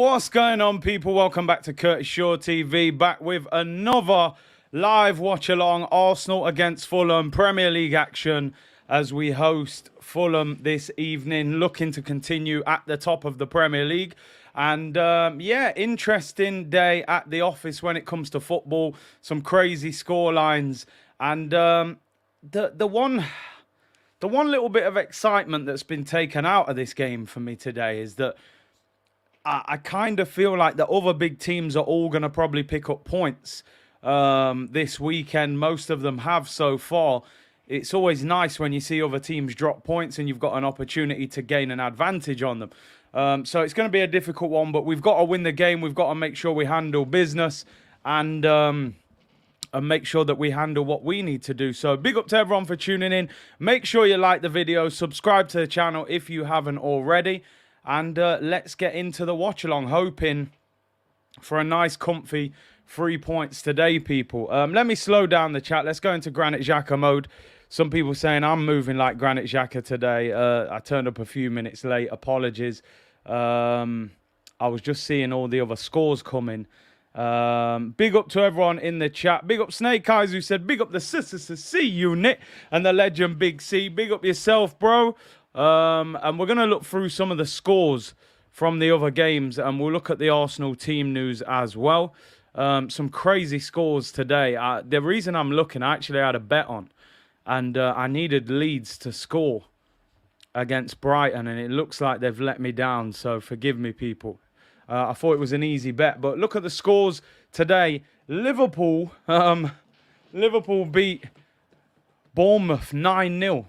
What's going on, people? Welcome back to Curtis Shaw TV, back with another live watch-along. Arsenal against Fulham, Premier League action as we host Fulham this evening, looking to continue at the top of the Premier League. And yeah, interesting day at the office when it comes to football. Some crazy scorelines. And the one little bit of excitement that's been taken out of this game for me today is that I kind of feel like the other big teams are all going to probably pick up points this weekend. Most of them have so far. It's always nice when you see other teams drop points and you've got an opportunity to gain an advantage on them. So it's going to be a difficult one, but we've got to win the game. We've got to make sure we handle business and make sure that we handle what we need to do. So big up to everyone for tuning in. Make sure you like the video, subscribe to the channel if you haven't already. And let's get into the watch-along, hoping for a nice, comfy 3 points today, people. Let me slow down the chat. Let's go into Granit Xhaka mode. Some people saying I'm moving like Granit Xhaka today. I turned up a few minutes late. Apologies. I was just seeing all the other scores coming. Big up to everyone in the chat. Big up Snake Eyes, who said, big up the C unit and the legend Big C. Big up yourself, bro. And we're going to look through some of the scores from the other games, and we'll look at the Arsenal team news as well. Some crazy scores today. The reason I'm looking, I actually had a bet on, and I needed Leeds to score against Brighton, and it looks like they've let me down, so forgive me, people. I thought it was an easy bet, but look at the scores today. Liverpool beat Bournemouth 9-0.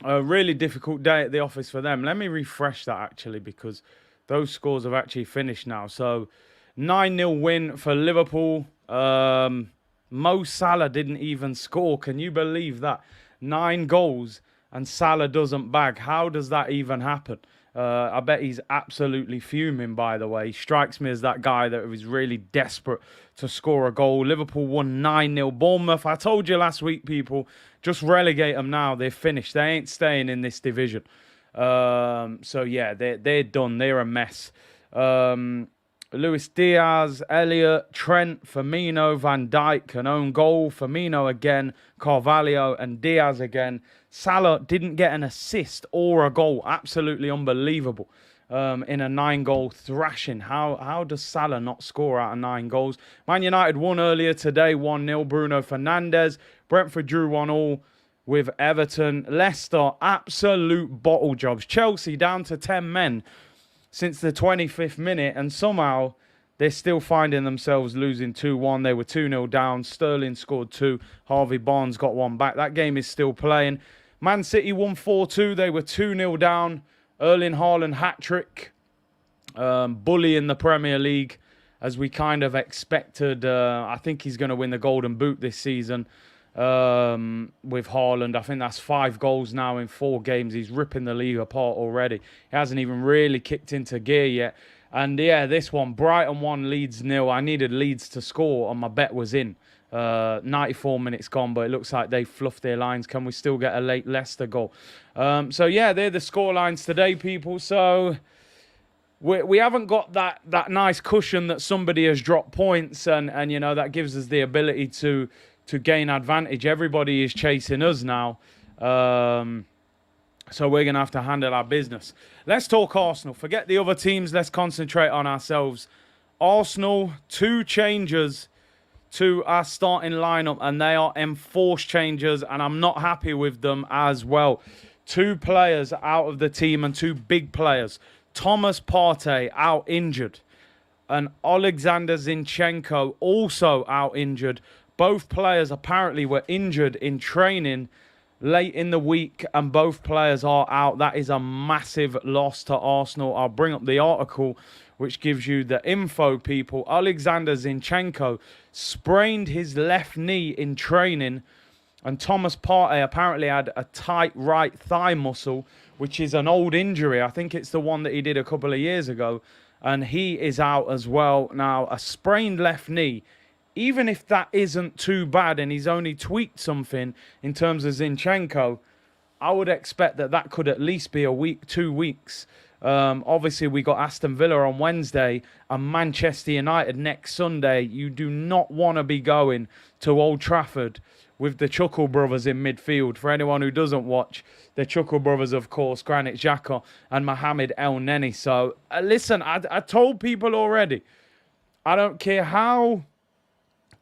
A really difficult day at the office for them. Let me refresh that, actually, because those scores have actually finished now. So, 9-0 win for Liverpool. Mo Salah didn't even score. Can you believe that? 9 goals and Salah doesn't bag. How does that even happen? I bet he's absolutely fuming, by the way. He strikes me as that guy that was really desperate to score a goal. Liverpool won 9-0. Bournemouth, I told you last week, people, just relegate them now. They're finished. They ain't staying in this division. So, yeah, they're done. They're a mess. Luis Diaz, Elliott, Trent, Firmino, Van Dijk, an own goal. Firmino again, Carvalho and Diaz again. Salah didn't get an assist or a goal. Absolutely unbelievable. In a 9-goal thrashing. How does Salah not score out of 9 goals? Man United won earlier today, 1-0. Bruno Fernandes. Brentford drew 1-1 with Everton. Leicester, absolute bottle jobs. Chelsea down to 10 men since the 25th minute, and somehow they're still finding themselves losing 2-1. They were 2-0 down. Sterling scored 2. Harvey Barnes got 1 back. That game is still playing. Man City won 4-2. They were 2-0 down. Erling Haaland hat-trick. Bully in the Premier League, as we kind of expected. I think he's going to win the Golden Boot this season with Haaland. I think that's 5 goals now in 4 games. He's ripping the league apart already. He hasn't even really kicked into gear yet. And yeah, this one, Brighton 1, Leeds 0. I needed Leeds to score and my bet was in. 94 minutes gone, but it looks like they fluffed their lines. Can we still get a late Leicester goal? So yeah, they're the score lines today, people. So we haven't got that nice cushion that somebody has dropped points, and you know, that gives us the ability to gain advantage. Everybody is chasing us now. So we're going to have to handle our business. Let's talk Arsenal. Forget the other teams. Let's concentrate on ourselves. Arsenal, 2 changes to our starting lineup, and they are enforced changes, and I'm not happy with them as well. 2 players out of the team and 2 big players. Thomas Partey out injured, and Alexander Zinchenko also out injured. Both players apparently were injured in training late in the week, and both players are out. That is a massive loss to Arsenal. I'll bring up the article which gives you the info, people. Alexander Zinchenko sprained his left knee in training, and Thomas Partey apparently had a tight right thigh muscle, which is an old injury. I think it's the one that he did a couple of years ago, and he is out as well. Now, a sprained left knee, even if that isn't too bad and he's only tweaked something in terms of Zinchenko, I would expect that could at least be a week, 2 weeks. Obviously, we got Aston Villa on Wednesday and Manchester United next Sunday. You do not want to be going to Old Trafford with the Chuckle Brothers in midfield. For anyone who doesn't watch, the Chuckle Brothers, of course, Granit Xhaka and Mohamed El Neni. So, listen, I told people already, I don't care how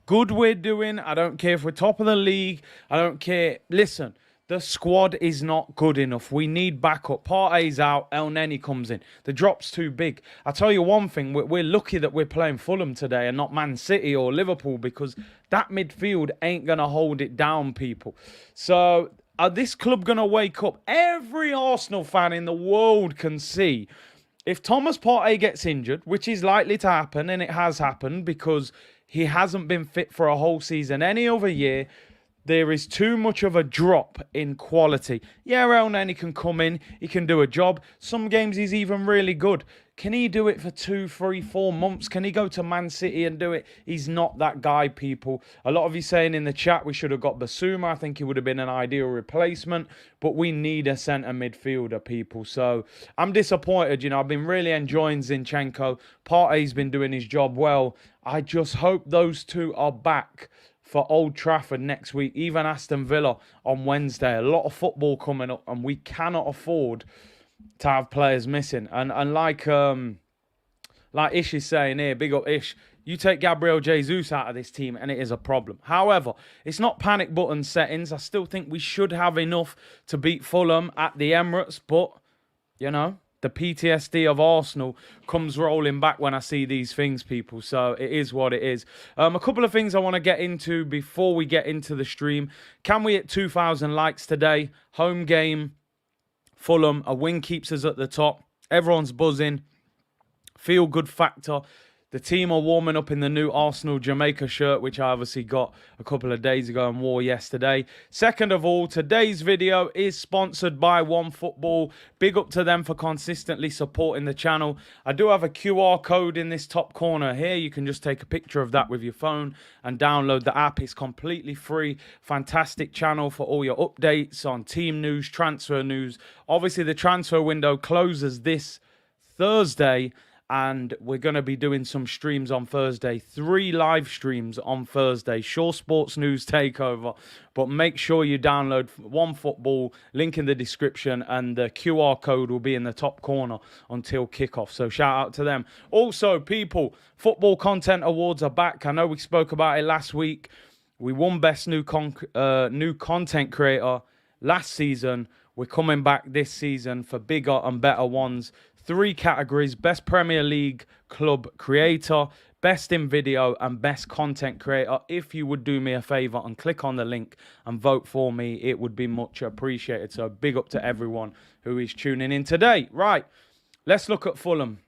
good we're doing. I don't care if we're top of the league. I don't care. Listen, the squad is not good enough. We need backup. Partey's out. El Neni comes in. The drop's too big. I tell you one thing. We're lucky that we're playing Fulham today and not Man City or Liverpool, because that midfield ain't going to hold it down, people. So are this club going to wake up? Every Arsenal fan in the world can see if Thomas Partey gets injured, which is likely to happen, and it has happened because he hasn't been fit for a whole season any other year, there is too much of a drop in quality. Yeah, El Neni can come in. He can do a job. Some games he's even really good. Can he do it for 2, 3, 4 months? Can he go to Man City and do it? He's not that guy, people. A lot of you saying in the chat we should have got Basuma. I think he would have been an ideal replacement. But we need a centre midfielder, people. So I'm disappointed. You know, I've been really enjoying Zinchenko. Partey's been doing his job well. I just hope those two are back for Old Trafford next week, even Aston Villa on Wednesday. A lot of football coming up, and we cannot afford to have players missing. And like Ish is saying here, big up Ish, you take Gabriel Jesus out of this team and it is a problem. However, it's not panic button settings. I still think we should have enough to beat Fulham at the Emirates, but, you know, the PTSD of Arsenal comes rolling back when I see these things, people. So it is what it is. A couple of things I want to get into before we get into the stream. Can we hit 2,000 likes today? Home game, Fulham. A win keeps us at the top. Everyone's buzzing. Feel good factor. The team are warming up in the new Arsenal Jamaica shirt, which I obviously got a couple of days ago and wore yesterday. Second of all, today's video is sponsored by OneFootball. Big up to them for consistently supporting the channel. I do have a QR code in this top corner here. You can just take a picture of that with your phone and download the app. It's completely free. Fantastic channel for all your updates on team news, transfer news. Obviously, the transfer window closes this Thursday, and we're going to be doing some streams on Thursday. 3 live streams on Thursday. Sure Sports News Takeover. But make sure you download OneFootball. Link in the description. And the QR code will be in the top corner until kickoff. So shout out to them. Also, people, Football Content Awards are back. I know we spoke about it last week. We won Best New Content Creator last season. We're coming back this season for bigger and better ones. 3 categories: Best Premier League Club Creator, Best in Video, and Best Content Creator. If you would do me a favor and click on the link and vote for me, it would be much appreciated. So big up to everyone who is tuning in today. Right, let's look at Fulham.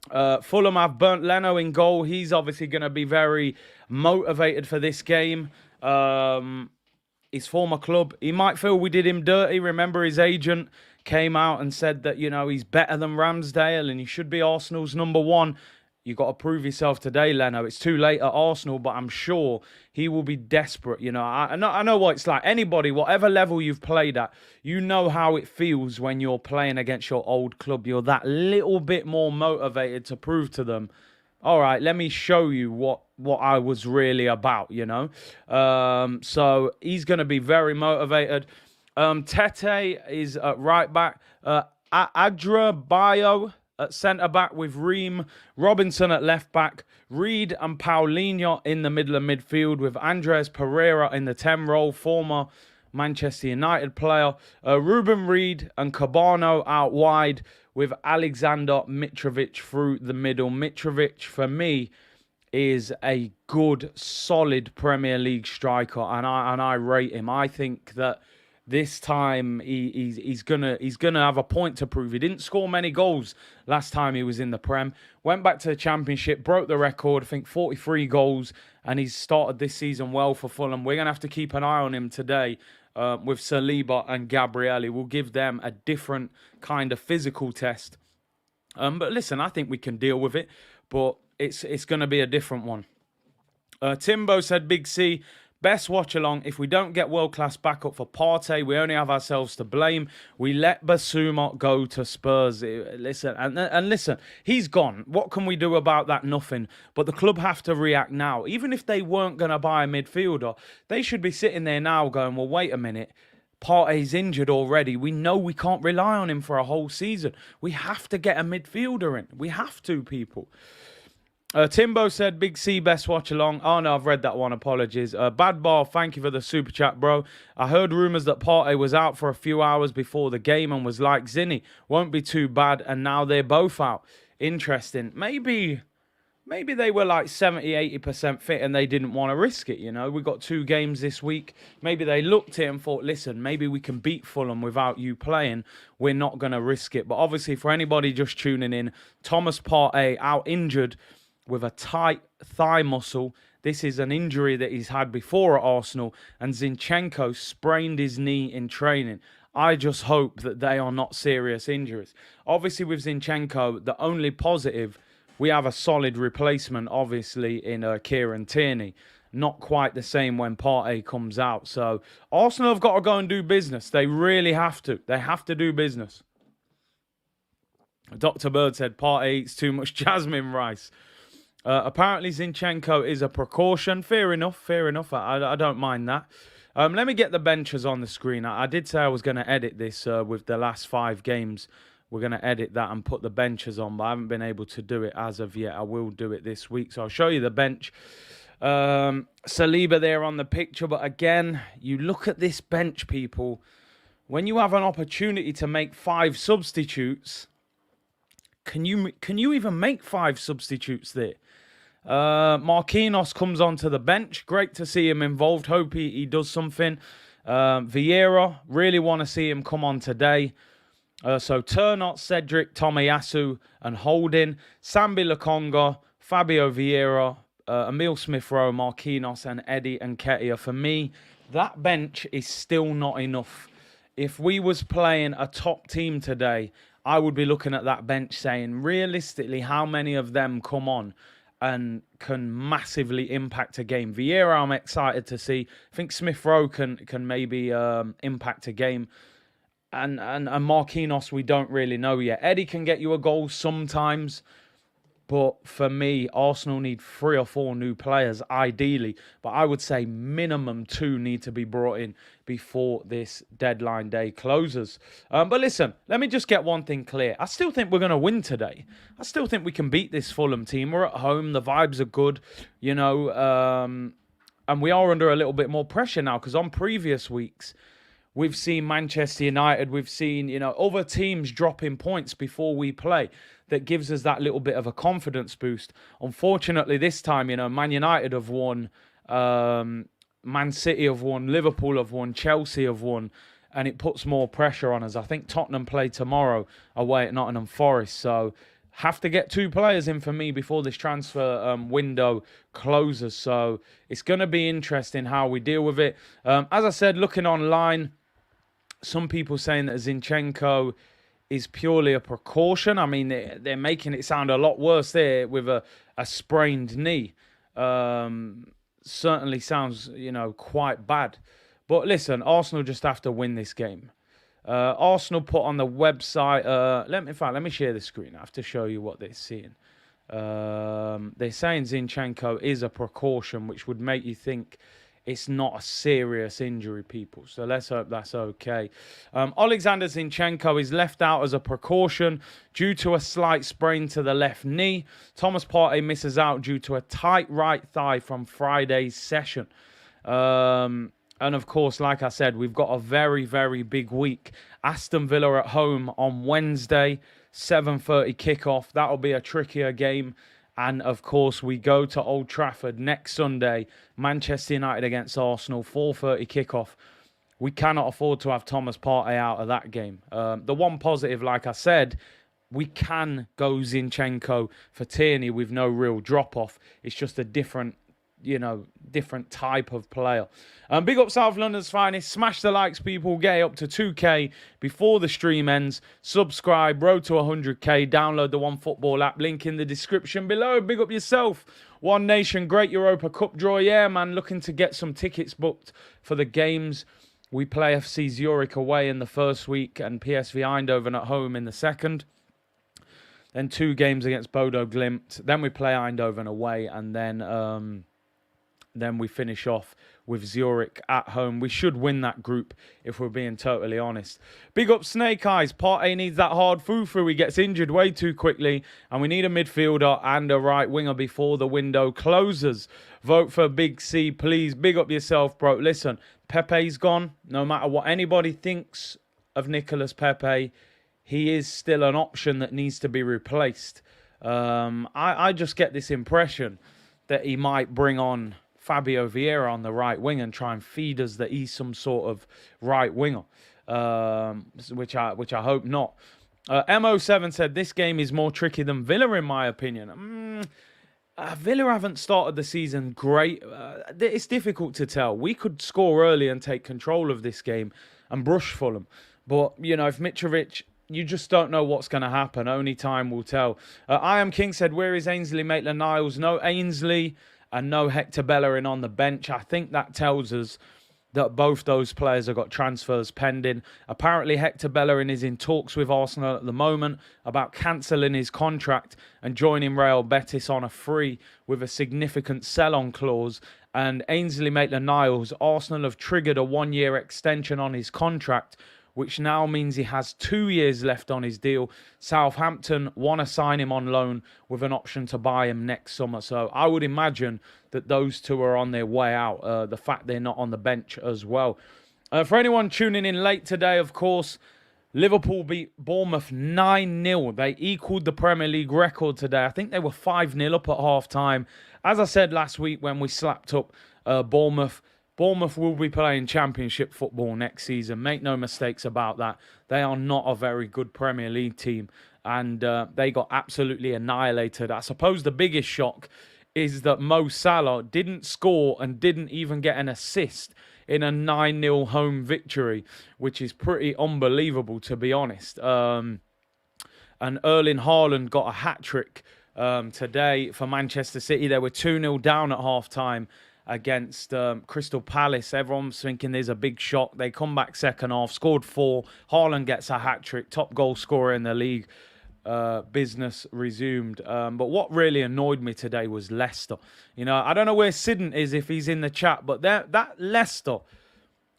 Fulham have burnt Leno in goal. He's obviously going to be very motivated for this game. His former club, he might feel we did him dirty. Remember, his agent came out and said that, you know, he's better than Ramsdale and he should be Arsenal's number 1. You got to prove yourself today, Leno. It's too late at Arsenal, but I'm sure he will be desperate. You know, I know what it's like. Anybody, whatever level you've played at, you know how it feels when you're playing against your old club. You're that little bit more motivated to prove to them, all right, let me show you what I was really about, you know. So he's going to be very motivated. Tete is at right back. Adra Bio at centre back with Ream. Robinson at left back. Reed and Paulinho in the middle of midfield with Andres Pereira in the 10 role, former Manchester United player. Ruben Reed and Cabano out wide with Alexander Mitrovic through the middle. Mitrovic, for me, is a good, solid Premier League striker, and I rate him. I think that this time he's gonna have a point to prove. He didn't score many goals last time he was in the Prem. Went back to the Championship, broke the record, I think 43 goals, and he's started this season well for Fulham. We're gonna have to keep an eye on him today with Saliba and Gabrielli. We'll give them a different kind of physical test. But listen, I think we can deal with it, but it's going to be a different one. Timbo said, Big C, Best watch along. If we don't get world-class backup for Partey, we only have ourselves to blame. We let Basuma go to Spurs. Listen, and listen, he's gone. What can we do about that? Nothing. But the club have to react now. Even if they weren't going to buy a midfielder, they should be sitting there now going, well, wait a minute. Partey's injured already. We know we can't rely on him for a whole season. We have to get a midfielder in. We have to, people. Timbo said, Big C, best watch along. Oh, no, I've read that one. Apologies. Bad Ball, thank you for the super chat, bro. I heard rumours that Partey was out for a few hours before the game and was like Zinni. Won't be too bad. And now they're both out. Interesting. Maybe they were like 70, 80% fit and they didn't want to risk it, you know. We got 2 games this week. Maybe they looked at it and thought, listen, maybe we can beat Fulham without you playing. We're not going to risk it. But obviously, for anybody just tuning in, Thomas Partey out injured with a tight thigh muscle. This is an injury that he's had before at Arsenal, and Zinchenko sprained his knee in training. I just hope that they are not serious injuries. Obviously, with Zinchenko, the only positive, we have a solid replacement, obviously, in Kieran Tierney. Not quite the same when Partey comes out. So, Arsenal have got to go and do business. They really have to. They have to do business. Dr. Bird said, Partey eats too much jasmine rice. Apparently, Zinchenko is a precaution. Fair enough, fair enough. I don't mind that. Let me get the benches on the screen. I did say I was going to edit this with the last 5 games. We're going to edit that and put the benches on, but I haven't been able to do it as of yet. I will do it this week. So I'll show you the bench. Saliba there on the picture. But again, you look at this bench, people. When you have an opportunity to make 5 substitutes, can you even make 5 substitutes there? Marquinhos comes onto the bench. Great to see him involved. Hope he does something. Vieira, really want to see him come on today. So Turnot, Cedric, Tomiyasu and Holding. Sambi Lokonga, Fabio Vieira, Emil Smith-Rowe, Marquinhos and Eddie Nketiah. For me, that bench is still not enough. If we was playing a top team today, I would be looking at that bench saying, realistically, how many of them come on and can massively impact a game? Vieira, I'm excited to see. I think Smith-Rowe can maybe impact a game. And Marquinhos, we don't really know yet. Eddie can get you a goal sometimes. But for me, Arsenal need 3 or 4 new players, ideally. But I would say minimum 2 need to be brought in before this deadline day closes. But listen, let me just get one thing clear. I still think we're going to win today. I still think we can beat this Fulham team. We're at home. The vibes are good, you know. And we are under a little bit more pressure now because on previous weeks, we've seen Manchester United, we've seen, you know, other teams dropping points before we play. That gives us that little bit of a confidence boost. Unfortunately, this time, you know, Man United have won, Man City have won, Liverpool have won, Chelsea have won, and it puts more pressure on us. I think Tottenham play tomorrow away at Nottingham Forest, so have to get 2 players in for me before this transfer window closes. So it's going to be interesting how we deal with it. As I said, looking online, some people saying that Zinchenko is purely a precaution. I mean, they're making it sound a lot worse there with a sprained knee. Certainly sounds, you know, quite bad. But listen, Arsenal just have to win this game. Arsenal put on the website... let me share the screen. I have to show you what they're seeing. They're saying Zinchenko is a precaution, which would make you think it's not a serious injury, people. So let's hope that's okay. Alexander Zinchenko is left out as a precaution due to a slight sprain to the left knee. Thomas Partey misses out due to a tight right thigh from Friday's session. And of course, like I said, we've got a very, very big week. Aston Villa at home on Wednesday, 7:30 kickoff. That'll be a trickier game. And, of course, we go to Old Trafford next Sunday, Manchester United against Arsenal, 4:30 kickoff. We cannot afford to have Thomas Partey out of that game. The one positive, like I said, we can go Zinchenko for Tierney with no real drop-off. It's just a different different type of player. Big up South London's finest. Smash the likes, people. Get it up to 2K before the stream ends. Subscribe. Road to 100K. Download the OneFootball app. Link in the description below. Big up yourself. One Nation, great Europa Cup draw. Yeah, man, looking to get some tickets booked for the games. We play FC Zurich away in the first week and PSV Eindhoven at home in the second. Then 2 games against Bodo Glimt. Then we play Eindhoven away, and then we finish off with Zurich at home. We should win that group, if we're being totally honest. Big up Snake Eyes. Partey needs that hard foo-foo. He gets injured way too quickly, and we need a midfielder and a right winger before the window closes. Vote for Big C, please. Big up yourself, bro. Listen, Pepe's gone. No matter what anybody thinks of Nicolas Pepe, he is still an option that needs to be replaced. I just get this impression that he might bring on Fabio Vieira on the right wing and try and feed us that he's some sort of right winger, which I hope not. Mo7 said, this game is more tricky than Villa, in my opinion. Villa haven't started the season great. It's difficult to tell. We could score early and take control of this game and brush Fulham. But, if Mitrovic, you just don't know what's going to happen. Only time will tell. I Am King said, where is Ainsley Maitland-Niles? No Ainsley and no Hector Bellerin on the bench. I think that tells us that both those players have got transfers pending. Apparently, Hector Bellerin is in talks with Arsenal at the moment about cancelling his contract and joining Real Betis on a free with a significant sell-on clause. And Ainsley Maitland-Niles, Arsenal have triggered a 1-year extension on his contract, which now means he has 2 years left on his deal. Southampton want to sign him on loan with an option to buy him next summer. So I would imagine that those two are on their way out. The fact they're not on the bench as well. For anyone tuning in late today, of course, Liverpool beat Bournemouth 9-0. They equaled the Premier League record today. I think they were 5-0 up at half-time. As I said last week when we slapped up Bournemouth will be playing Championship football next season. Make no mistakes about that. They are not a very good Premier League team, and they got absolutely annihilated. I suppose the biggest shock is that Mo Salah didn't score and didn't even get an assist in a 9-0 home victory, which is pretty unbelievable, to be honest. And Erling Haaland got a hat-trick today for Manchester City. They were 2-0 down at half-time against Crystal Palace. Everyone's thinking there's a big shock. They come back second half, scored 4. Haaland gets a hat-trick, top goal scorer in the league. Business resumed. But what really annoyed me today was Leicester. I don't know where Sidon is if he's in the chat, but that Leicester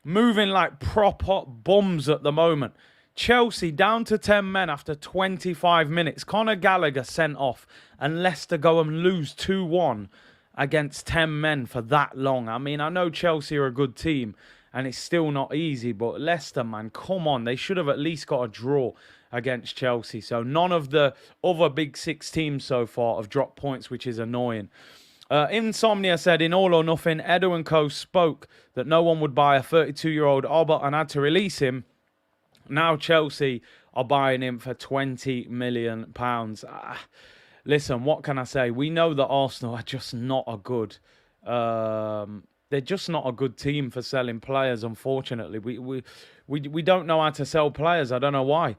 moving like proper bums at the moment. Chelsea down to 10 men after 25 minutes. Conor Gallagher sent off, and Leicester go and lose 2-1 against 10 men for that long. I mean, I know Chelsea are a good team and it's still not easy, but Leicester, man, come on. They should have at least got a draw against Chelsea. So none of the other big 6 teams so far have dropped points, which is annoying. Insomnia said, in All or Nothing, Edo and Co spoke that no one would buy a 32-year-old Albert and had to release him. Now Chelsea are buying him for £20 million. Listen, what can I say? We know that Arsenal are just not a good... they're just not a good team for selling players, unfortunately. We don't know how to sell players. I don't know why.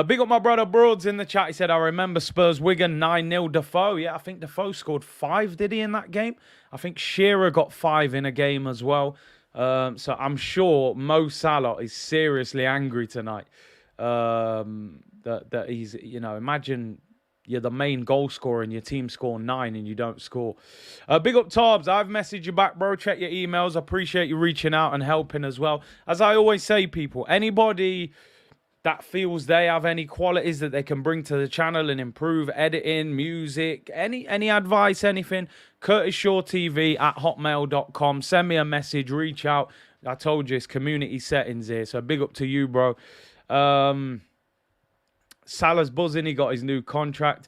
Big up my brother Broads in the chat. He said, I remember Spurs Wigan 9-0 Defoe. Yeah, I think Defoe scored 5, did he, in that game? I think Shearer got 5 in a game as well. So I'm sure Mo Salah is seriously angry tonight. That he's, imagine... You're the main goal scorer and your team score 9 and you don't score. Big up Tarbs. I've messaged you back, bro. Check your emails. I appreciate you reaching out and helping as well. As I always say, people, anybody that feels they have any qualities that they can bring to the channel and improve editing, music, any advice, anything, CurtisShawTV@hotmail.com. Send me a message. Reach out. I told you it's community settings here. So big up to you, bro. Salah's buzzing. He got his new contract.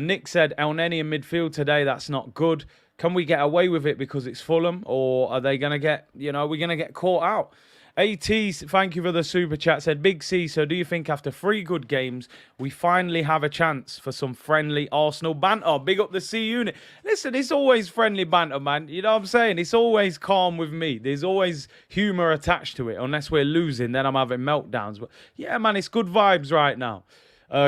Nick said, El Neni in midfield today. That's not good. Can we get away with it because it's Fulham? Or are they going to get, we're going to get caught out? AT, thank you for the super chat. Said, Big C, so do you think after 3 good games, we finally have a chance for some friendly Arsenal banter? Big up the C unit. Listen, it's always friendly banter, man. You know what I'm saying? It's always calm with me. There's always humour attached to it. Unless we're losing, then I'm having meltdowns. But yeah, man, it's good vibes right now.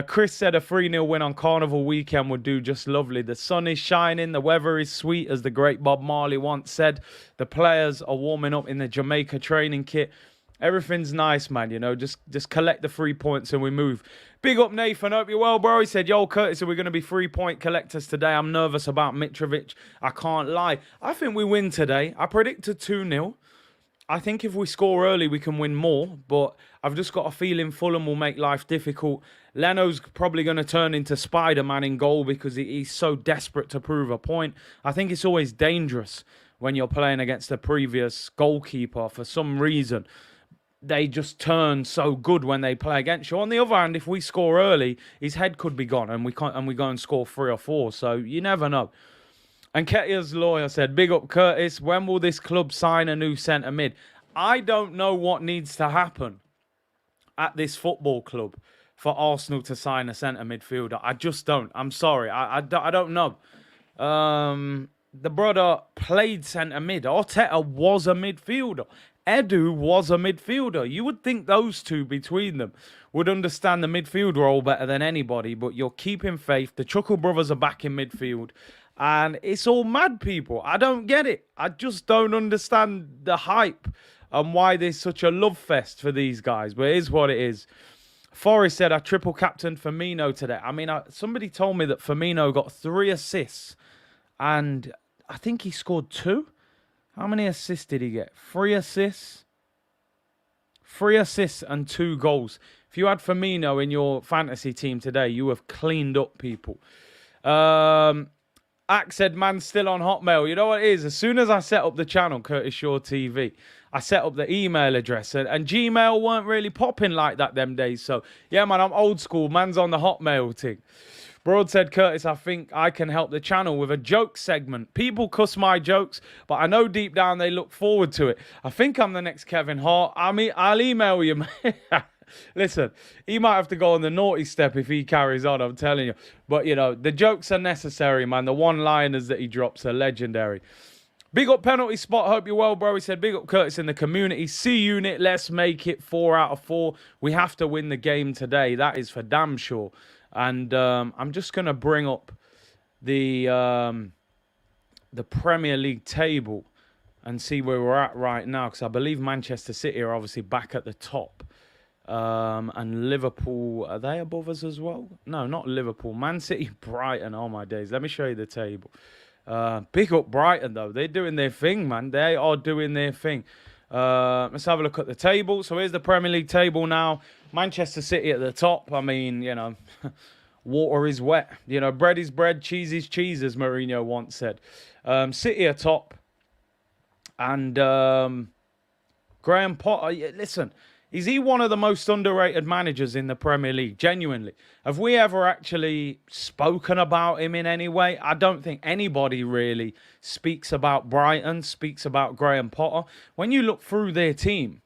Chris said a 3-0 win on Carnival weekend would do just lovely. The sun is shining, the weather is sweet, as the great Bob Marley once said. The players are warming up in the Jamaica training kit. Everything's nice, man, you know. Just collect the 3 points and we move. Big up, Nathan. Hope you're well, bro. He said, yo, Curtis, are we going to be 3-point collectors today? I'm nervous about Mitrovic. I can't lie. I think we win today. I predicted 2-0. I think if we score early, we can win more. But I've just got a feeling Fulham will make life difficult. Leno's probably going to turn into Spider-Man in goal because he's so desperate to prove a point. I think it's always dangerous when you're playing against a previous goalkeeper. For some reason, they just turn so good when they play against you. On the other hand, if we score early, his head could be gone and we go and score 3 or 4. So you never know. And Ketia's lawyer said, big up Curtis, when will this club sign a new centre mid? I don't know what needs to happen at this football club for Arsenal to sign a centre midfielder. I just don't. I'm sorry. I don't know. The brother played centre mid. Arteta was a midfielder. Edu was a midfielder. You would think those two between them would understand the midfield role better than anybody, but you're keeping faith. The Chuckle brothers are back in midfield. And it's all mad, people. I don't get it. I just don't understand the hype and why there's such a love fest for these guys. But it is what it is. Forrest said, I triple captained Firmino today. I mean, somebody told me that Firmino got 3 assists. And I think he scored 2. How many assists did he get? 3 assists. 3 assists and 2 goals. If you had Firmino in your fantasy team today, you have cleaned up, people. Axe said, man, still on Hotmail. You know what it is? As soon as I set up the channel, Curtis Shaw TV, I set up the email address. And Gmail weren't really popping like that them days. So, yeah, man, I'm old school. Man's on the Hotmail thing. Broad said, Curtis, I think I can help the channel with a joke segment. People cuss my jokes, but I know deep down they look forward to it. I think I'm the next Kevin Hart. I mean, I'll email you, man. Listen, he might have to go on the naughty step if he carries on, I'm telling you. But, you know, the jokes are necessary, man. The one-liners that he drops are legendary. Big up penalty spot. Hope you're well, bro. He said, big up Curtis in the community. C unit, let's make it 4 out of 4. We have to win the game today. That is for damn sure. And I'm just going to bring up the Premier League table and see where we're at right now. Because I believe Manchester City are obviously back at the top. And Liverpool, are they above us as well? No, not Liverpool. Man City, Brighton, oh my days. Let me show you the table. Big up Brighton, though. They're doing their thing, man. They are doing their thing. Let's have a look at the table. So here's the Premier League table now. Manchester City at the top. I mean, you know, water is wet. You know, bread is bread, cheese is cheese, as Mourinho once said. City are top. And Graham Potter, listen, is he one of the most underrated managers in the Premier League? Genuinely. Have we ever actually spoken about him in any way? I don't think anybody really speaks about Brighton, speaks about Graham Potter. When you look through their team,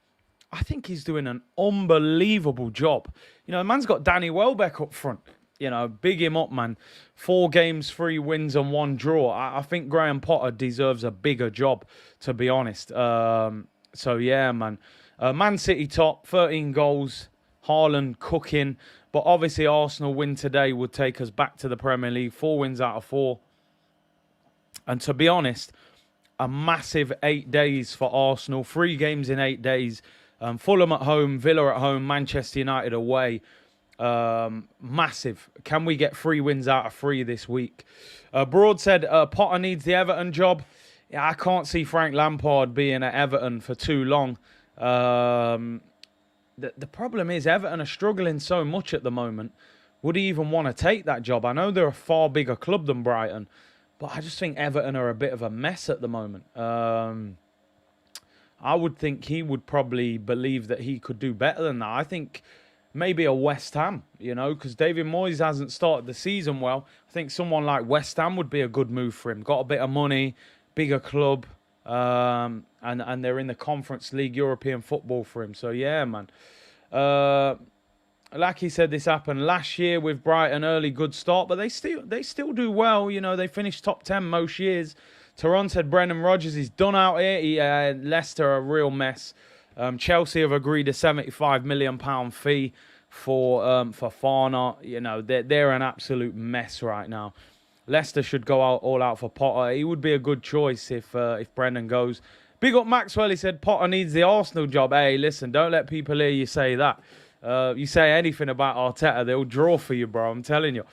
I think he's doing an unbelievable job. You know, the man's got Danny Welbeck up front. You know, big him up, man. 4 games, 3 wins and 1 draw. I think Graham Potter deserves a bigger job, to be honest. So, yeah, man. Man City top, 13 goals, Haaland cooking. But obviously Arsenal win today would take us back to the Premier League. 4 wins out of 4. And to be honest, a massive 8 days for Arsenal. 3 games in 8 days. Fulham at home, Villa at home, Manchester United away. Massive. Can we get 3 wins out of 3 this week? Broad said Potter needs the Everton job. Yeah, I can't see Frank Lampard being at Everton for too long. The problem is Everton are struggling so much at the moment. Would he even want to take that job? I know they're a far bigger club than Brighton, but I just think Everton are a bit of a mess at the moment. I would think he would probably believe that he could do better than that. I think maybe a West Ham, you know, because David Moyes hasn't started the season well. I think someone like West Ham would be a good move for him. Got a bit of money, bigger club. and they're in the Conference League European football for him. So yeah, man. Like he said, this happened last year with Brighton, early good start, but they still do well. You know, they finished top 10 most years. Toronto said Brendan Rodgers is done out here. Leicester are a real mess. Chelsea have agreed a £75 million fee for Farner. You know, they're an absolute mess right now. Leicester should go all out for Potter. He would be a good choice if Brendan goes. Big up Maxwell. He said Potter needs the Arsenal job. Hey, listen, don't let people hear you say that. You say anything about Arteta, they'll draw for you, bro. I'm telling you.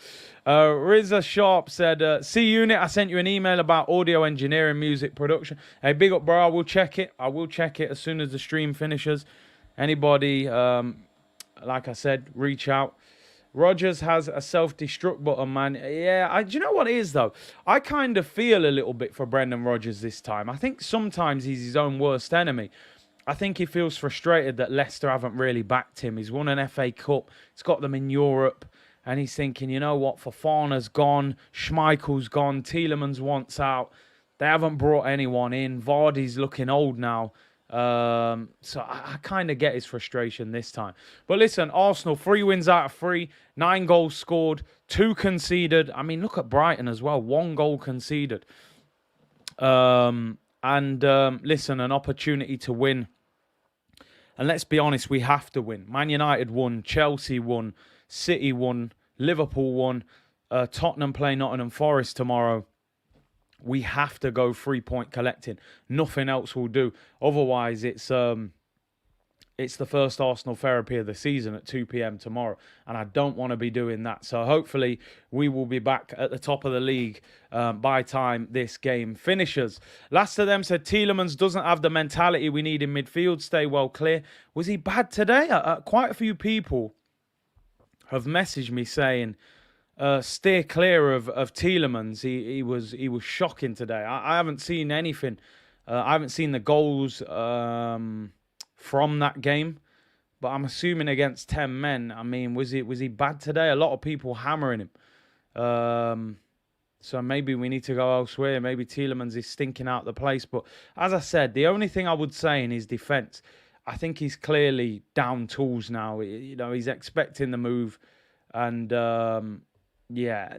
Rizza Sharp said, C Unit, I sent you an email about audio engineering, music production. Hey, big up, bro. I will check it. I will check it as soon as the stream finishes. Anybody, like I said, reach out. Rodgers has a self-destruct button, man. Yeah, do you know what it is, though? I kind of feel a little bit for Brendan Rodgers this time. I think sometimes he's his own worst enemy. I think he feels frustrated that Leicester haven't really backed him. He's won an FA Cup. He's got them in Europe. And he's thinking, you know what? Fofana's gone. Schmeichel's gone. Tielemans wants out. They haven't brought anyone in. Vardy's looking old now. So I kind of get his frustration this time. But listen, Arsenal, 3 wins out of 3. 9 goals scored. 2 conceded. I mean, look at Brighton as well. 1 goal conceded. Listen, an opportunity to win. And let's be honest, we have to win. Man United won, Chelsea won, City won, Liverpool won, Tottenham play Nottingham Forest tomorrow. We have to go 3-point collecting. Nothing else will do. Otherwise, it's the first Arsenal therapy of the season at 2 p.m. tomorrow. And I don't want to be doing that. So hopefully we will be back at the top of the league by time this game finishes. Last of them said Tielemans doesn't have the mentality we need in midfield. Stay well clear. Was he bad today? Quite a few people have messaged me saying steer clear of Tielemans. He was shocking today. I haven't seen anything. I haven't seen the goals from that game, but I'm assuming against 10 men. I mean, was he bad today? A lot of people hammering him. So maybe we need to go elsewhere. Maybe Tielemans is stinking out the place. But as I said, the only thing I would say in his defence, I think he's clearly down tools now. You know, he's expecting the move, and yeah,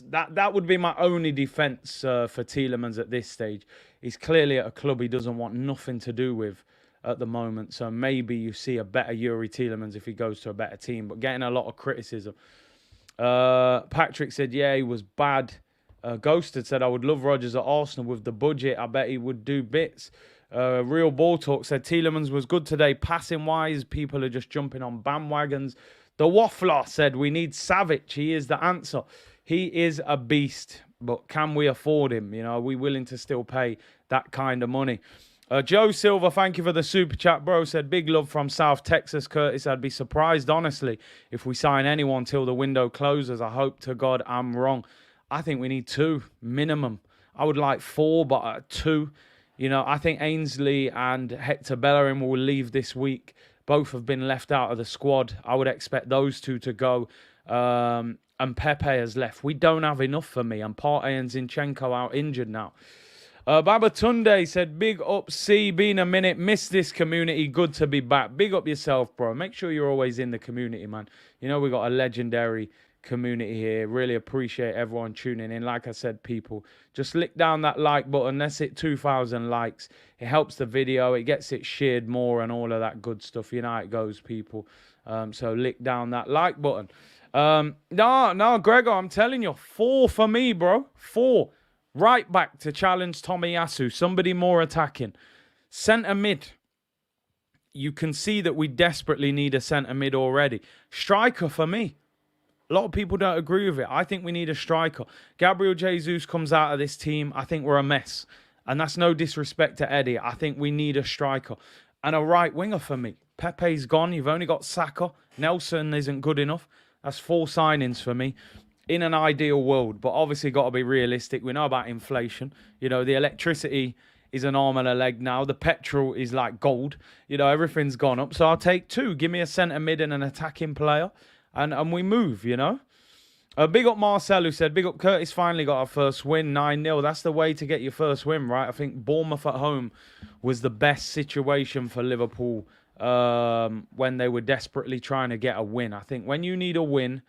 that would be my only defence for Tielemans at this stage. He's clearly at a club he doesn't want nothing to do with at the moment. So maybe you see a better Yuri Tielemans if he goes to a better team, but getting a lot of criticism. Patrick said, yeah, he was bad. Ghosted said, I would love Rodgers at Arsenal with the budget. I bet he would do bits. Real Ball Talk said, Tielemans was good today. Passing wise, people are just jumping on bandwagons. The Waffler said, we need Savic. He is the answer. He is a beast, but can we afford him? You know, are we willing to still pay that kind of money? Joe Silver, thank you for the super chat, bro. Said, big love from South Texas, Curtis. I'd be surprised, honestly, if we sign anyone till the window closes. I hope to God I'm wrong. I think we need 2 minimum. I would like 4, but 2. You know, I think Ainsley and Hector Bellerin will leave this week. Both have been left out of the squad. I would expect those 2 to go. And Pepe has left. We don't have enough for me. And Partey and Zinchenko out injured now. Babatunde said, big up, C. Been a minute. Missed this community. Good to be back. Big up yourself, bro. Make sure you're always in the community, man. You know, we got a legendary community here. Really appreciate everyone tuning in. Like I said, people, just lick down that like button. Let's hit 2,000 likes. It helps the video. It gets it shared more and all of that good stuff. You know how it goes, people. So lick down that like button. No, Gregor, I'm telling you, 4 for me, bro. 4. Right back to challenge Tomiyasu. Somebody more attacking. Centre mid. You can see that we desperately need a centre mid already. Striker for me. A lot of people don't agree with it. I think we need a striker. Gabriel Jesus comes out of this team. I think we're a mess. And that's no disrespect to Eddie. I think we need a striker. And a right winger for me. Pepe's gone. You've only got Saka. Nelson isn't good enough. That's 4 signings for me. In an ideal world. But obviously got to be realistic. We know about inflation. You know, the electricity is an arm and a leg now. The petrol is like gold. You know, everything's gone up. So I'll take 2. Give me a centre mid and an attacking player. And we move, you know. Big up Marcel, who said, big up Curtis, finally got our first win, 9-0. That's the way to get your first win, right? I think Bournemouth at home was the best situation for Liverpool when they were desperately trying to get a win. I think when you need a win,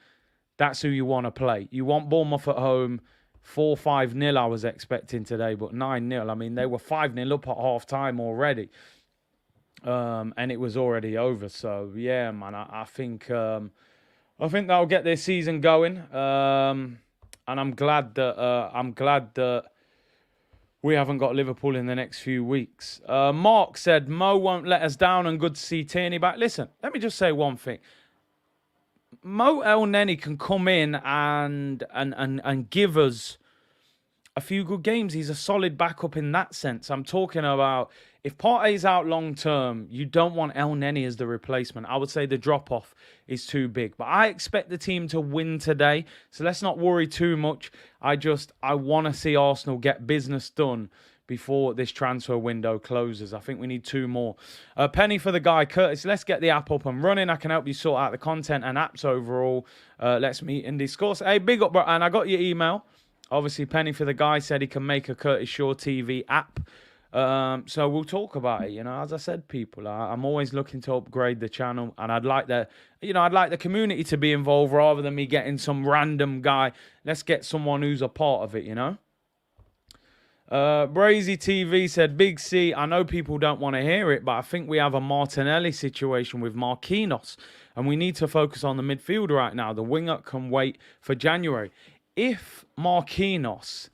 that's who you want to play. You want Bournemouth at home. 4-5-0 I was expecting today, but 9-0. I mean, they were 5-0 up at half-time already. And it was already over. So, yeah, man, I think that'll get their season going. And I'm glad that we haven't got Liverpool in the next few weeks. Mark said, Mo won't let us down and good to see Tierney back. Listen, let me just say one thing. Mo El-Neni can come in and give us a few good games. He's a solid backup in that sense. I'm talking about if Partey's out long term, you don't want El-Neni as the replacement. I would say the drop-off is too big. But I expect the team to win today, so let's not worry too much. I want to see Arsenal get business done before this transfer window closes. I think we need 2 more. Penny for the guy. Curtis, let's get the app up and running. I can help you sort out the content and apps overall. Let's meet and discuss. Hey, big up, bro. And I got your email. Obviously, Penny for the guy said he can make a Curtis Shaw TV app. So we'll talk about it. You know, as I said, people, I'm always looking to upgrade the channel, and I'd like the community to be involved rather than me getting some random guy. Let's get someone who's a part of it, you know. Brazy TV said, Big C, I know people don't want to hear it, but I think we have a Martinelli situation with Marquinhos, and we need to focus on the midfield right now. The winger can wait for January. If Marquinhos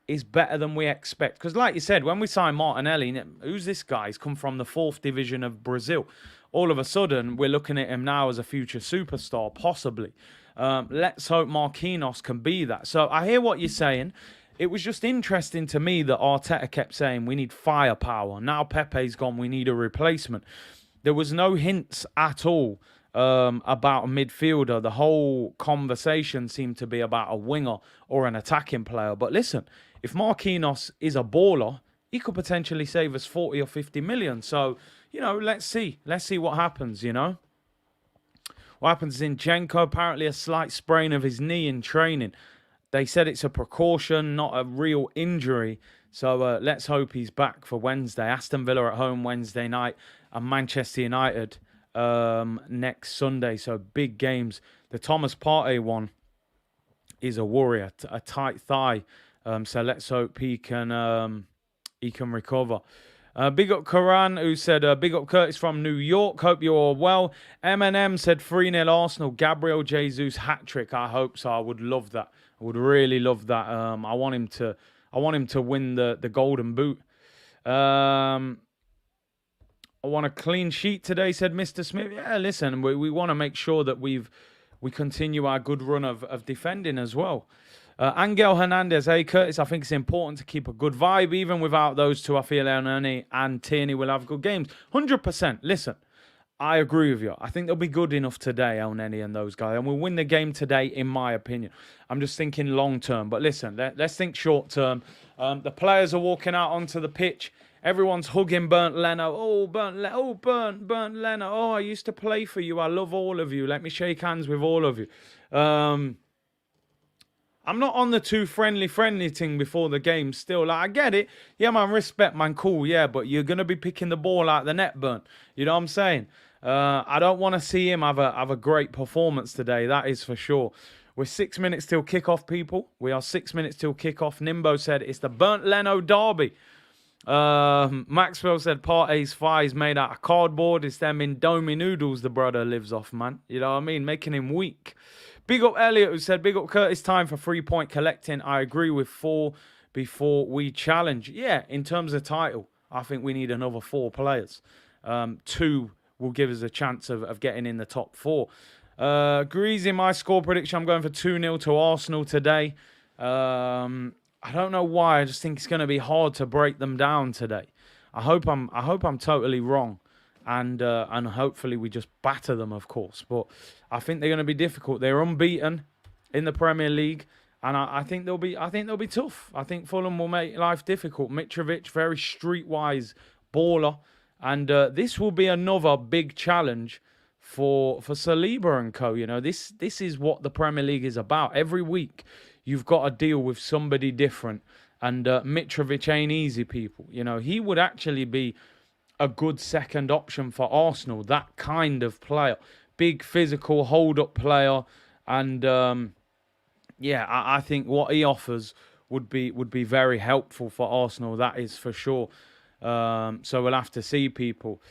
is better than we expect, because like you said, when we signed Martinelli, who's this guy? He's come from the 4th division of Brazil. All of a sudden, we're looking at him now as a future superstar, possibly. Let's hope Marquinhos can be that. So I hear what you're saying. It was just interesting to me that Arteta kept saying we need firepower. Now Pepe's gone, we need a replacement. There was no hints at all about a midfielder. The whole conversation seemed to be about a winger or an attacking player. But listen, if Marquinhos is a baller, he could potentially save us 40 or 50 million. So, you know, let's see. Let's see what happens, you know. What happens in Zinchenko? Apparently a slight sprain of his knee in training. They said it's a precaution, not a real injury. So let's hope he's back for Wednesday. Aston Villa at home Wednesday night and Manchester United next Sunday. So big games. The Thomas Partey one is a worry, a tight thigh. So let's hope he can recover. Big up Karan, who said, big up Curtis from New York. Hope you're all well. M&M said 3-0 Arsenal. Gabriel Jesus hat-trick. I hope so. I would love that. I would really love that. I want him to win the golden boot. I want a clean sheet today, said Mr. Smith. Yeah, listen, we want to make sure that we continue our good run of defending as well. Angel Hernandez, hey Curtis, I think it's important to keep a good vibe. Even without those two, I feel El-Neni and Tierney will have good games. 100%. Listen, I agree with you. I think they'll be good enough today, El-Neni and those guys. And we'll win the game today, in my opinion. I'm just thinking long term. But listen, let's think short term. The players are walking out onto the pitch. Everyone's hugging Bernd Leno. Oh, Bernd Leno. Oh, I used to play for you. I love all of you. Let me shake hands with all of you. I'm not on the too friendly thing before the game still. Like, I get it. Yeah, man, respect, man, cool. Yeah, but you're going to be picking the ball out the net, Bernd. You know what I'm saying? I don't want to see him have a great performance today. That is for sure. We're 6 minutes till kickoff, people. We are 6 minutes till kickoff. Nimbo said it's the Bernd Leno derby. Maxwell said Partey's thighs made out of cardboard. It's them Indomie noodles the brother lives off, man. You know what I mean? Making him weak. Big up Elliot, who said, big up Curtis, time for 3-point collecting. I agree with 4 before we challenge. Yeah, in terms of title, I think we need another 4 players. 2 will give us a chance of getting in the top 4. Greasy, my score prediction, I'm going for 2-0 to Arsenal today. I don't know why. I just think it's going to be hard to break them down today. I hope I'm totally wrong. And hopefully we just batter them, of course. But I think they're going to be difficult. They're unbeaten in the Premier League, and I think they'll be tough. I think Fulham will make life difficult. Mitrovic, very streetwise baller, and this will be another big challenge for Saliba and co. You know, this is what the Premier League is about. Every week you've got to deal with somebody different. And Mitrovic ain't easy, people. You know, he would actually be a good second option for Arsenal. That kind of player. Big physical hold-up player. And yeah, I think what he offers would be very helpful for Arsenal. That is for sure. So we'll have to see, people.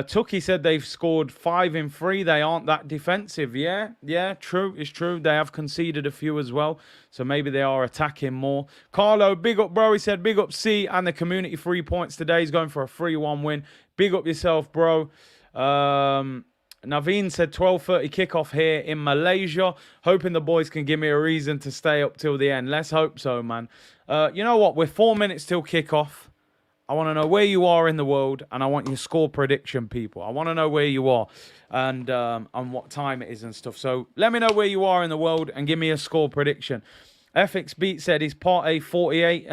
Tucky said they've scored 5 in 3. They aren't that defensive. Yeah, true. It's true. They have conceded a few as well. So maybe they are attacking more. Carlo, big up, bro. He said, big up C and the community 3 points today. He's going for a 3-1 win. Big up yourself, bro. Naveen said 12:30 kickoff here in Malaysia. Hoping the boys can give me a reason to stay up till the end. Let's hope so, man. You know what? We're 4 minutes till kickoff. I want to know where you are in the world, and I want your score prediction, people. I want to know where you are and what time it is and stuff. So let me know where you are in the world and give me a score prediction. FX Beat said he's part A 48.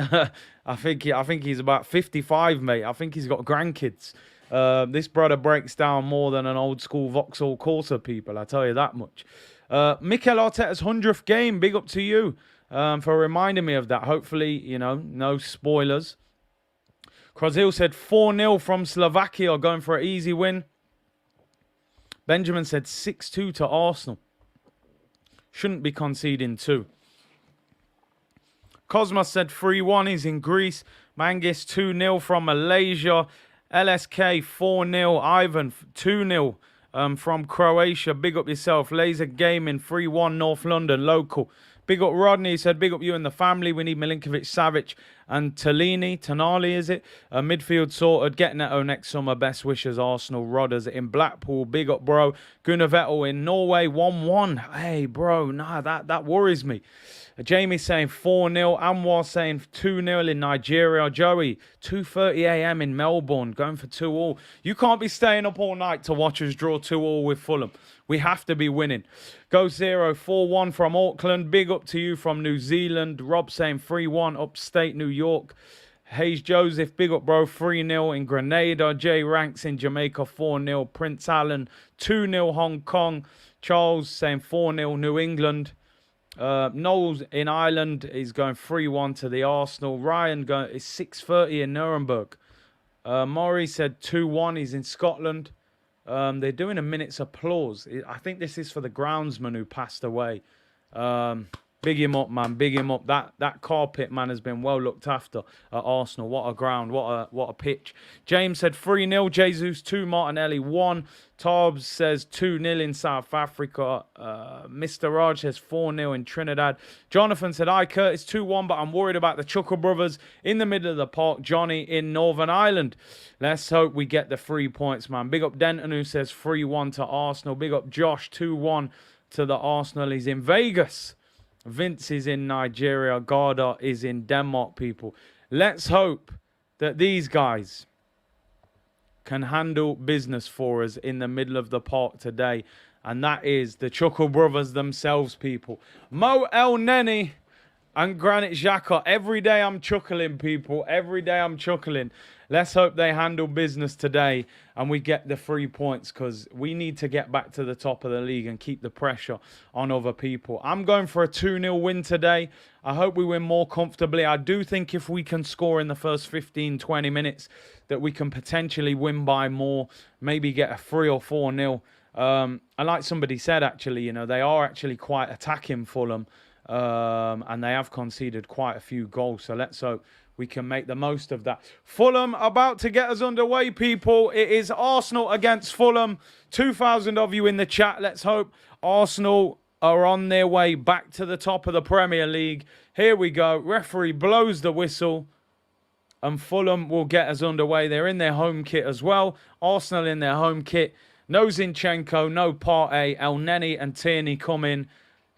I think he's about 55, mate. I think he's got grandkids. This brother breaks down more than an old school Vauxhall Corsa, people. I tell you that much. Mikel Arteta's 100th game. Big up to you for reminding me of that. Hopefully, you know, no spoilers. Crozil said 4-0 from Slovakia, going for an easy win. Benjamin said 6-2 to Arsenal. Shouldn't be conceding 2. Cosmos said 3-1. He's in Greece. Mangis 2-0 from Malaysia. LSK 4-0. Ivan 2-0 from Croatia. Big up yourself. Laser Gaming 3-1 North London local. Big up Rodney. He said, big up you and the family. We need Milinkovic, Savic and Tonali, is it? Midfield sorted. Getting Neto next summer. Best wishes, Arsenal. Rodders in Blackpool. Big up, bro. Gunnar Vettel in Norway. 1-1. Hey, bro. Nah, that worries me. Jamie saying 4-0. Anwar saying 2-0 in Nigeria. Joey, 2:30 a.m. in Melbourne. Going for 2-2. You can't be staying up all night to watch us draw 2-2 with Fulham. We have to be winning. Go 0, 4-1 from Auckland. Big up to you from New Zealand. Rob saying 3-1 upstate New York. Hayes Joseph, big up, bro. 3-0 in Grenada. Jay Ranks in Jamaica, 4-0. Prince Allen, 2-0 Hong Kong. Charles saying 4-0 New England. Knowles in Ireland is going 3-1 to the Arsenal. Ryan is 6:30 in Nuremberg. Maury said 2-1. He's in Scotland. They're doing a minute's applause. I think this is for the groundsman who passed away. Big him up, man. Big him up. That carpet, man, has been well looked after at Arsenal. What a ground. What a pitch. James said 3-0. Jesus 2. Martinelli 1. Tarbs says 2-0 in South Africa. Mr. Raj says 4-0 in Trinidad. Jonathan said, hi, Curtis 2-1, but I'm worried about the Chuckle Brothers in the middle of the park. Johnny in Northern Ireland. Let's hope we get the 3 points, man. Big up Denton, who says 3-1 to Arsenal. Big up Josh, 2-1 to the Arsenal. He's in Vegas. Vince is in Nigeria. Garda is in Denmark, people. Let's hope that these guys can handle business for us in the middle of the park today. And that is the Chuckle Brothers themselves, people. Mo El Neni and Granit Xhaka. Every day I'm chuckling, people. Every day I'm chuckling. Let's hope they handle business today and we get the 3 points, because we need to get back to the top of the league and keep the pressure on other people. I'm going for a 2-0 win today. I hope we win more comfortably. I do think if we can score in the first 15, 20 minutes, that we can potentially win by more, maybe get a 3 or 4-0. And like somebody said, actually, you know, they are actually quite attacking Fulham, and they have conceded quite a few goals. So let's hope we can make the most of that. Fulham about to get us underway, people. It is Arsenal against Fulham. 2,000 of you in the chat. Let's hope Arsenal are on their way back to the top of the Premier League. Here we go. Referee blows the whistle. And Fulham will get us underway. They're in their home kit as well. Arsenal in their home kit. No Zinchenko, no Partey. El Neni and Tierney come in.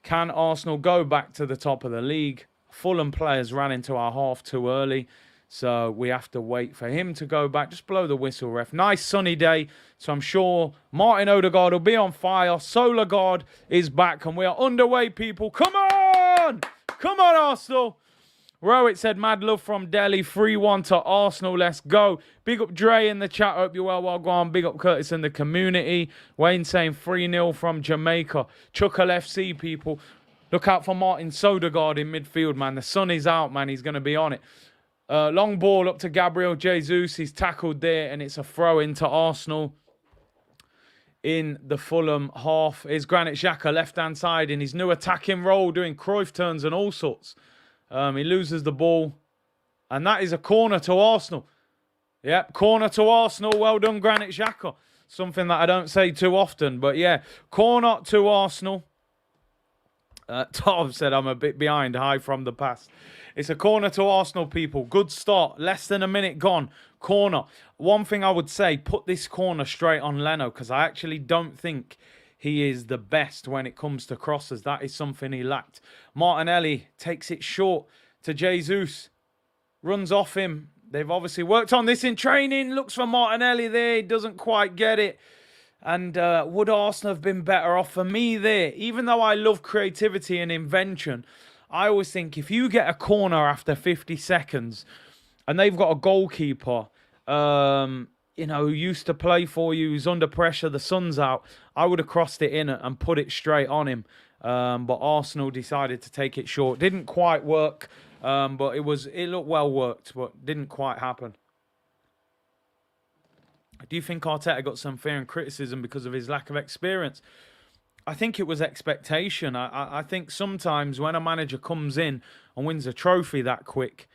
Can Arsenal go back to the top of the league? Fulham players ran into our half too early, so we have to wait for him to go back. Just blow the whistle, ref. Nice sunny day, so I'm sure Martin Odegaard will be on fire. Solargaard is back, and we are underway, people. Come on! Come on, Arsenal! Rowett said, mad love from Delhi, 3-1 to Arsenal, let's go. Big up Dre in the chat, hope you're well, go on. Big up Curtis in the community. Wayne saying 3-0 from Jamaica. Chuckle FC, people. Look out for Martin Sodergaard in midfield, man. The sun is out, man. He's going to be on it. Long ball up to Gabriel Jesus. He's tackled there, and it's a throw into Arsenal in the Fulham half. Here's Granit Xhaka left-hand side in his new attacking role, doing Cruyff turns and all sorts. He loses the ball, and that is a corner to Arsenal. Yep, corner to Arsenal. Well done, Granit Xhaka. Something that I don't say too often, but yeah, corner to Arsenal. Tom said, I'm a bit behind. Hi from the past. It's a corner to Arsenal, people. Good start. Less than a minute gone. Corner. One thing I would say, put this corner straight on Leno, because I actually don't think he is the best when it comes to crosses. That is something he lacked. Martinelli takes it short to Jesus. Runs off him. They've obviously worked on this in training. Looks for Martinelli there. He doesn't quite get it. And would Arsenal have been better off for me there? Even though I love creativity and invention, I always think if you get a corner after 50 seconds and they've got a goalkeeper, who used to play for you, who's under pressure, the sun's out, I would have crossed it in and put it straight on him. But Arsenal decided to take it short. Didn't quite work, but it looked well worked, but didn't quite happen. Do you think Arteta got some fear and criticism because of his lack of experience? I think it was expectation. I think sometimes when a manager comes in and wins a trophy that quick,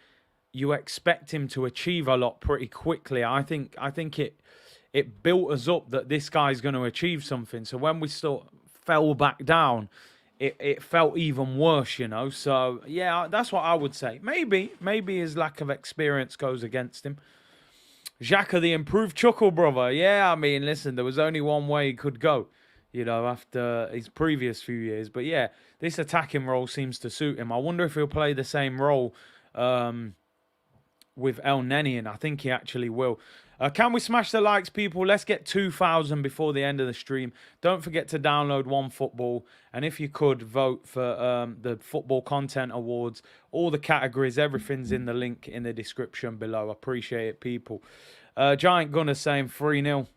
you expect him to achieve a lot pretty quickly. I think it built us up that this guy's going to achieve something. So when we fell back down, it felt even worse, So, yeah, that's what I would say. Maybe his lack of experience goes against him. Xhaka, the improved chuckle brother. Yeah, I mean, listen, there was only one way he could go, after his previous few years. But yeah, this attacking role seems to suit him. I wonder if he'll play the same role with El Neni, and I think he actually will. Can we smash the likes, people? Let's get 2,000 before the end of the stream. Don't forget to download OneFootball. And if you could, vote for the Football Content Awards. All the categories, everything's in the link in the description below. Appreciate it, people. Giant Gunner saying 3-0.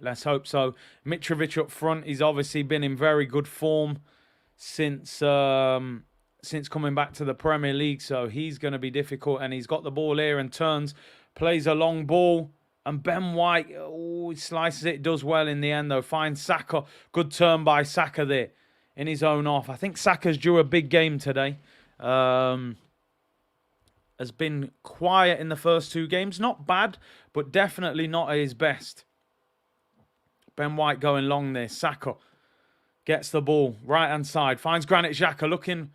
Let's hope so. Mitrovic up front. He's obviously been in very good form since coming back to the Premier League. So he's going to be difficult. And he's got the ball here and turns. Plays a long ball, and Ben White, he slices it, does well in the end though. Finds Saka, good turn by Saka there in his own half. I think Saka's due a big game today. Has been quiet in the first two games. Not bad, but definitely not at his best. Ben White going long there. Saka gets the ball, right-hand side. Finds Granit Xhaka looking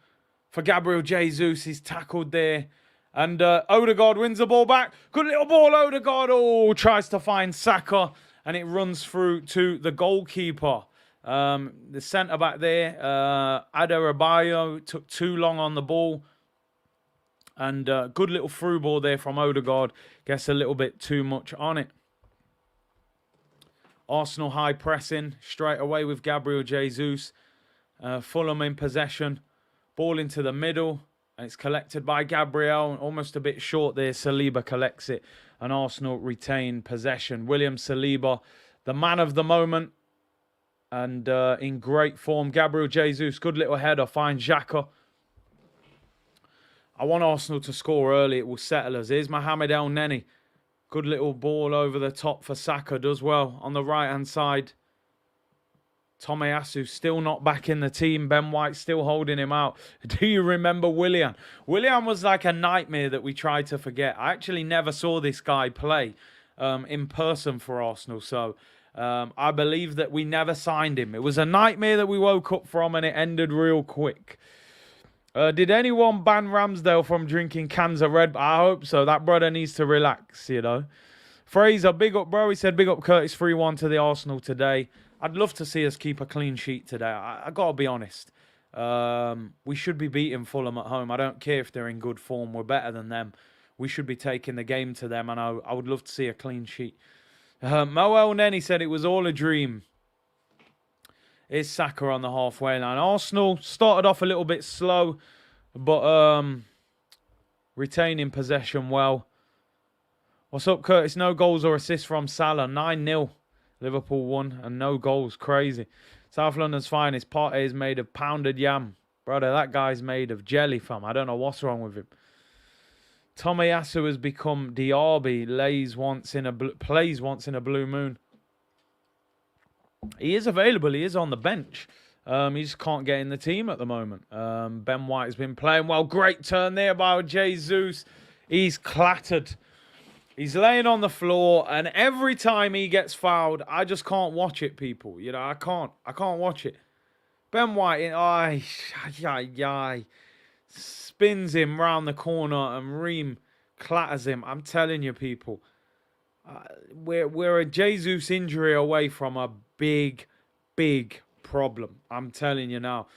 for Gabriel Jesus. He's tackled there. And Odegaard wins the ball back. Good little ball, Odegaard. Oh, tries to find Saka. And it runs through to the goalkeeper. The centre-back there, Adebayo, took too long on the ball. And good little through ball there from Odegaard. Gets a little bit too much on it. Arsenal high pressing straight away with Gabriel Jesus. Fulham in possession. Ball into the middle. And it's collected by Gabriel. Almost a bit short there. Saliba collects it. And Arsenal retain possession. William Saliba, the man of the moment. And in great form. Gabriel Jesus, good little header. Finds Xhaka. I want Arsenal to score early. It will settle us. Here's Mohamed El Neni. Good little ball over the top for Saka. Does well on the right-hand side. Tomiyasu still not back in the team. Ben White still holding him out. Do you remember Willian? Willian was like a nightmare that we tried to forget. I actually never saw this guy play in person for Arsenal. So I believe that we never signed him. It was a nightmare that we woke up from and it ended real quick. Did anyone ban Ramsdale from drinking cans of Red Bull? I hope so. That brother needs to relax, Fraser, big up, bro. He said, big up Curtis 3-1 to the Arsenal today. I'd love to see us keep a clean sheet today. I got to be honest. We should be beating Fulham at home. I don't care if they're in good form. We're better than them. We should be taking the game to them, and I would love to see a clean sheet. Mo El Neni said it was all a dream. Here's Saka on the halfway line. Arsenal started off a little bit slow, but retaining possession well. What's up, Curtis? No goals or assists from Salah. 9-0. Liverpool won and no goals. Crazy. South London's finest. Partey is made of pounded yam. Brother, that guy's made of jelly, fam. I don't know what's wrong with him. Tomiyasu has become Diaby. Plays once in a blue moon. He is available. He is on the bench. He just can't get in the team at the moment. Ben White has been playing well. Great turn there by Jesus. He's clattered. He's laying on the floor, and every time he gets fouled, I just can't watch it, people. You know, I can't watch it. Ben White, spins him round the corner, and Ream clatters him. I'm telling you, people, we're a Jesus injury away from a big problem. I'm telling you now.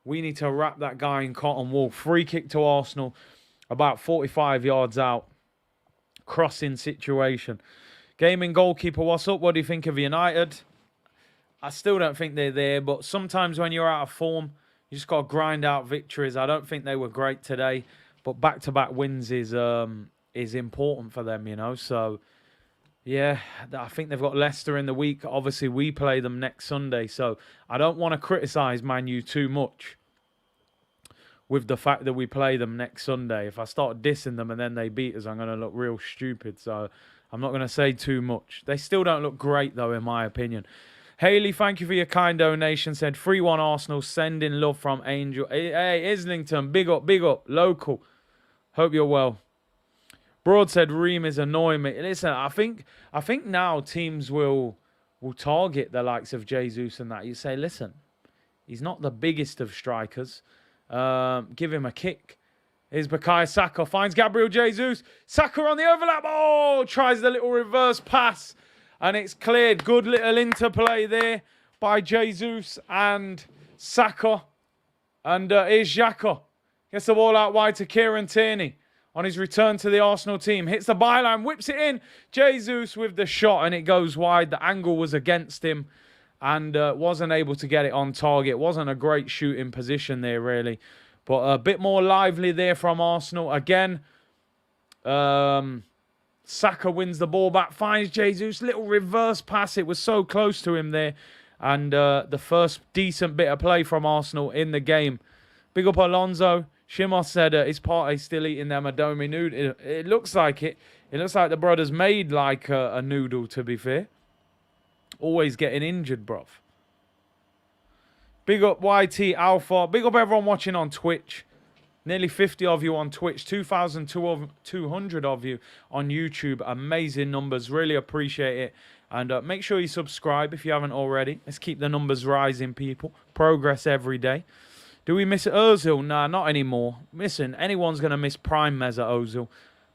We need to wrap that guy in cotton wool. Free kick to Arsenal, about 45 yards out. Crossing situation. Gaming goalkeeper, what's up? What do you think of United? I still don't think they're there, but sometimes when you're out of form, you just got to grind out victories. I don't think they were great today, but back-to-back wins is important for them, you know. So, yeah, I think they've got Leicester in the week. Obviously, we play them next Sunday, so I don't want to criticise Man U too much with the fact that we play them next Sunday. If I start dissing them and then they beat us, I'm going to look real stupid. So I'm not going to say too much. They still don't look great, though, in my opinion. Haley, thank you for your kind donation. Said 3-1 Arsenal, sending love from Angel. Hey, Islington, big up, local. Hope you're well. Broad said Ream is annoying me. Listen, I think now teams will target the likes of Jesus and that. You say, listen, he's not the biggest of strikers. Give him a kick. Here's Bukayo Saka. Finds Gabriel Jesus. Saka on the overlap. Oh, tries the little reverse pass. And it's cleared. Good little interplay there by Jesus and Saka. And here's Xhaka. Gets the ball out wide to Kieran Tierney. On his return to the Arsenal team. Hits the byline. Whips it in. Jesus with the shot. And it goes wide. The angle was against him. And wasn't able to get it on target. Wasn't a great shooting position there, really. But a bit more lively there from Arsenal. Again, Saka wins the ball back. Finds Jesus. Little reverse pass. It was so close to him there. And the first decent bit of play from Arsenal in the game. Big up Alonso. Shimos said his party's still eating them Adomi noodle. It looks like it. It looks like the brothers made like a noodle, to be fair. Always getting injured, bruv. Big up YT Alpha. Big up everyone watching on Twitch. Nearly 50 of you on Twitch. 2,200 of you on YouTube. Amazing numbers. Really appreciate it. And make sure you subscribe if you haven't already. Let's keep the numbers rising, people. Progress every day. Do we miss Ozil? Nah, not anymore. Listen, anyone's going to miss prime Mesut Ozil.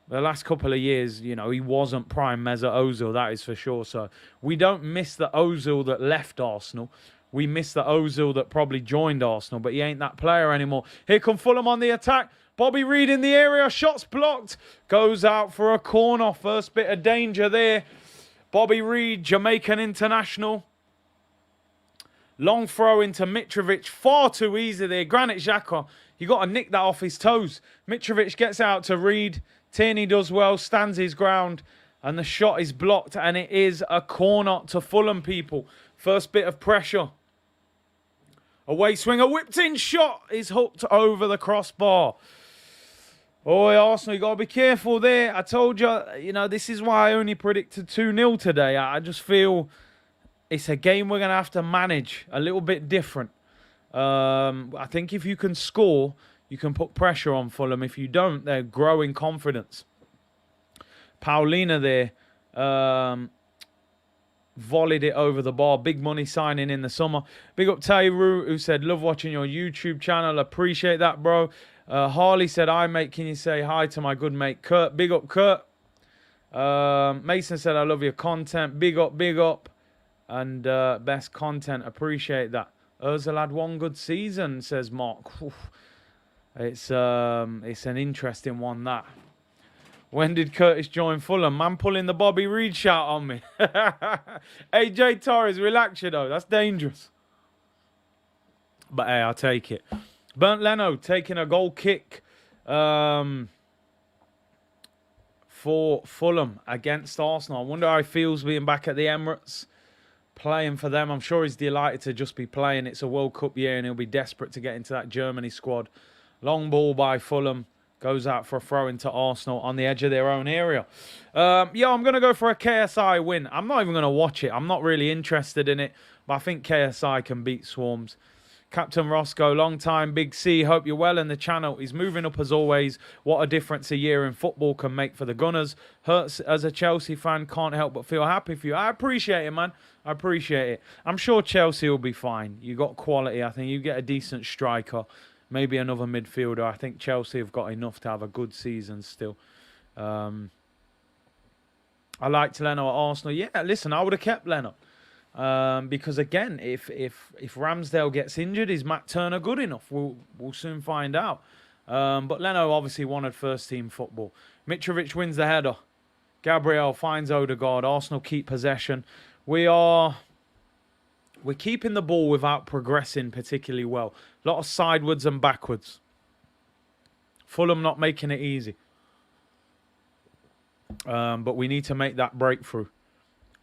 The last couple of years, you know, he wasn't prime Mesut Ozil, that is for sure. So we don't miss the Ozil that left Arsenal. We miss the Ozil that probably joined Arsenal, but he ain't that player anymore. Here come Fulham on the attack. Bobby Reed in the area. Shots blocked. Goes out for a corner. First bit of danger there. Bobby Reed, Jamaican international. Long throw into Mitrovic. Far too easy there. Granit Xhaka, you got to nick that off his toes. Mitrovic gets out to Reed. Tierney does well, stands his ground, and the shot is blocked, and it is a corner to Fulham, people. First bit of pressure. Away swinger, whipped in shot is hooked over the crossbar. Oh, Arsenal, you got to be careful there. I told you, you know, this is why I only predicted 2-0 today. I just feel it's a game we're going to have to manage a little bit different. I think if you can score, you can put pressure on Fulham. If you don't, they're growing confidence. Paulina there volleyed it over the bar. Big money signing in the summer. Big up Tayru, who said, love watching your YouTube channel. Appreciate that, bro. Harley said, hi, mate. Can you say hi to my good mate, Kurt? Big up, Kurt. Mason said, I love your content. Big up. And best content. Appreciate that. Ozil had one good season, says Mark. Oof. It's an interesting one, that. When did Curtis join Fulham? Man pulling the Bobby Reed shout on me. AJ Torres, relax, you know. That's dangerous. But hey, I'll take it. Bernd Leno taking a goal kick. for Fulham against Arsenal. I wonder how he feels being back at the Emirates, playing for them. I'm sure he's delighted to just be playing. It's a World Cup year and he'll be desperate to get into that Germany squad. Long ball by Fulham. Goes out for a throw into Arsenal on the edge of their own area. Yeah, I'm going to go for a KSI win. I'm not even going to watch it. I'm not really interested in it. But I think KSI can beat Swarms. Captain Roscoe, long time, Big C. Hope you're well in the channel. He's moving up as always. What a difference a year in football can make for the Gunners. Hurts as a Chelsea fan. Can't help but feel happy for you. I appreciate it, man. I appreciate it. I'm sure Chelsea will be fine. You got quality. I think you get a decent striker. Maybe another midfielder. I think Chelsea have got enough to have a good season still. I liked Leno at Arsenal. Yeah, listen, I would have kept Leno. Because again, if Ramsdale gets injured, is Matt Turner good enough? We'll soon find out. But Leno obviously wanted first team football. Mitrovic wins the header. Gabriel finds Odegaard. Arsenal keep possession. We're keeping the ball without progressing particularly well. A lot of sidewards and backwards. Fulham not making it easy. But we need to make that breakthrough.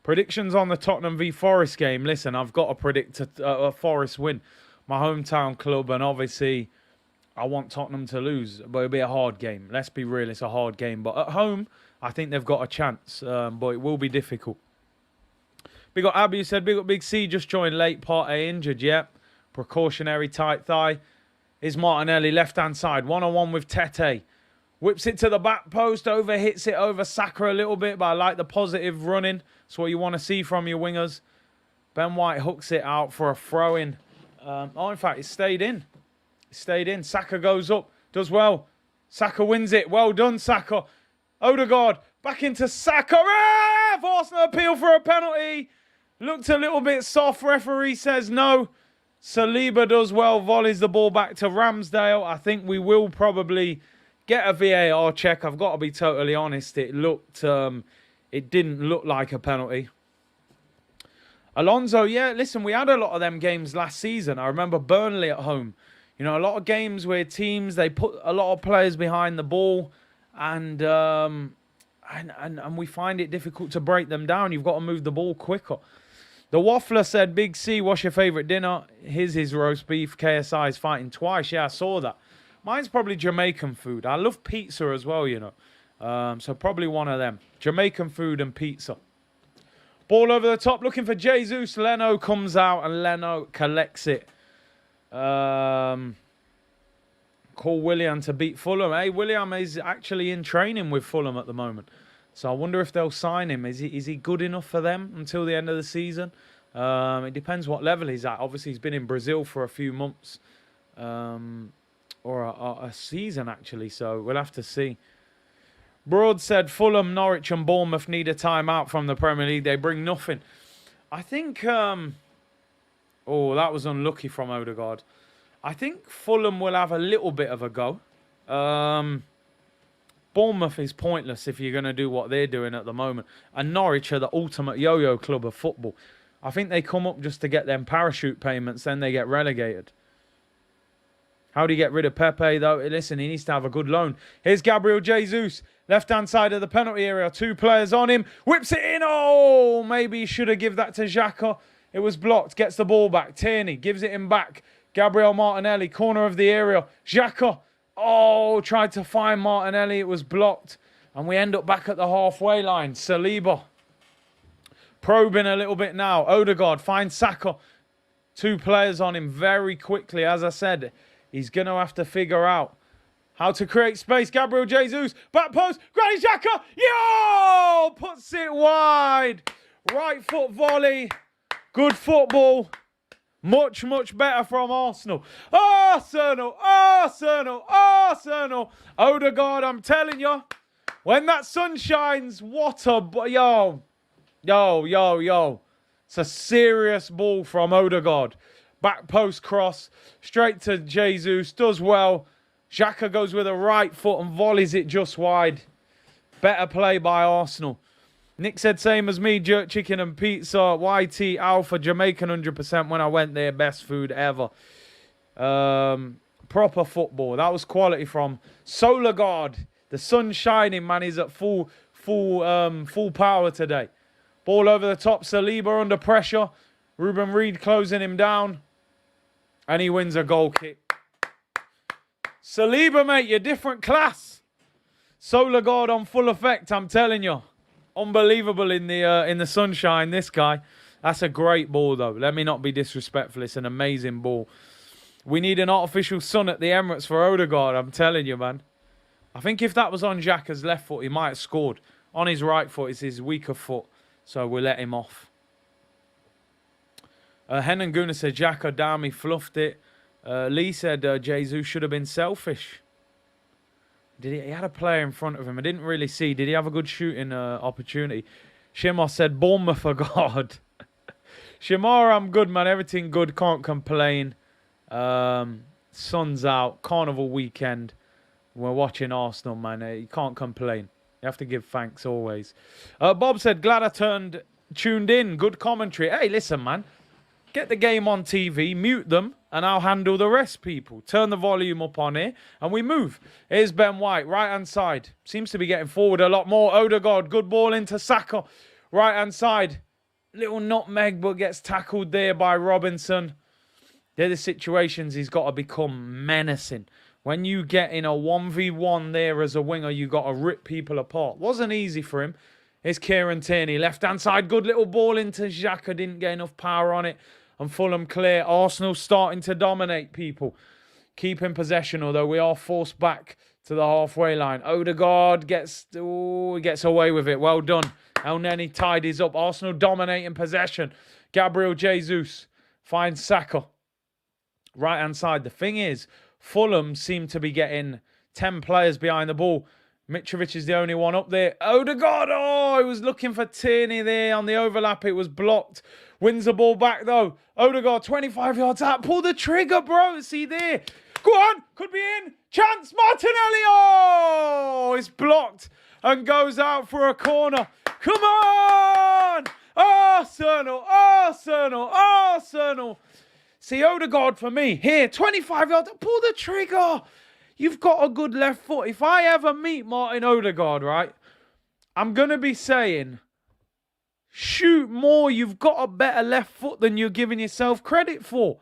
Predictions on the Tottenham v Forest game. Listen, I've got to predict a Forest win. My hometown club, and obviously I want Tottenham to lose. But it'll be a hard game. Let's be real, it's a hard game. But at home, I think they've got a chance. But it will be difficult. Big up Abby, who said, big up Big C, just joined late, Partey injured, yeah. Precautionary tight thigh. Is Martinelli left-hand side, one-on-one with Tete. Whips it to the back post, hits it over Saka a little bit, but I like the positive running. That's what you want to see from your wingers. Ben White hooks it out for a throw-in. In fact, it stayed in. It stayed in. Saka goes up, does well. Saka wins it. Well done, Saka. Odegaard, back into Saka. Arsenal appeal for a penalty. Looked a little bit soft. Referee says no. Saliba does well. Volleys the ball back to Ramsdale. I think we will probably get a VAR check. I've got to be totally honest. It didn't look like a penalty. Alonso, yeah, listen, we had a lot of them games last season. I remember Burnley at home. You know, a lot of games where teams, they put a lot of players behind the ball and we find it difficult to break them down. You've got to move the ball quicker. The Waffler said, Big C, what's your favourite dinner? His is roast beef. KSI is fighting twice. Yeah, I saw that. Mine's probably Jamaican food. I love pizza as well, you know. So probably one of them. Jamaican food and pizza. Ball over the top, looking for Jesus. Leno comes out and Leno collects it. Call William to beat Fulham. Hey, William is actually in training with Fulham at the moment. So I wonder if they'll sign him. Is he good enough for them until the end of the season? It depends what level he's at. Obviously, he's been in Brazil for a few months. Or a season, actually. So we'll have to see. Broad said Fulham, Norwich and Bournemouth need a timeout from the Premier League. They bring nothing. I think... oh, that was unlucky from Odegaard. I think Fulham will have a little bit of a go. Bournemouth is pointless if you're going to do what they're doing at the moment. And Norwich are the ultimate yo-yo club of football. I think they come up just to get them parachute payments, then they get relegated. How do you get rid of Pepe, though? Listen, he needs to have a good loan. Here's Gabriel Jesus. Left-hand side of the penalty area. 2 players on him. Whips it in. Oh, maybe he should have given that to Xhaka. It was blocked. Gets the ball back. Tierney gives it him back. Gabriel Martinelli, corner of the area. Xhaka. Oh, tried to find Martinelli. It was blocked. And we end up back at the halfway line. Saliba probing a little bit now. Odegaard finds Saka. 2 players on him very quickly. As I said, he's going to have to figure out how to create space. Gabriel Jesus, back post, Granit Xhaka, yo! Puts it wide. Right foot volley. Good football. Much, much better from Arsenal. Arsenal, Arsenal, Arsenal. Odegaard, I'm telling you, when that sun shines, what a... Yo. It's a serious ball from Odegaard. Back post cross, straight to Jesus, does well. Xhaka goes with a right foot and volleys it just wide. Better play by Arsenal. Nick said, same as me, jerk chicken and pizza. YT Alpha, Jamaican 100% when I went there. Best food ever. Proper football. That was quality from Solarguard. The sun's shining, man. He's at full full power today. Ball over the top. Saliba under pressure. Ruben Reed closing him down. And he wins a goal kick. Saliba, mate, you're different class. Solar God on full effect, I'm telling you. Unbelievable in the sunshine, this guy. That's a great ball, though. Let me not be disrespectful. It's an amazing ball. We need an artificial sun at the Emirates for Odegaard, I'm telling you, man. I think if that was on Xhaka's left foot, he might have scored. On his right foot, it's his weaker foot. So we'll let him off. Henan Guna said, Xhaka, damn, he fluffed it. Lee said, Jesus should have been selfish. He had a player in front of him. I didn't really see. Did he have a good shooting opportunity? Shimar said, Bournemouth for God. Shimar, I'm good, man. Everything good. Can't complain. Sun's out. Carnival weekend. We're watching Arsenal, man. You can't complain. You have to give thanks always. Bob said, glad I tuned in. Good commentary. Hey, listen, man. Get the game on TV, mute them, and I'll handle the rest, people. Turn the volume up on here, and we move. Here's Ben White, right-hand side. Seems to be getting forward a lot more. Odegaard, good ball into Saka. Right-hand side. Little nutmeg, but gets tackled there by Robinson. They're the situations he's got to become menacing. When you get in a 1v1 there as a winger, you got to rip people apart. Wasn't easy for him. Here's Kieran Tierney, left-hand side. Good little ball into Xhaka. Didn't get enough power on it. And Fulham clear. Arsenal starting to dominate, people. Keeping possession, although we are forced back to the halfway line. Odegaard gets away with it. Well done. El Neni tidies up. Arsenal dominating possession. Gabriel Jesus finds Saka. Right-hand side. The thing is, Fulham seem to be getting 10 players behind the ball. Mitrovic is the only one up there. Odegaard, oh, he was looking for Tierney there on the overlap. It was blocked. Wins the ball back, though. Odegaard, 25 yards out. Pull the trigger, bro. See there. Go on. Could be in. Chance. Martinelli. Oh, it's blocked and goes out for a corner. Come on. Arsenal. Arsenal. Arsenal. See, Odegaard for me. Here, 25 yards. Pull the trigger. You've got a good left foot. If I ever meet Martin Odegaard, right, I'm going to be saying, shoot more. You've got a better left foot than you're giving yourself credit for.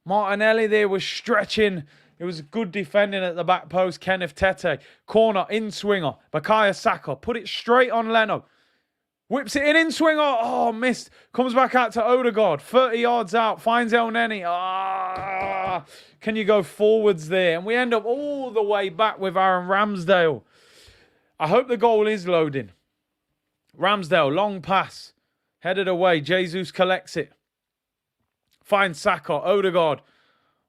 Martinelli there was stretching. It was good defending at the back post. Kenneth Tete. Corner, in-swinger. Bukayo Saka. Put it straight on Leno. Whips it in swinger. Oh, missed. Comes back out to Odegaard. 30 yards out. Finds El Neni. Can you go forwards there? And we end up all the way back with Aaron Ramsdale. I hope the goal is loading. Ramsdale, long pass. Headed away. Jesus collects it. Finds Saka. Odegaard.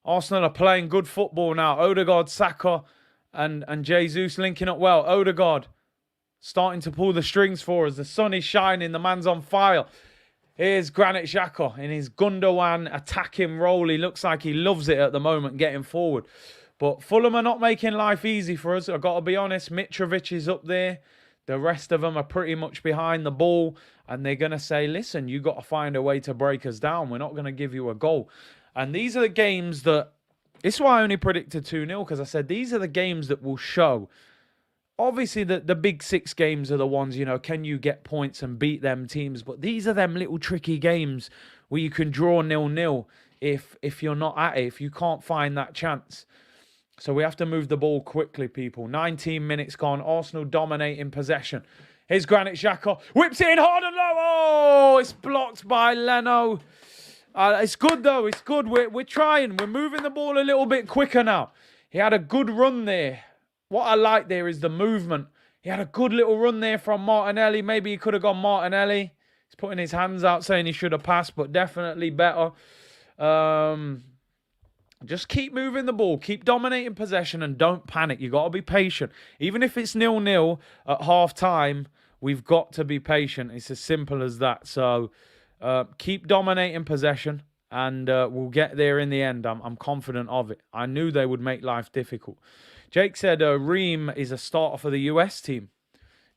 Arsenal are playing good football now. Odegaard, Saka, and Jesus linking up well. Odegaard starting to pull the strings for us. The sun is shining. The man's on fire. Here's Granit Xhaka in his Gundogan attacking role. He looks like he loves it at the moment, getting forward. But Fulham are not making life easy for us. I've got to be honest. Mitrovic is up there. The rest of them are pretty much behind the ball. And they're going to say, listen, you got to find a way to break us down. We're not going to give you a goal. And these are the games that... This is why I only predicted 2-0. Because I said these are the games that will show... Obviously, the big 6 games are the ones, you know, can you get points and beat them teams? But these are them little tricky games where you can draw 0-0 if you're not at it, if you can't find that chance. So we have to move the ball quickly, people. 19 minutes gone. Arsenal dominating possession. Here's Granit Xhaka. Whips it in hard and low. Oh, it's blocked by Leno. It's good, though. It's good. We're trying. We're moving the ball a little bit quicker now. He had a good run there. What I like there is the movement. He had a good little run there from Martinelli. Maybe he could have gone Martinelli. He's putting his hands out saying he should have passed, but definitely better. Just keep moving the ball. Keep dominating possession and don't panic. You got to be patient. Even if it's 0-0 at half-time, we've got to be patient. It's as simple as that. So keep dominating possession and we'll get there in the end. I'm confident of it. I knew they would make life difficult. Jake said Ream is a starter for the US team.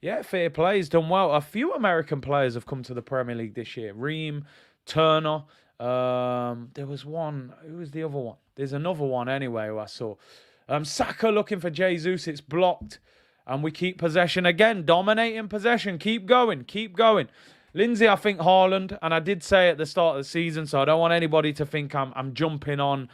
Yeah, fair play. He's done well. A few American players have come to the Premier League this year. Ream, Turner. There was one. Who was the other one? There's another one anyway who I saw. Saka looking for Jesus. It's blocked. And we keep possession again, dominating possession. Keep going, keep going. Lindsay, I think Haaland, and I did say at the start of the season, so I don't want anybody to think I'm jumping on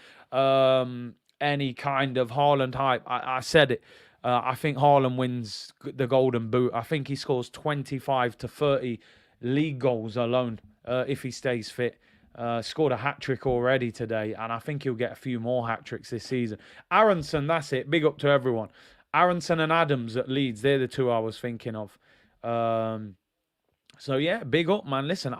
any kind of Haaland hype. I said it. I think Haaland wins the Golden Boot. I think he scores 25 to 30 league goals alone if he stays fit. Scored a hat-trick already today, and I think he'll get a few more hat-tricks this season. Aronson, that's it. Big up to everyone. Aronson and Adams at Leeds, they're the two I was thinking of. So, yeah, big up, man. Listen,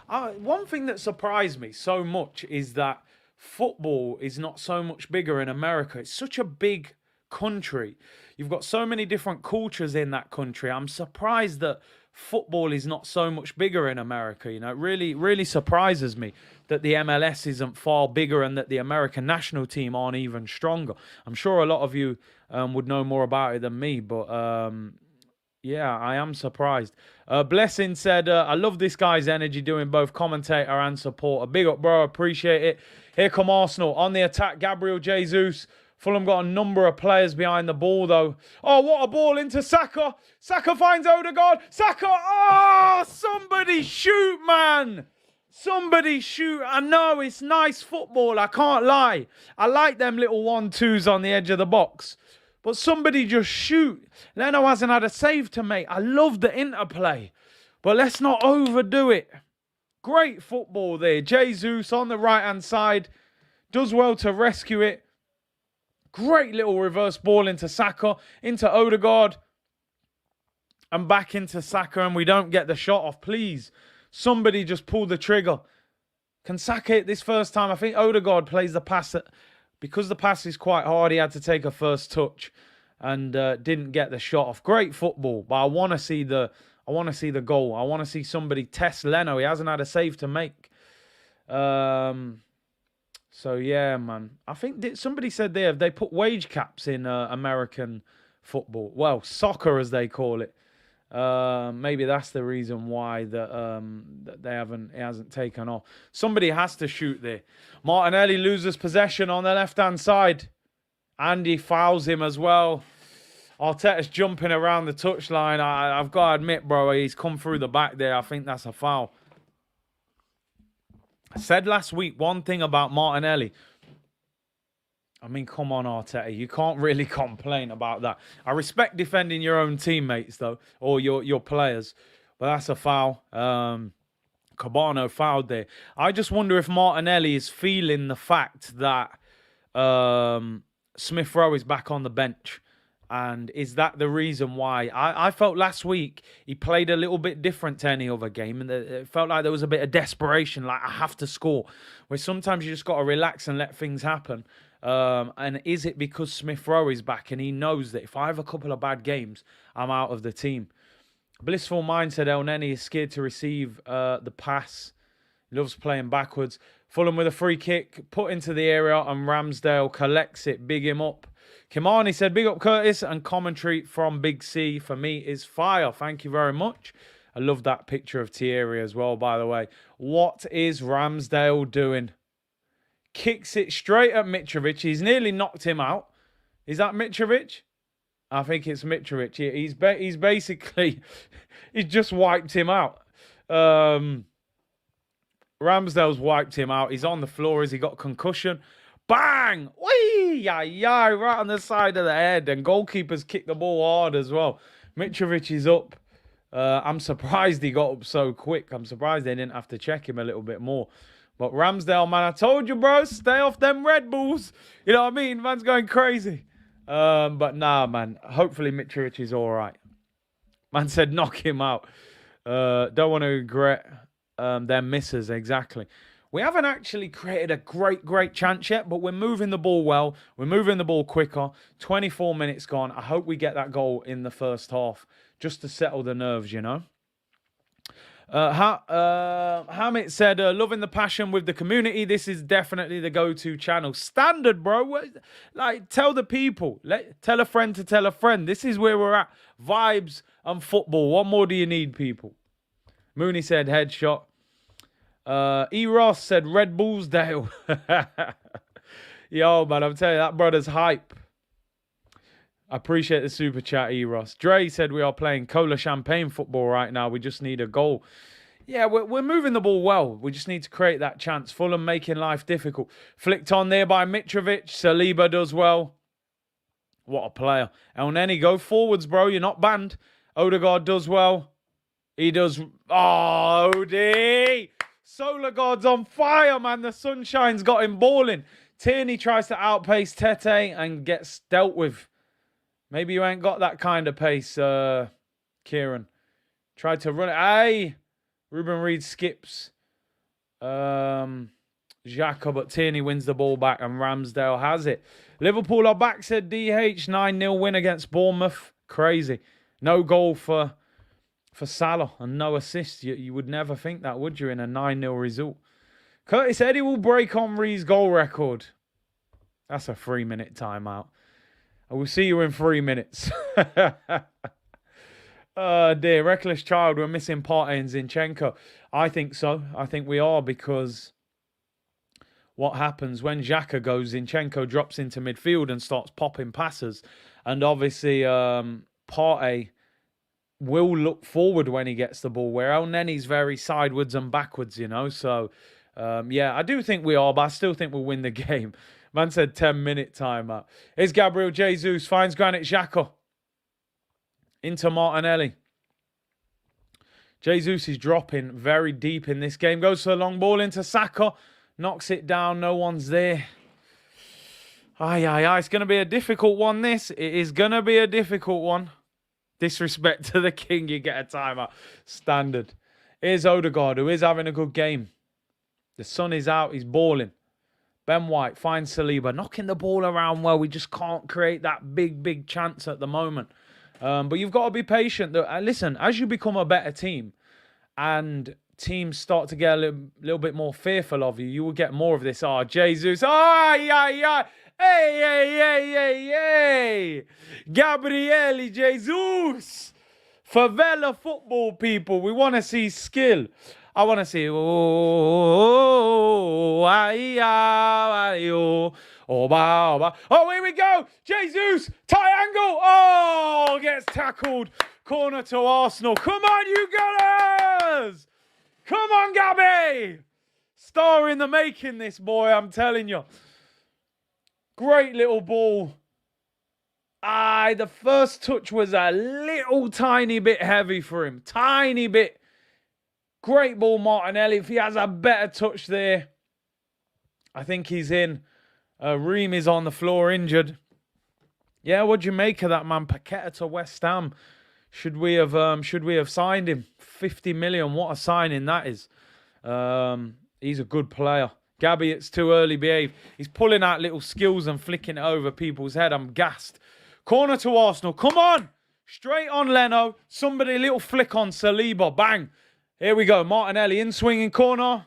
one thing that surprised me so much is that football is not so much bigger in America. It's such a big country. You've got so many different cultures in that country. I'm surprised that football is not so much bigger in America. You know, it really, really surprises me that the MLS isn't far bigger and that the American national team aren't even stronger. I'm sure a lot of you would know more about it than me, but yeah, I am surprised. Blessing said, I love this guy's energy doing both commentator and supporter. Big up, bro. Appreciate it. Here come Arsenal on the attack. Gabriel Jesus. Fulham got a number of players behind the ball, though. Oh, what a ball into Saka. Saka finds Odegaard. Saka. Oh, somebody shoot, man. Somebody shoot. I know it's nice football. I can't lie. I like them little 1-2s on the edge of the box. But somebody just shoot. Leno hasn't had a save to make. I love the interplay. But let's not overdo it. Great football there. Jesus on the right-hand side. Does well to rescue it. Great little reverse ball into Saka, into Odegaard, and back into Saka, and we don't get the shot off. Please, somebody just pull the trigger. Can Saka hit this first time? I think Odegaard plays the pass. Because the pass is quite hard, he had to take a first touch and didn't get the shot off. Great football, but I want to see the goal. I want to see somebody test Leno. He hasn't had a save to make. So, yeah, man. I think somebody said they put wage caps in American football. Well, soccer, as they call it. Maybe that's the reason why that it hasn't taken off. Somebody has to shoot there. Martinelli loses possession on the left-hand side. Andy fouls him as well. Arteta's jumping around the touchline. I've got to admit, bro, he's come through the back there. I think that's a foul. I said last week one thing about Martinelli. I mean, come on, Arteta. You can't really complain about that. I respect defending your own teammates, though, or your players. But that's a foul. Cabano fouled there. I just wonder if Martinelli is feeling the fact that Smith Rowe is back on the bench. And is that the reason why? I felt last week he played a little bit different to any other game. And it felt like there was a bit of desperation, like I have to score. Where sometimes you just got to relax and let things happen. And is it because Smith Rowe is back and he knows that if I have a couple of bad games, I'm out of the team? Blissful Mind said El Neni is scared to receive the pass. He loves playing backwards. Fulham with a free kick, put into the area, and Ramsdale collects it. Big him up. Kimani said, big up Curtis, and commentary from Big C for me is fire. Thank you very much. I love that picture of Thierry as well, by the way. What is Ramsdale doing? Kicks it straight at Mitrovic. He's nearly knocked him out. Is that Mitrovic? I think it's Mitrovic. He's basically, he's just wiped him out. Ramsdale's wiped him out. He's on the floor. Has he got concussion? Bang! Whee! Yeah, right on the side of the head. And goalkeepers kick the ball hard as well. Mitrovic is up. I'm surprised he got up so quick. I'm surprised they didn't have to check him a little bit more. But Ramsdale, man, I told you, bro, stay off them Red Bulls. You know what I mean? Man's going crazy. But nah, man. Hopefully Mitrovic is all right. Man said knock him out. Don't want to regret their misses, exactly. We haven't actually created a great chance yet, but we're moving the ball well. We're moving the ball quicker. 24 minutes gone. I hope we get that goal in the first half just to settle the nerves, you know. Hamid said, loving the passion with the community. This is definitely the go-to channel. Standard, bro. Like, tell the people. Tell a friend to tell a friend. This is where we're at. Vibes and football. What more do you need, people? Mooney said, headshot. E. Ross said, Red Bulls Dale. Yo, man, I'm telling you, that brother's hype. I appreciate the super chat, Eros. Dre said we are playing cola champagne football right now. We just need a goal. Yeah, we're moving the ball well. We just need to create that chance. Fulham making life difficult. Flicked on there by Mitrovic. Saliba does well. What a player. El Neni, go forwards, bro. You're not banned. Odegaard does well. He does. Oh, OD. Solar God's on fire, man. The sunshine's got him balling. Tierney tries to outpace Tete and gets dealt with. Maybe you ain't got that kind of pace, Kieran. Tried to run it. Hey! Ruben Reed skips. Xhaka, but Tierney wins the ball back and Ramsdale has it. Liverpool are back, said DH. 9-0 win against Bournemouth. Crazy. No goal for Salah and no assist. You would never think that, would you, in a 9-0 result? Curtis Eddy will break Henry's goal record. That's a 3-minute timeout. I will see you in 3 minutes. Oh dear, reckless child. We're missing Partey and Zinchenko. I think so. I think we are, because what happens when Xhaka goes, Zinchenko drops into midfield and starts popping passes. And obviously, Partey will look forward when he gets the ball, where El Neni's very sideways and backwards, you know. So, yeah, I do think we are, but I still think we'll win the game. Man said 10-minute timeout. Here's Gabriel Jesus. Finds Granit Xhaka. Into Martinelli. Jesus is dropping very deep in this game. Goes for a long ball into Saka. Knocks it down. No one's there. Aye. It's going to be a difficult one, this. It is going to be a difficult one. Disrespect to the king. You get a timeout. Standard. Here's Odegaard, who is having a good game. The sun is out. He's balling. Ben White finds Saliba, knocking the ball around well. We just can't create that big chance at the moment. But you've got to be patient. Listen, as you become a better team and teams start to get a little bit more fearful of you, you will get more of this. Oh, Jesus. Hey. Gabriele Jesus. Favela football people. We want to see skill. I want to see. Oh, here we go. Jesus. Triangle. Oh, gets tackled. Corner to Arsenal. Come on, you Gunners. Come on, Gabby. Star in the making, this boy, I'm telling you. Great little ball. The first touch was a little tiny bit heavy for him. Tiny bit. Great ball, Martinelli. If he has a better touch there, I think he's in. Ream is on the floor, injured. Yeah, what'd you make of that, man? Paqueta to West Ham. Should we have signed him? 50 million. What a signing that is. He's a good player. Gabby, it's too early, behave. He's pulling out little skills and flicking it over people's head. I'm gassed. Corner to Arsenal. Come on. Straight on Leno. Somebody, little flick on Saliba. Bang. Here we go. Martinelli in swinging corner.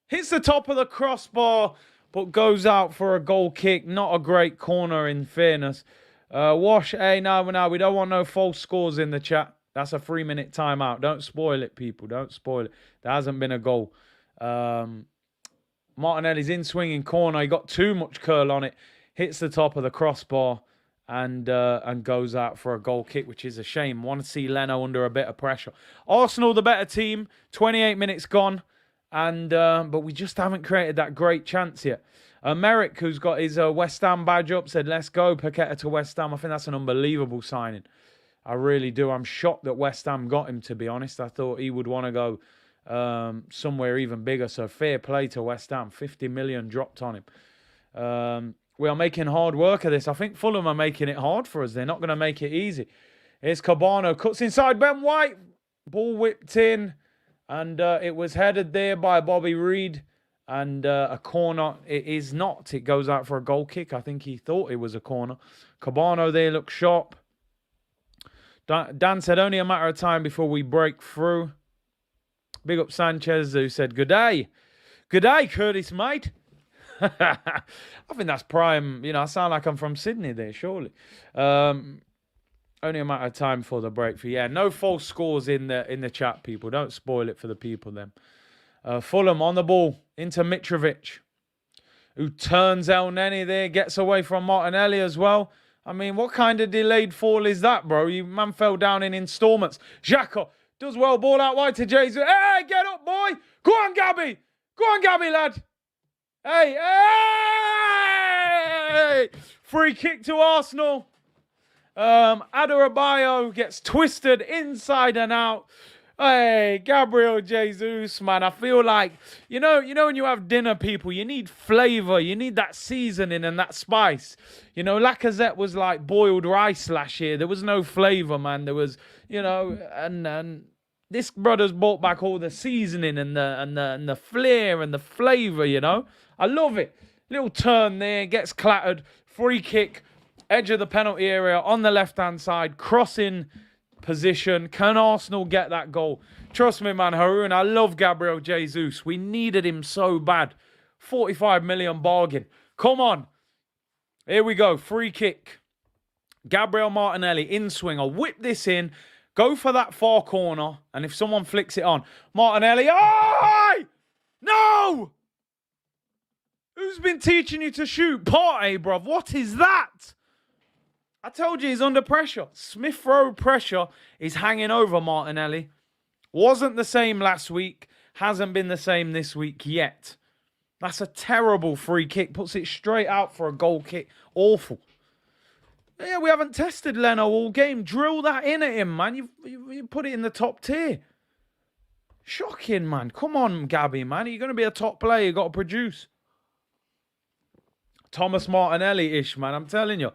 Hits the top of the crossbar, but goes out for a goal kick. Not a great corner, in fairness. Wash, hey, no, we don't want no false scores in the chat. That's a 3-minute timeout. Don't spoil it, people. Don't spoil it. There hasn't been a goal. Martinelli's in swinging corner. He got too much curl on it. Hits the top of the crossbar and goes out for a goal kick, which is a shame. Want to see Leno under a bit of pressure. Arsenal, the better team. 28 minutes gone. But we just haven't created that great chance yet. Merrick, who's got his West Ham badge up, said, let's go, Paqueta to West Ham. I think that's an unbelievable signing. I really do. I'm shocked that West Ham got him, to be honest. I thought he would want to go somewhere even bigger. So fair play to West Ham. 50 million dropped on him. We are making hard work of this. I think Fulham are making it hard for us. They're not going to make it easy. Here's Cabano. Cuts inside Ben White. Ball whipped in. And it was headed there by Bobby Reed. And a corner. It is not. It goes out for a goal kick. I think he thought it was a corner. Cabano there looks sharp. Dan said only a matter of time before we break through. Big up Sanchez, who said, good day. Good day, Curtis, mate. I think that's prime. You know, I sound like I'm from Sydney there, surely. Only a matter of time for the break. Yeah, no false scores in the chat, people. Don't spoil it for the people then. Fulham on the ball into Mitrovic, who turns El Neni there, gets away from Martinelli as well. I mean, what kind of delayed fall is that, bro? You man fell down in installments. Xhaka does well, ball out wide to Jesus. Hey, get up, boy. Go on, Gabby. Go on, Gabby, lad. Hey, hey! Free kick to Arsenal. Adarabioyo gets twisted inside and out. Hey, Gabriel Jesus, man. I feel like, you know when you have dinner, people, you need flavour. You need that seasoning and that spice. You know, Lacazette was like boiled rice last year. There was no flavour, man. There was, and this brother's brought back all the seasoning and the flair and the flavour, I love it. Little turn there, gets clattered. Free kick, edge of the penalty area on the left-hand side, crossing position. Can Arsenal get that goal? Trust me, man, Haroon, I love Gabriel Jesus. We needed him so bad. 45 million bargain. Come on. Here we go. Free kick. Gabriel Martinelli in swing. I'll whip this in. Go for that far corner. And if someone flicks it on. Martinelli. Oh! No! Who's been teaching you to shoot? Partey, bruv. What is that? I told you he's under pressure. Smith Rowe pressure is hanging over Martinelli. Wasn't the same last week. Hasn't been the same this week yet. That's a terrible free kick. Puts it straight out for a goal kick. Awful. Yeah, we haven't tested Leno all game. Drill that in at him, man. You put it in the top tier. Shocking, man. Come on, Gabby, man. You're going to be a top player. You've got to produce. Thomas Martinelli-ish, man. I'm telling you.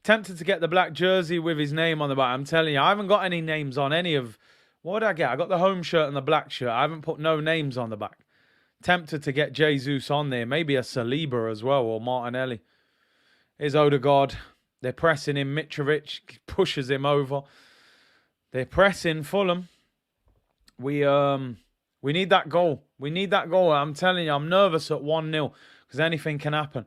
Tempted to get the black jersey with his name on the back. I'm telling you, I haven't got any names on any of... What did I get? I got the home shirt and the black shirt. I haven't put no names on the back. Tempted to get Jesus on there. Maybe a Saliba as well, or Martinelli. Here's Odegaard. They're pressing him. Mitrovic pushes him over. They're pressing Fulham. We need that goal. We need that goal. I'm telling you, I'm nervous at 1-0 because anything can happen.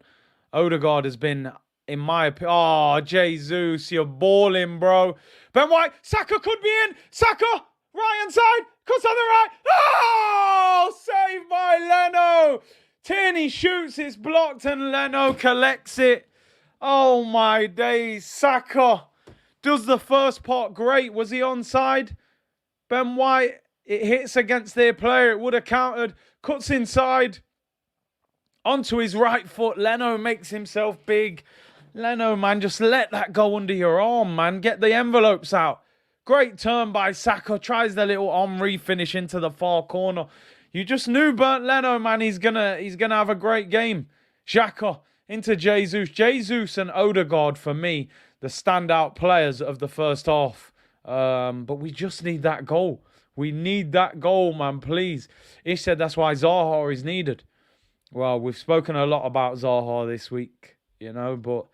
Odegaard has been... In my opinion, oh, Jesus, you're balling, bro. Ben White, Saka could be in. Saka, right hand side, cuts on the right. Oh, saved by Leno. Tierney shoots, it's blocked, and Leno collects it. Oh, my days. Saka does the first part great. Was he onside? Ben White, it hits against their player. It would have countered. Cuts inside. Onto his right foot. Leno makes himself big. Leno, man, just let that go under your arm, man. Get the envelopes out. Great turn by Saka. Tries the little Henry finish into the far corner. You just knew Bernd Leno, man, he's gonna have a great game. Xhaka into Jesus. Jesus and Odegaard, for me, the standout players of the first half. But we just need that goal. We need that goal, man, please. Ish said that's why Zaha is needed. Well, we've spoken a lot about Zaha this week, but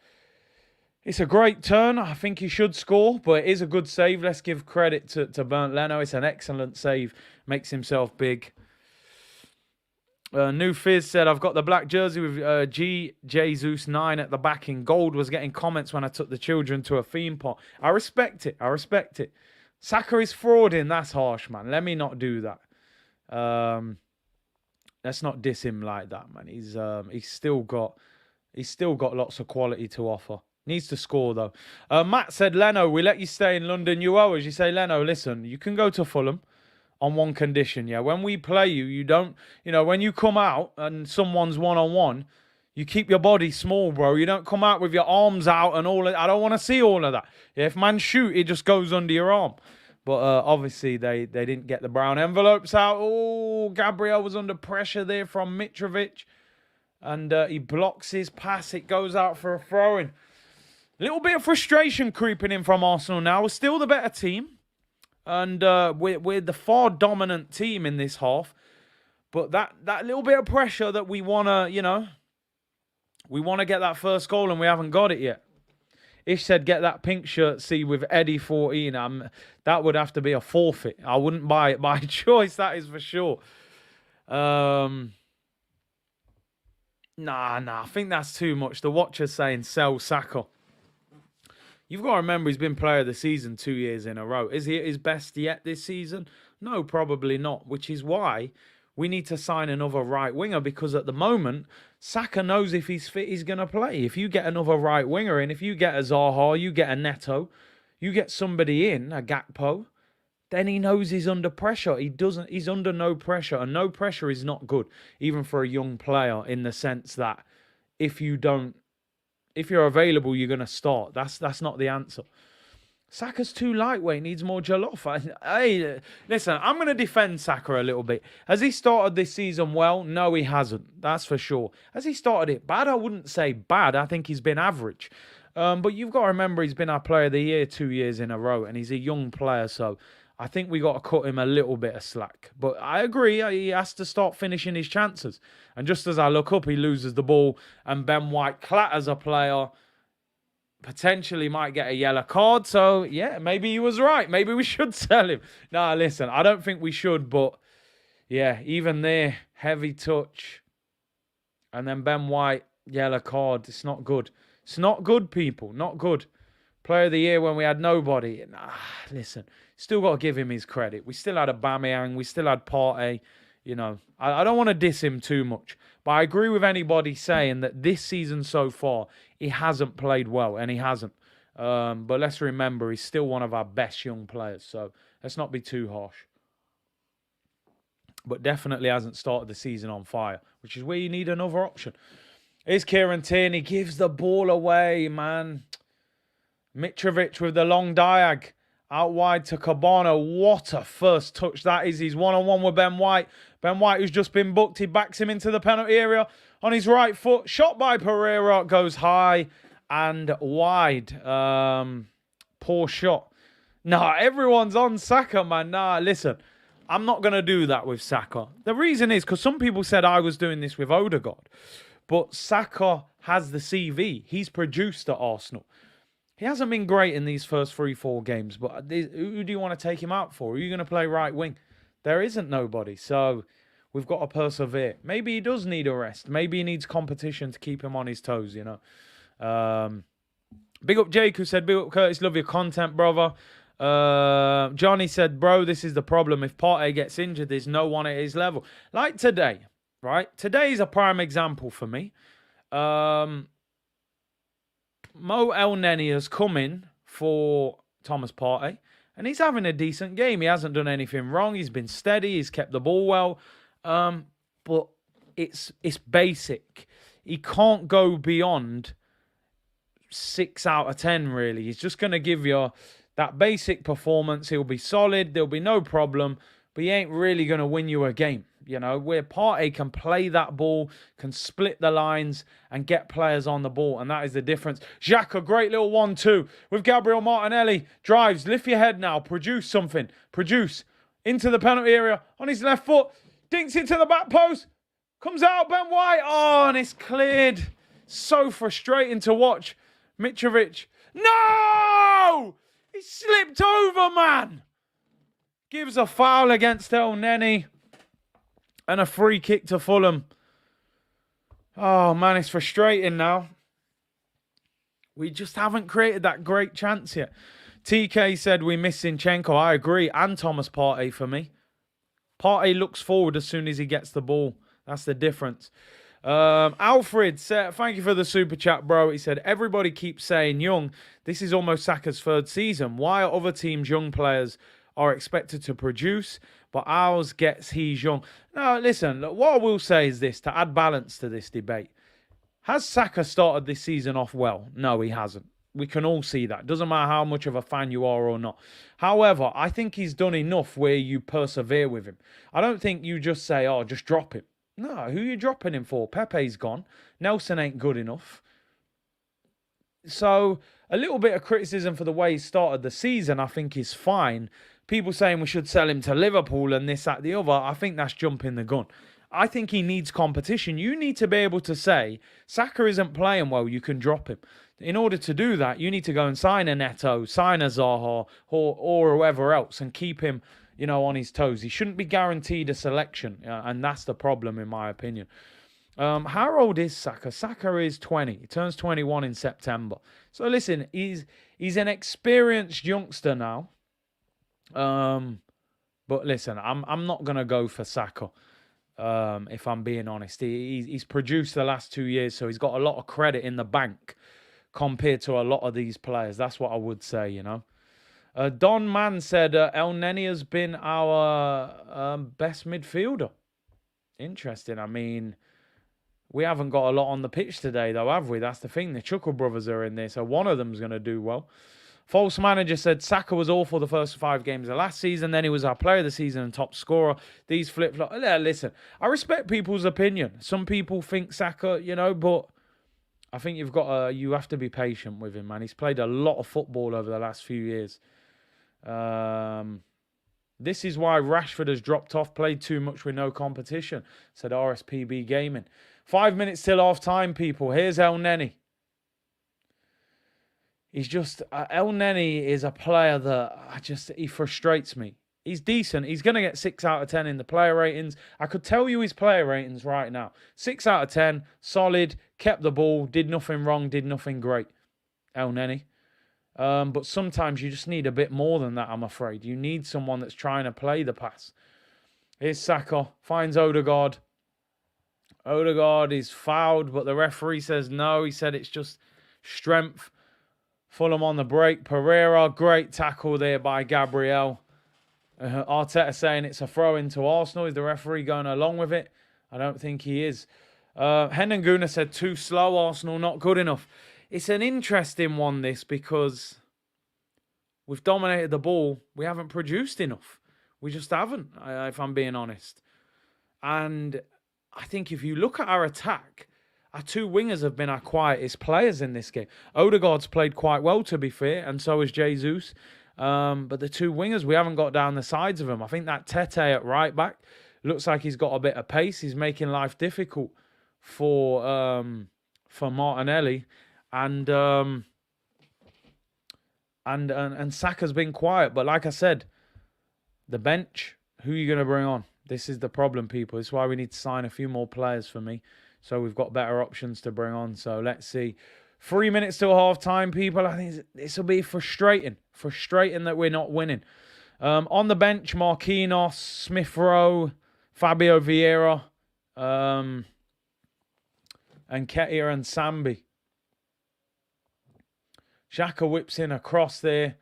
it's a great turn. I think he should score, but it is a good save. Let's give credit to Bernd Leno. It's an excellent save. Makes himself big. New Fizz said, I've got the black jersey with G Jesus 9 at the back in gold. Was getting comments when I took the children to a theme park. I respect it. Saka is frauding. That's harsh, man. Let me not do that. Let's not diss him like that, man. He's still got lots of quality to offer. Needs to score, though. Matt said, Leno, we let you stay in London. You owe us. You say, Leno, listen, you can go to Fulham on one condition, yeah? When we play you, you don't, when you come out and someone's one-on-one, you keep your body small, bro. You don't come out with your arms out and all of that. I don't want to see all of that. Yeah, if man shoot, it just goes under your arm. But obviously, they didn't get the brown envelopes out. Oh, Gabriel was under pressure there from Mitrovic. And he blocks his pass. It goes out for a throw-in. A little bit of frustration creeping in from Arsenal now. We're still the better team. And we're the far dominant team in this half. But that little bit of pressure that we want to, we want to get that first goal and we haven't got it yet. Ish said, get that pink shirt, see, with Eddie 14. That would have to be a forfeit. I wouldn't buy it by choice, that is for sure. Nah, I think that's too much. The Watcher's saying sell Saka. You've got to remember he's been player of the season 2 years in a row. Is he at his best yet this season? No, probably not, which is why we need to sign another right winger, because at the moment, Saka knows if he's fit, he's going to play. If you get another right winger in, if you get a Zaha, you get a Neto, you get somebody in, a Gakpo, then he knows he's under pressure. He's under no pressure, and no pressure is not good, even for a young player, in the sense that if you're available, you're going to start. That's not the answer. Saka's too lightweight, needs more jollof. Hey, listen, I'm going to defend Saka a little bit. Has he started this season well? No, he hasn't. That's for sure. Has he started it bad? I wouldn't say bad. I think he's been average. But you've got to remember he's been our player of the year 2 years in a row, and he's a young player, so I think we got to cut him a little bit of slack. But I agree, he has to start finishing his chances. And just as I look up, he loses the ball, and Ben White clatters a player, potentially might get a yellow card. So, yeah, maybe he was right. Maybe we should sell him. Nah, listen, I don't think we should, but, yeah, even there, heavy touch. And then Ben White, yellow card. It's not good. It's not good, people. Not good. Player of the year when we had nobody. Nah, listen, still got to give him his credit. We still had Aubameyang. We still had Partey. You know, I don't want to diss him too much, but I agree with anybody saying that this season so far, he hasn't played well, and he hasn't. But let's remember, he's still one of our best young players, so let's not be too harsh. But definitely hasn't started the season on fire, which is where you need another option. Here's Kieran Tierney, gives the ball away, man. Mitrovic with the long diag. Out wide to Cabana. What a first touch that is. He's one-on-one with Ben White. Ben White, who's just been booked. He backs him into the penalty area on his right foot. Shot by Pereira. Goes high and wide. Poor shot. Nah, everyone's on Saka, man. Nah, listen. I'm not going to do that with Saka. The reason is because some people said I was doing this with Odegaard. But Saka has the CV. He's produced at Arsenal. He hasn't been great in these first 3-4 games, but who do you want to take him out for? Are you going to play right wing? There isn't nobody, so we've got to persevere. Maybe he does need a rest. Maybe he needs competition to keep him on his toes, you know. Big up Jake, who said, big up Curtis, love your content, brother. Johnny said, bro, this is the problem. If Partey gets injured, there's no one at his level. Like today, right? Today's a prime example for me. Mo Elneny has come in for Thomas Partey, and he's having a decent game. He hasn't done anything wrong. He's been steady. He's kept the ball well. But it's basic. He can't go beyond 6 out of 10, really. He's just going to give you that basic performance. He'll be solid. There'll be no problem. But he ain't really going to win you a game. You know, where Partey can play that ball, can split the lines and get players on the ball. And that is the difference. Jacques, a great little 1-2 with Gabriel Martinelli. Drives, lift your head now. Produce something. Produce. Into the penalty area on his left foot. Dinks into the back post. Comes out, Ben White. Oh, and it's cleared. So frustrating to watch. Mitrovic. No! He slipped over, man. Gives a foul against Elneny. And a free kick to Fulham. Oh, man, it's frustrating now. We just haven't created that great chance yet. TK said we miss Zinchenko. I agree. And Thomas Partey for me. Partey looks forward as soon as he gets the ball. That's the difference. Alfred said, thank you for the super chat, bro. He said, everybody keeps saying young. This is almost Saka's third season. Why are other teams' young players are expected to produce, but ours gets he's young? No, listen, look, what I will say is this, to add balance to this debate. Has Saka started this season off well? No, he hasn't. We can all see that. Doesn't matter how much of a fan you are or not. However, I think he's done enough where you persevere with him. I don't think you just say, oh, just drop him. No, who are you dropping him for? Pepe's gone. Nelson ain't good enough. So, a little bit of criticism for the way he started the season, I think, is fine. People saying we should sell him to Liverpool and this, that, the other, I think that's jumping the gun. I think he needs competition. You need to be able to say, Saka isn't playing well, you can drop him. In order to do that, you need to go and sign a Neto, sign a Zaha, or whoever else, and keep him, you know, on his toes. He shouldn't be guaranteed a selection, and that's the problem, in my opinion. How old is Saka? Saka is 20. He turns 21 in September. So listen, he's an experienced youngster now. But listen, I'm not gonna go for Saka. if I'm being honest. He's produced the last 2 years, so he's got a lot of credit in the bank compared to a lot of these players. That's what I would say, you know. Don Mann said El Neni has been our best midfielder. Interesting. I mean, we haven't got a lot on the pitch today, though, have we? That's the thing. The Chuckle brothers are in there, so one of them's going to do well. False Manager said Saka was awful the first 5 games of last season. Then he was our player of the season and top scorer. These flip-flop. Listen, I respect people's opinion. Some people think Saka, you know, but I think you have to be patient with him, man. He's played a lot of football over the last few years. This is why Rashford has dropped off, played too much with no competition, said RSPB Gaming. 5 minutes till half time, people. Here's El Neni. He's just, El Neni is a player that he frustrates me. He's decent. He's going to get 6 out of 10 in the player ratings. I could tell you his player ratings right now. 6 out of 10, solid, kept the ball, did nothing wrong, did nothing great. El Neni. But sometimes you just need a bit more than that, I'm afraid. You need someone that's trying to play the pass. Here's Saka, finds Odegaard. Odegaard is fouled, but the referee says no. He said it's just strength. Fulham on the break. Pereira, great tackle there by Gabriel. Arteta saying it's a throw into Arsenal. Is the referee going along with it? I don't think he is. Henenguna said too slow, Arsenal not good enough. It's an interesting one, this, because we've dominated the ball. We haven't produced enough. We just haven't, if I'm being honest. And I think if you look at our attack, our 2 wingers have been our quietest players in this game. Odegaard's played quite well, to be fair, and so has Jesus. But the 2 wingers, we haven't got down the sides of them. I think that Tete at right back looks like he's got a bit of pace. He's making life difficult for Martinelli. And Saka's been quiet. But like I said, the bench, who are you going to bring on? This is the problem, people. This is why we need to sign a few more players for me. So we've got better options to bring on. So let's see. 3 minutes till half time, people. I think this will be frustrating. Frustrating that we're not winning. On the bench, Marquinhos, Smith Rowe, Fabio Vieira, and Ketia and Sambi. Xhaka whips in a cross there,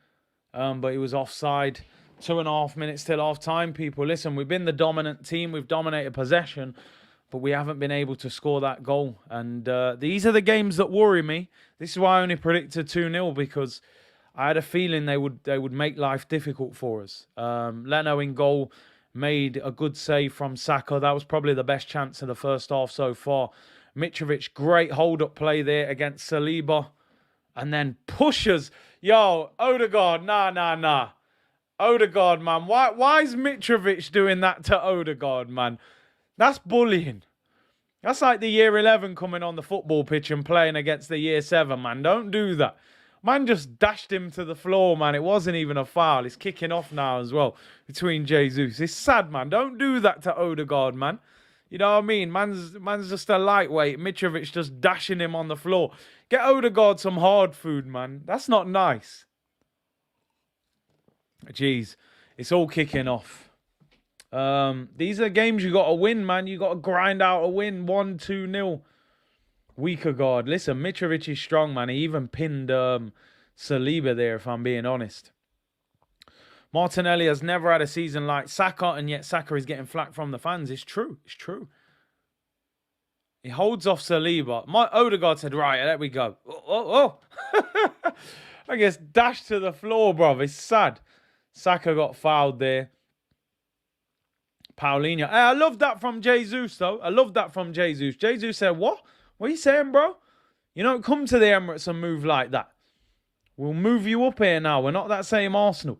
but he was offside. 2.5 minutes till half time, people. Listen, we've been the dominant team. We've dominated possession, but we haven't been able to score that goal. And these are the games that worry me. This is why I only predicted 2-0, because I had a feeling they would make life difficult for us. Leno in goal made a good save from Saka. That was probably the best chance of the first half so far. Mitrovic, great hold-up play there against Saliba. And then pushes. Yo, Odegaard, nah. Odegaard, man. Why is Mitrovic doing that to Odegaard, man? That's bullying. That's like the year 11 coming on the football pitch and playing against the year 7, man. Don't do that. Man just dashed him to the floor, man. It wasn't even a foul. It's kicking off now as well between Jesus. It's sad, man. Don't do that to Odegaard, man. You know what I mean? Man's just a lightweight. Mitrovic just dashing him on the floor. Get Odegaard some hard food, man. That's not nice. Jeez, it's all kicking off. These are games you got to win, man. You got to grind out a win. 1-2-0. Weaker guard. Listen, Mitrovic is strong, man. He even pinned Saliba there, if I'm being honest. Martinelli has never had a season like Saka, and yet Saka is getting flack from the fans. It's true. It's true. He holds off Saliba. My Odegaard said, right, there we go. Oh. I guess dashed to the floor, bro. It's sad. Saka got fouled there. Paulinho. Hey, I love that from Jesus, though. I love that from Jesus. Jesus said, what? What are you saying, bro? You don't come to the Emirates and move like that. We'll move you up here now. We're not that same Arsenal.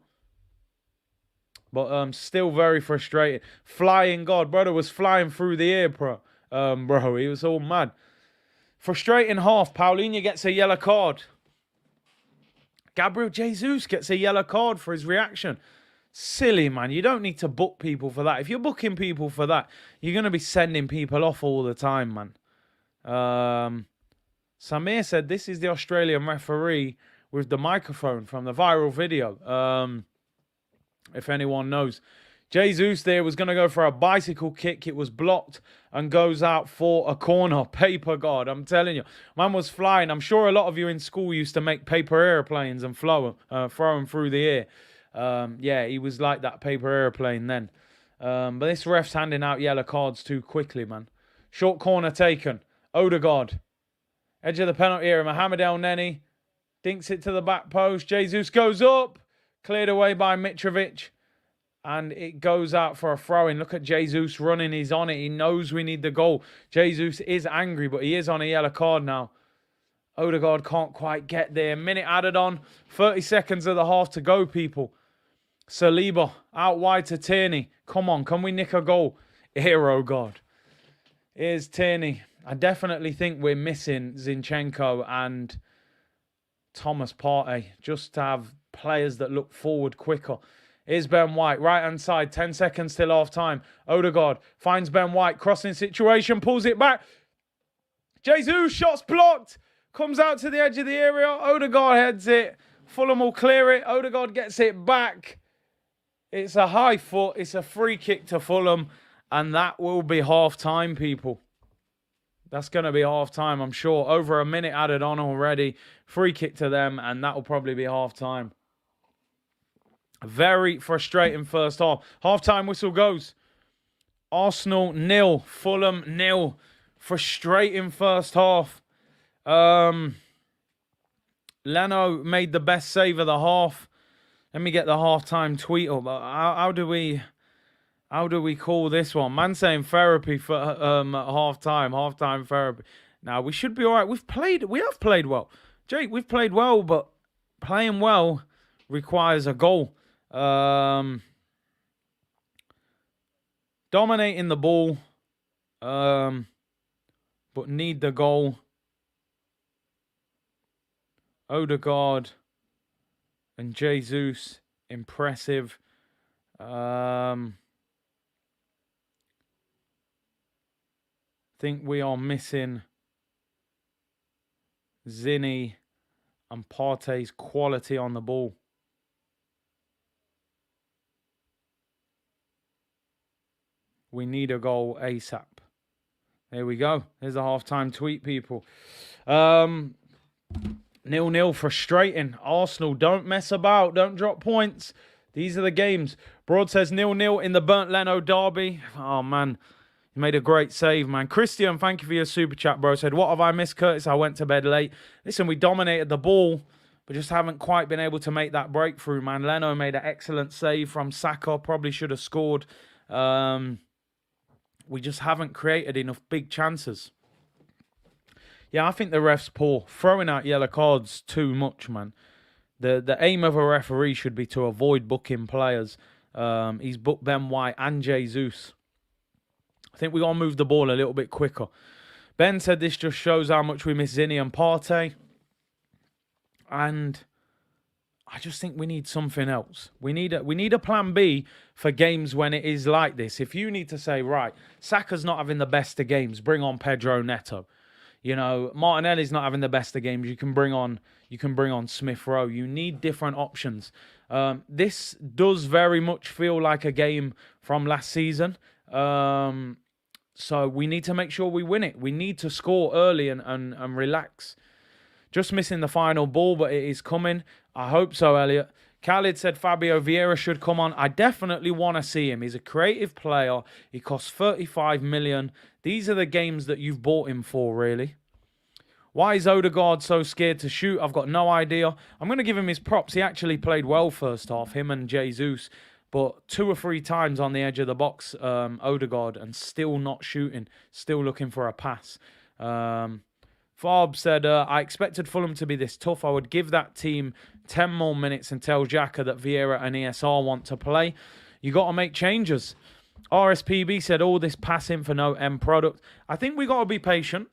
But still very frustrated. Flying God. Brother was flying through the air, bro. He was all mad. Frustrating half. Paulinho gets a yellow card. Gabriel Jesus gets a yellow card for his reaction. Silly, man. You don't need to book people for that. If you're booking people for that, you're going to be sending people off all the time, man. Samir said, this is the Australian referee with the microphone from the viral video. If anyone knows. Jesus there was going to go for a bicycle kick. It was blocked and goes out for a corner. Paper God, I'm telling you. Man was flying. I'm sure a lot of you in school used to make paper airplanes and throw them through the air. Yeah, he was like that paper airplane then. But this ref's handing out yellow cards too quickly, man. Short corner taken. Odegaard. Edge of the penalty area. Mohamed El Neni dinks it to the back post. Jesus goes up. Cleared away by Mitrovic. And it goes out for a throw-in. Look at Jesus running. He's on it. He knows we need the goal. Jesus is angry, but he is on a yellow card now. Odegaard can't quite get there. Minute added on. 30 seconds of the half to go, people. Saliba out wide to Tierney. Come on, can we nick a goal? Here, oh God. Here's Tierney. I definitely think we're missing Zinchenko and Thomas Partey just to have players that look forward quicker. Here's Ben White, right-hand side, 10 seconds till half-time. Odegaard finds Ben White, crossing situation, pulls it back. Jesus, shot's blocked. Comes out to the edge of the area. Odegaard heads it. Fulham will clear it. Odegaard gets it back. It's a high foot. It's a free kick to Fulham. And that will be half-time, people. That's going to be half-time, I'm sure. Over a minute added on already. Free kick to them, and that will probably be half-time. Very frustrating first half. Half-time whistle goes. Arsenal 0, Fulham 0. Frustrating first half. Leno made the best save of the half. Let me get the half-time tweet up. How do we call this one? Man saying therapy for half-time. Half-time therapy. Now, we should be all right. We have played well. Jake, we've played well, but playing well requires a goal. Dominating the ball, but need the goal. Odegaard and Jesus, impressive. Think we are missing Zinni and Partey's quality on the ball. We need a goal ASAP. There we go. There's a half-time tweet, people. 0-0, frustrating. Arsenal, don't mess about. Don't drop points. These are the games. Broad says 0-0 in the Burnt Leno derby. Oh, man. You made a great save, man. Christian, thank you for your super chat, bro. Said, what have I missed, Curtis? I went to bed late. Listen, we dominated the ball, but just haven't quite been able to make that breakthrough, man. Leno made an excellent save from Saka. Probably should have scored. We just haven't created enough big chances. Yeah, I think the ref's poor. Throwing out yellow cards too much, man. The aim of a referee should be to avoid booking players. He's booked Ben White and Jesus. I think we got to move the ball a little bit quicker. Ben said this just shows how much we miss Zinni and Partey. And I just think we need something else. We need a plan B for games when it is like this. If you need to say, right, Saka's not having the best of games, bring on Pedro Neto. You know, Martinelli's not having the best of games. You can bring on Smith Rowe. You need different options. This does very much feel like a game from last season. So we need to make sure we win it. We need to score early and relax. Just missing the final ball, but it is coming. I hope so, Elliot. Khalid said Fabio Vieira should come on. I definitely want to see him. He's a creative player. He costs 35 million. These are the games that you've bought him for, really. Why is Odegaard so scared to shoot? I've got no idea. I'm going to give him his props. He actually played well first half, him and Jesus. But 2 or 3 times on the edge of the box, Odegaard, and still not shooting. Still looking for a pass. Farb said, I expected Fulham to be this tough. I would give that team 10 more minutes and tell Xhaka that Vieira and ESR want to play. You got to make changes. RSPB said, all this passing for no end product. I think we got to be patient.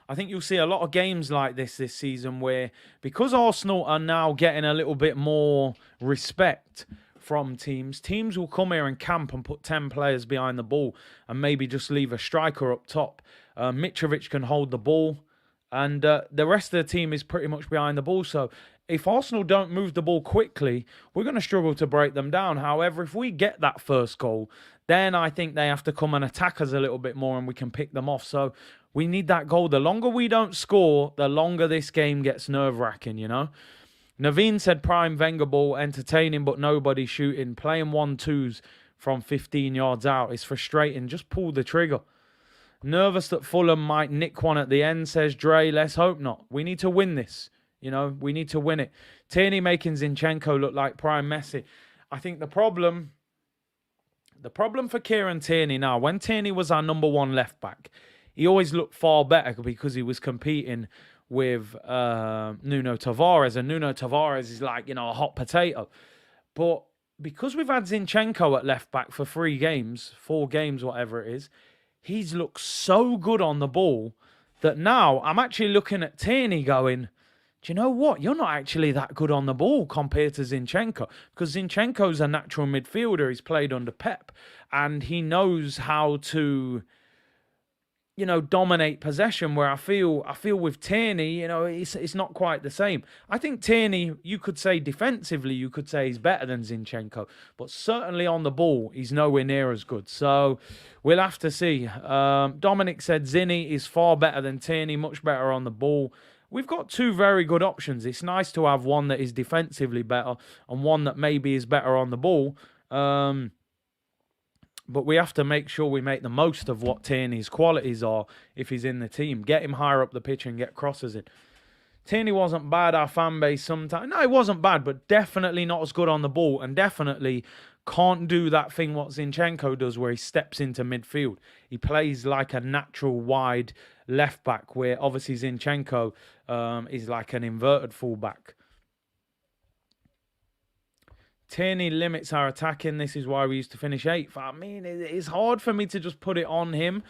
I think you'll see a lot of games like this season where, because Arsenal are now getting a little bit more respect from teams will come here and camp and put 10 players behind the ball and maybe just leave a striker up top. Mitrovic can hold the ball, and the rest of the team is pretty much behind the ball. So if Arsenal don't move the ball quickly, we're going to struggle to break them down. However, if we get that first goal, then I think they have to come and attack us a little bit more and we can pick them off. So we need that goal. The longer we don't score, the longer this game gets nerve-wracking, you know? Naveen said prime Wenger ball, entertaining but nobody shooting. Playing 1-2s from 15 yards out is frustrating. Just pull the trigger. Nervous that Fulham might nick one at the end, says Dre. Let's hope not. We need to win this. You know, we need to win it. Tierney making Zinchenko look like prime Messi. I think the problem for Kieran Tierney now, when Tierney was our number one left back, he always looked far better because he was competing with Nuno Tavares, and Nuno Tavares is like, you know, a hot potato. But because we've had Zinchenko at left back for 4 games, whatever it is, he's looked so good on the ball that now I'm actually looking at Tierney going, do you know what? You're not actually that good on the ball compared to Zinchenko, because Zinchenko's a natural midfielder. He's played under Pep and he knows how to, you know, dominate possession, where I feel with Tierney, you know, it's not quite the same. I think Tierney, you could say defensively, you could say he's better than Zinchenko, but certainly on the ball, he's nowhere near as good. So we'll have to see. Dominic said Zinni is far better than Tierney, much better on the ball. We've got 2 very good options. It's nice to have one that is defensively better and one that maybe is better on the ball. But we have to make sure we make the most of what Tierney's qualities are if he's in the team. Get him higher up the pitch and get crosses in. Tierney wasn't bad, our fan base sometimes. No, it wasn't bad, but definitely not as good on the ball, and definitely can't do that thing what Zinchenko does where he steps into midfield. He plays like a natural wide left back, where obviously Zinchenko is like an inverted fullback. Tierney limits our attacking. This is why we used to finish 8th. I mean, it's hard for me to just put it on him,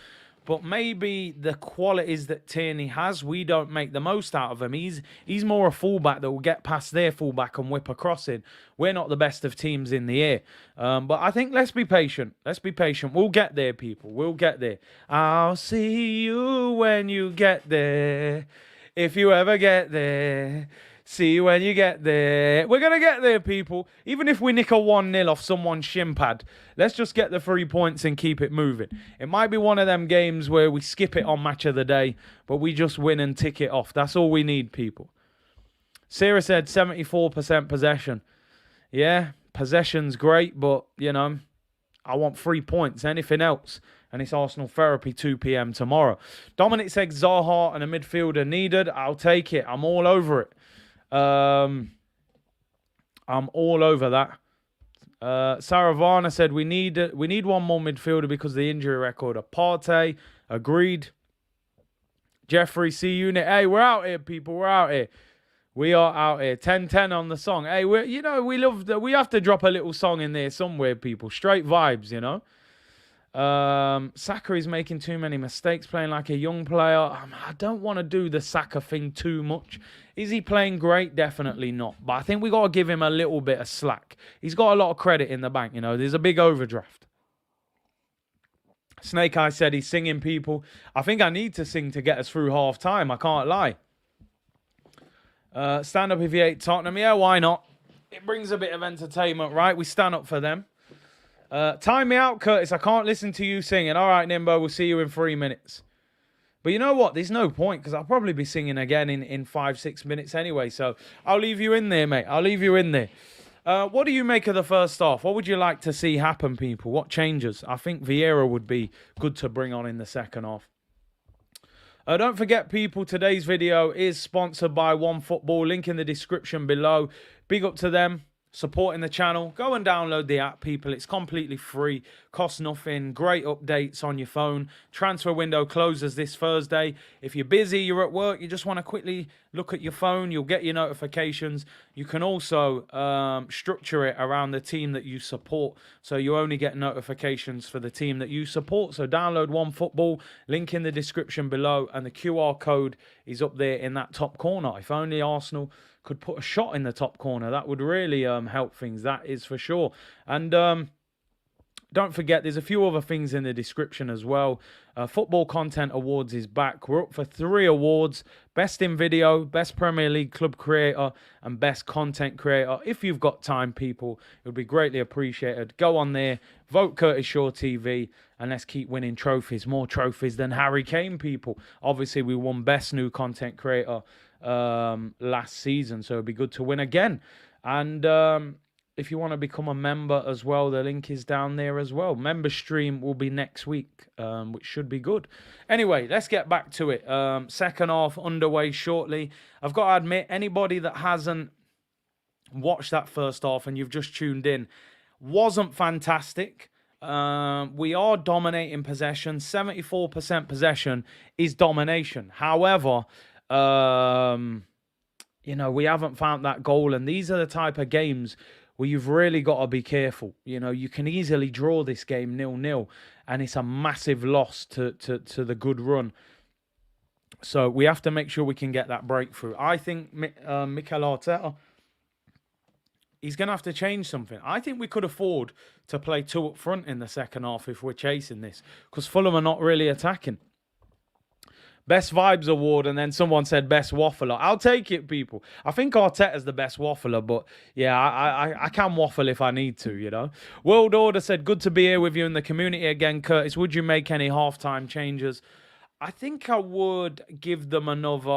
but maybe the qualities that Tierney has, we don't make the most out of him. He's more a fullback that will get past their fullback and whip a cross in. We're not the best of teams in the air. But I think let's be patient. Let's be patient. We'll get there, people. We'll get there. I'll see you when you get there. If you ever get there. See you when you get there. We're going to get there, people. Even if we nick a 1-0 off someone's shin pad, let's just get the 3 points and keep it moving. It might be one of them games where we skip it on match of the day, but we just win and tick it off. That's all we need, people. Sarah said 74% possession. Yeah, possession's great, but, you know, I want 3 points. Anything else? And it's Arsenal Therapy 2 p.m. tomorrow. Dominic said Zaha and a midfielder needed. I'll take it. I'm all over it. I'm all over that. Saravana said we need one more midfielder because of the injury record. Partey, agreed. Jeffrey C Unit. Hey, we're out here, people. We're out here. We are out here. 10-10 on the song. Hey, we have to drop a little song in there somewhere, people. Straight vibes, you know. Saka is making too many mistakes, playing like a young player. I don't want to do the Saka thing too much. Is he playing great? Definitely not. But I think we got to give him a little bit of slack. He's got a lot of credit in the bank, you know. There's a big overdraft. Snake Eye said he's singing, people. I think I need to sing to get us through half time. I can't lie. Stand up if you hate Tottenham. Yeah, why not? It brings a bit of entertainment, right? We stand up for them. Time me out, Curtis. I can't listen to you singing. All right, Nimbo, we'll see you in 3 minutes. But you know what? There's no point because I'll probably be singing again in 5-6 minutes anyway. So I'll leave you in there, mate. I'll leave you in there. What do you make of the first half? What would you like to see happen, people? What changes? I think Vieira would be good to bring on in the second half. Don't forget, people, today's video is sponsored by OneFootball. Link in the description below. Big up to them. Supporting the channel. Go and download the app, people. It's completely free, costs nothing. Great updates on your phone. Transfer window closes this Thursday. If you're busy, you're at work, you just want to quickly look at your phone, you'll get your notifications. You can also structure it around the team that you support, so you only get notifications for the team that you support. So download OneFootball, link in the description below, and the QR code is up there in that top corner. If only Arsenal could put a shot in the top corner, that would really help things, that is for sure. And Don't forget, there's a few other things in the description as well. Football Content Awards is back. We're up for 3 awards. Best in Video, Best Premier League Club Creator, and Best Content Creator. If you've got time, people, it would be greatly appreciated. Go on there, vote Curtis Shaw TV, and let's keep winning trophies. More trophies than Harry Kane, people. Obviously, we won Best New Content Creator last season, so it'd be good to win again. And if you want to become a member as well, the link is down there as well. Member stream will be next week, which should be good. Anyway, let's get back to it. Second half underway shortly. I've got to admit, anybody that hasn't watched that first half and you've just tuned in, wasn't fantastic. We are dominating possession. 74% possession is domination. However, we haven't found that goal. And these are the type of games where you've really got to be careful. You can easily draw this game 0-0, and it's a massive loss to the good run. So we have to make sure we can get that breakthrough. I think Mikel Arteta, he's going to have to change something. I think we could afford to play 2 up front in the second half if we're chasing this, because Fulham are not really attacking. Best Vibes Award, and then someone said Best Waffler. I'll take it, people. I think Arteta's the best waffler, but yeah, I can waffle if I need to, World Order said, good to be here with you in the community again, Curtis. Would you make any halftime changes? I think I would give them another...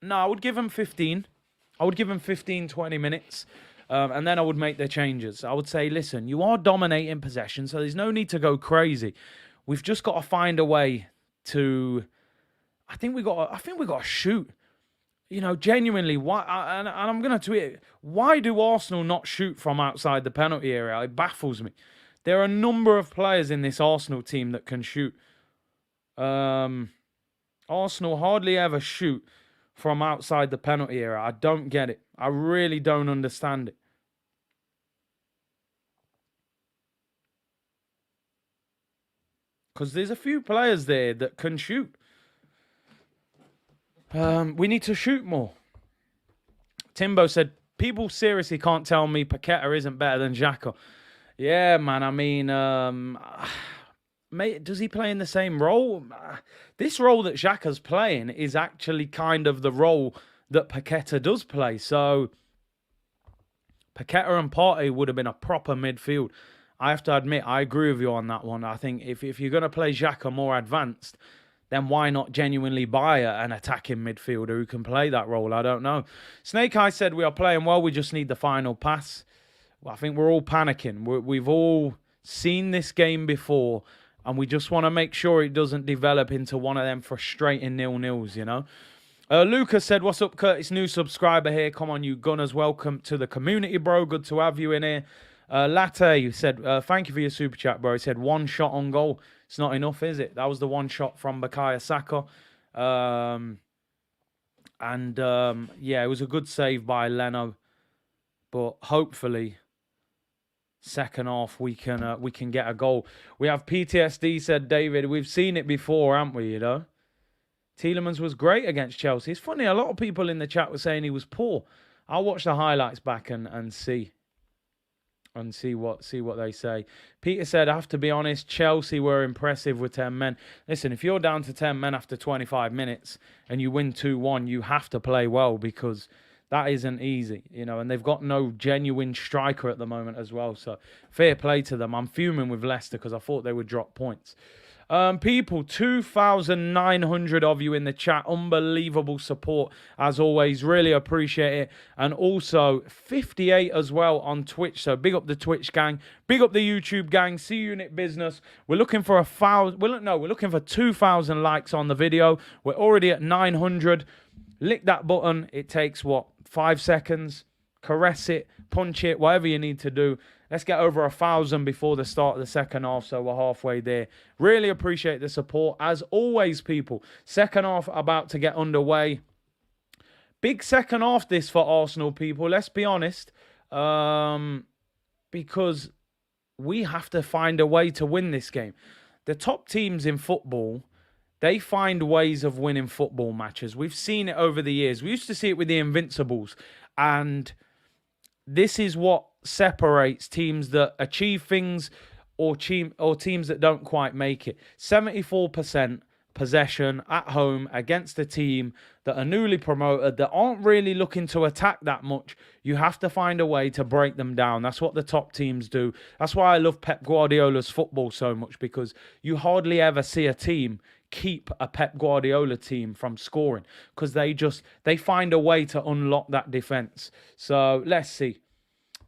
No, I would give them 15. I would give them 15, 20 minutes. And then I would make the changes. I would say, listen, you are dominating possession, so there's no need to go crazy. We've just got to find a way to. I think we got to shoot. Genuinely. Why? And I'm going to tweet it. Why do Arsenal not shoot from outside the penalty area? It baffles me. There are a number of players in this Arsenal team that can shoot. Arsenal hardly ever shoot from outside the penalty area. I don't get it. I really don't understand it. Because there's a few players there that can shoot. We need to shoot more. Timbo said, people seriously can't tell me Paqueta isn't better than Xhaka. Yeah, man. I mean, mate, does he play in the same role? This role that Xhaka's playing is actually kind of the role that Paqueta does play. So, Paqueta and Partey would have been a proper midfield. I have to admit, I agree with you on that one. I think if you're going to play Xhaka more advanced, then why not genuinely buy an attacking midfielder who can play that role? I don't know. Snake Eye said we are playing well. We just need the final pass. Well, I think we're all panicking. We've all seen this game before, and we just want to make sure it doesn't develop into one of them frustrating 0-0s, Lucas said, what's up, Curtis? New subscriber here. Come on, you Gunners. Welcome to the community, bro. Good to have you in here. Latte said, thank you for your super chat, bro. He said, 1 shot on goal. It's not enough, is it? That was the 1 shot from Bukayo Saka. Yeah, it was a good save by Leno. But hopefully, second half, we can get a goal. We have PTSD, said David. We've seen it before, haven't we, Tielemans was great against Chelsea. It's funny, a lot of people in the chat were saying he was poor. I'll watch the highlights back and see. And see what they say. Peter said, I have to be honest, Chelsea were impressive with 10 men. Listen, if you're down to 10 men after 25 minutes and you win 2-1, you have to play well, because that isn't easy, and they've got no genuine striker at the moment as well. So fair play to them. I'm fuming with Leicester because I thought they would drop points. People, 2,900 of you in the chat. Unbelievable support, as always. Really appreciate it. And also, 58 as well on Twitch. So big up the Twitch gang. Big up the YouTube gang. C-Unit Business. We're looking for 2,000 likes on the video. We're already at 900. Lick that button. It takes, 5 seconds? Caress it, punch it, whatever you need to do. Let's get over 1,000 before the start of the second half, so we're halfway there. Really appreciate the support. As always, people, second half about to get underway. Big second half this for Arsenal, people. Let's be honest. Because we have to find a way to win this game. The top teams in football, they find ways of winning football matches. We've seen it over the years. We used to see it with the Invincibles. And this is what separates teams that achieve things or teams that don't quite make it. 74% possession at home against a team that are newly promoted, that aren't really looking to attack that much. You have to find a way to break them down. That's what the top teams do. That's why I love Pep Guardiola's football so much, because you hardly ever see a team keep a Pep Guardiola team from scoring, because they find a way to unlock that defense. So let's see.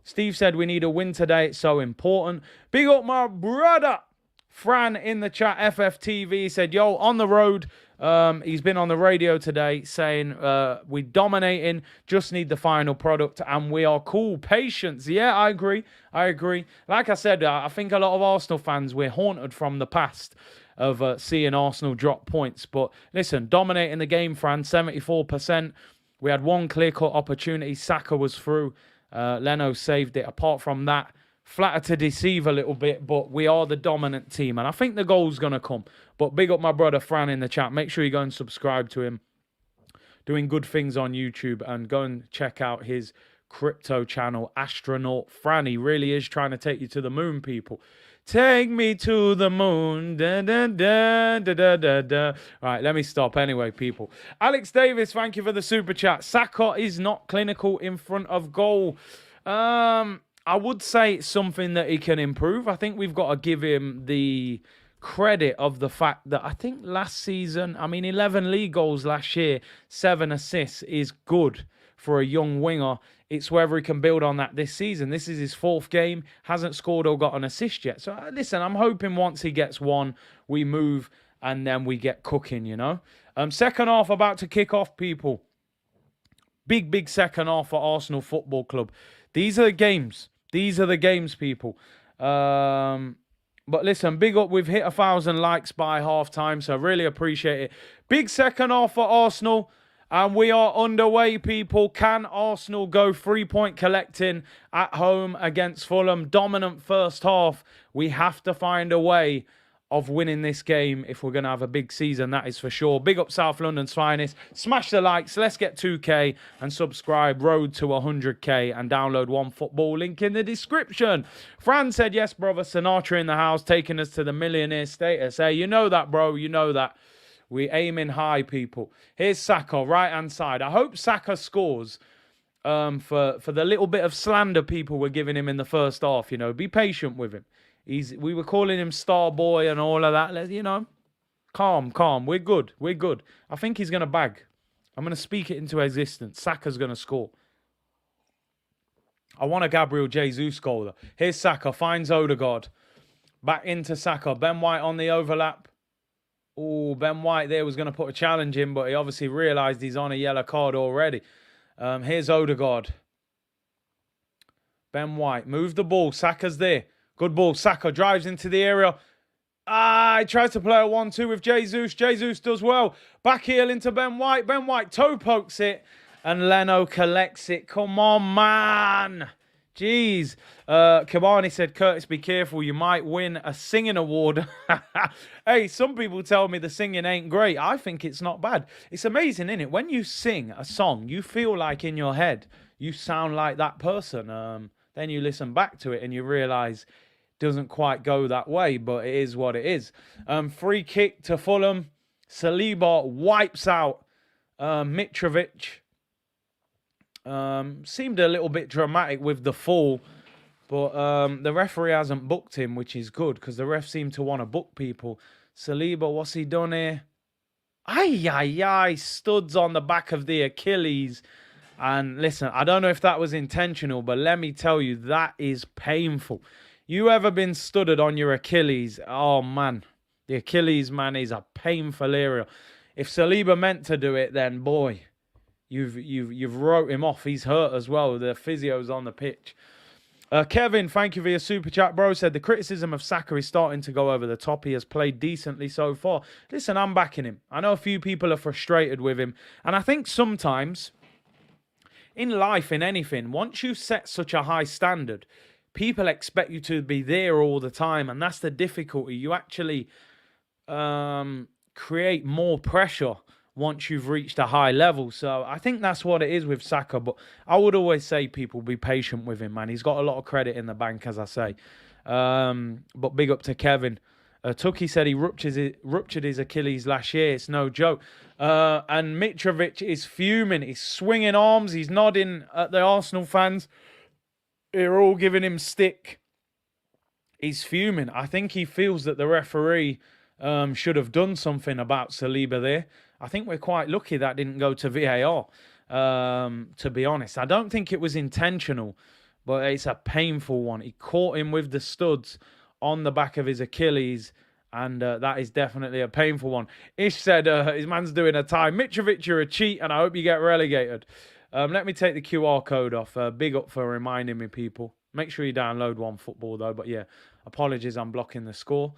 Steve said we need a win today. It's so important. Big up my brother Fran in the chat. FFTV said, yo, on the road. He's been on the radio today saying we're dominating, just need the final product, and we are cool. Patience. Yeah, I agree. Like I said, I think a lot of Arsenal fans, we're haunted from the past of seeing Arsenal drop points. But listen, dominating the game, Fran, 74%. We had one clear-cut opportunity. Saka was through. Leno saved it. Apart from that, flatter to deceive a little bit, but we are the dominant team, and I think the goal's going to come. But big up my brother Fran in the chat. Make sure you go and subscribe to him. Doing good things on YouTube, and go and check out his crypto channel, Astronaut Fran. He really is trying to take you to the moon, people. Take me to the moon. Da, da, da, da, da, da, da. All right, let me stop anyway, people. Alex Davis, thank you for the super chat. Saka is not clinical in front of goal. I would say it's something that he can improve. I think we've got to give him the credit of the fact that I think last season, 11 league goals last year, 7 assists is good for a young winger. It's whether he can build on that this season. This is his 4th game, hasn't scored or got an assist yet. So listen, I'm hoping once he gets one, we move and then we get cooking, you know. Second half about to kick off, people. Big second half for Arsenal Football Club. These are the games. People. But listen, big up. We've hit 1,000 likes by half-time, so I really appreciate it. Big second half for Arsenal. And we are underway, people. Can Arsenal go 3-point collecting at home against Fulham? Dominant first half. We have to find a way of winning this game if we're going to have a big season, that is for sure. Big up South London's finest. Smash the likes. Let's get 2K and subscribe. Road to 100K and download OneFootball. Link in the description. Fran said, yes, brother. Sinatra in the house, taking us to the millionaire status. Hey, you know that, bro. You know that. We aiming high, people. Here's Saka, right-hand side. I hope Saka scores for the little bit of slander people were giving him in the first half. You know, be patient with him. We were calling him Star Boy and all of that. You know, calm. We're good. I think he's going to bag. I'm going to speak it into existence. Saka's going to score. I want a Gabriel Jesus goal, though. Here's Saka, finds Odegaard. Back into Saka. Ben White on the overlap. Oh, Ben White there was going to put a challenge in, but he obviously realised he's on a yellow card already. Here's Odegaard. Ben White, move the ball. Saka's there. Good ball. Saka drives into the area. He tries to play a 1-2 with Jesus. Jesus does well. Back heel into Ben White. Ben White toe pokes it, and Leno collects it. Come on, man. Jeez. Kabani said, Curtis, be careful. You might win a singing award. Hey, some people tell me the singing ain't great. I think it's not bad. It's amazing, isn't it? When you sing a song, you feel like in your head, you sound like that person. Then you listen back to it and you realise it doesn't quite go that way, but it is what it is. Free kick to Fulham. Saliba wipes out Mitrovic. Seemed a little bit dramatic with the fall, but the referee hasn't booked him, which is good because the ref seemed to want to book people. Saliba, what's he done here? Studs on the back of the Achilles. And listen, I don't know if that was intentional, but let me tell you, that is painful. You ever been studded on your Achilles? Oh, man. The Achilles, man, is a painful area. If Saliba meant to do it, then, boy, you've wrote him off. He's hurt as well. The physio's on the pitch. Kevin, thank you for your super chat, bro. Said the criticism of Saka is starting to go over the top. He has played decently so far. Listen, I'm backing him. I know a few people are frustrated with him. And I think sometimes in life, in anything, once you set such a high standard, people expect you to be there all the time. And that's the difficulty. You actually create more pressure once you've reached a high level. So I think that's what it is with Saka. But I would always say, people, be patient with him, man. He's got a lot of credit in the bank, as I say. But big up to Kevin. Tuki said he ruptured his Achilles last year. It's no joke. And Mitrovic is fuming. He's swinging arms. He's nodding at the Arsenal fans. They're all giving him stick. He's fuming. I think he feels that the referee should have done something about Saliba there. I think we're quite lucky that didn't go to VAR, to be honest. I don't think it was intentional, but it's a painful one. He caught him with the studs on the back of his Achilles, and that is definitely a painful one. Ish said his man's doing a tie. Mitrovic, you're a cheat, and I hope you get relegated. Let me take the QR code off. Big up for reminding me, people. Make sure you download OneFootball, though. But yeah, apologies, I'm blocking the score.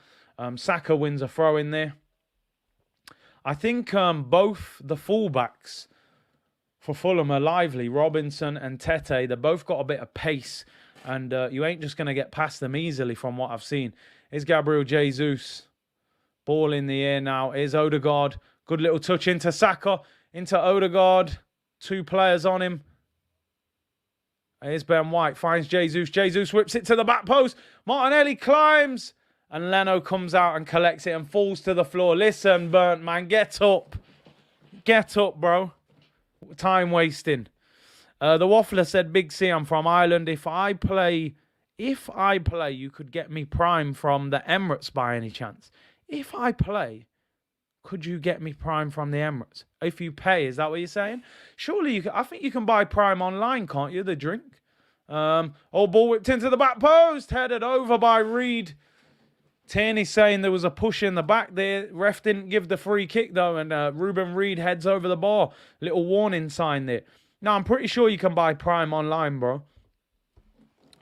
Saka wins a throw in there. I think both the fullbacks for Fulham are lively. Robinson and Tete, they both got a bit of pace. And you ain't just going to get past them easily from what I've seen. Here's Gabriel Jesus. Ball in the air now. Here's Odegaard. Good little touch into Saka. Into Odegaard. 2 players on him. Here's Ben White. Finds Jesus. Jesus whips it to the back post. Martinelli climbs. And Leno comes out and collects it and falls to the floor. Listen, Burnt, man. Get up. Get up, bro. Time wasting. The Waffler said, Big C, I'm from Ireland. If I play, you could get me Prime from the Emirates by any chance. If I play, could you get me Prime from the Emirates? If you pay, is that what you're saying? Surely you can. I think you can buy Prime online, can't you? The drink. Ball whipped into the back post. Headed over by Reed. Tierney saying there was a push in the back there. Ref didn't give the free kick, though. And Ruben Reed heads over the bar. Little warning sign there. No, I'm pretty sure you can buy Prime online, bro.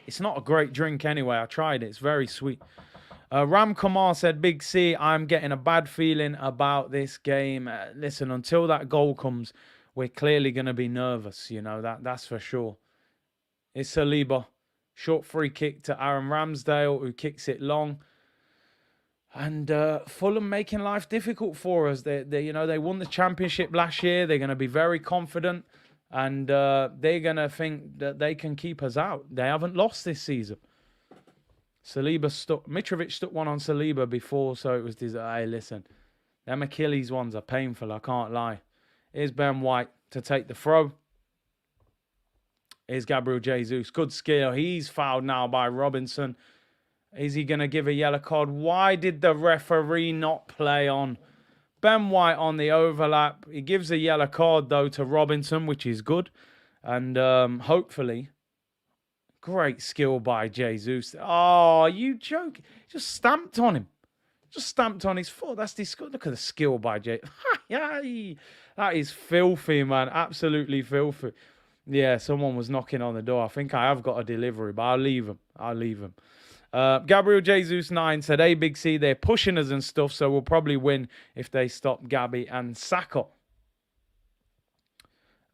It's not a great drink anyway. I tried it. It's very sweet. Ram Kamar said, Big C, I'm getting a bad feeling about this game. Listen, until that goal comes, we're clearly going to be nervous. You know, that's for sure. It's Saliba. Short free kick to Aaron Ramsdale, who kicks it long. And Fulham making life difficult for us. They won the championship last year. They're going to be very confident. And they're going to think that they can keep us out. They haven't lost this season. Mitrovic stuck one on Saliba before, so it was hey, listen. Them Achilles ones are painful, I can't lie. Here's Ben White to take the throw. Here's Gabriel Jesus. Good skill. He's fouled now by Robinson. Is he going to give a yellow card? Why did the referee not play on Ben White on the overlap? He gives a yellow card, though, to Robinson, which is good. And hopefully, great skill by Jesus. Oh, you joke. Just stamped on him. Just stamped on his foot. That's disgusting. Look at the skill by Jesus. That is filthy, man. Absolutely filthy. Yeah, someone was knocking on the door. I think I have got a delivery, but I'll leave him. Gabriel Jesus 9 said, hey, Big C, they're pushing us and stuff, so we'll probably win if they stop Gabby and Saka.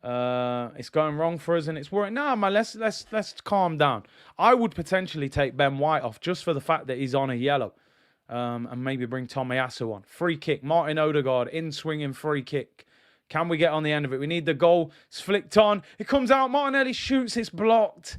It's going wrong for us and it's working. No, man, let's calm down. I would potentially take Ben White off just for the fact that he's on a yellow. And maybe bring Tomiyasu on. Free kick. Martin Odegaard, in-swinging free kick. Can we get on the end of it? We need the goal. It's flicked on. It comes out. Martinelli shoots. It's blocked.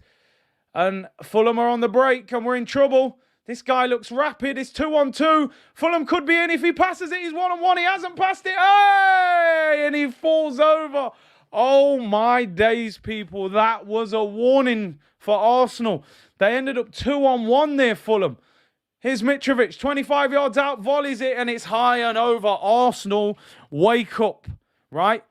And Fulham are on the break and we're in trouble. This guy looks rapid. It's 2-on-2. Fulham could be in if he passes it. He's 1-on-1. He hasn't passed it. Hey! And he falls over. Oh, my days, people. That was a warning for Arsenal. They ended up 2-on-1 there, Fulham. Here's Mitrovic. 25 yards out. Volleys it and it's high and over. Arsenal, wake up. Right?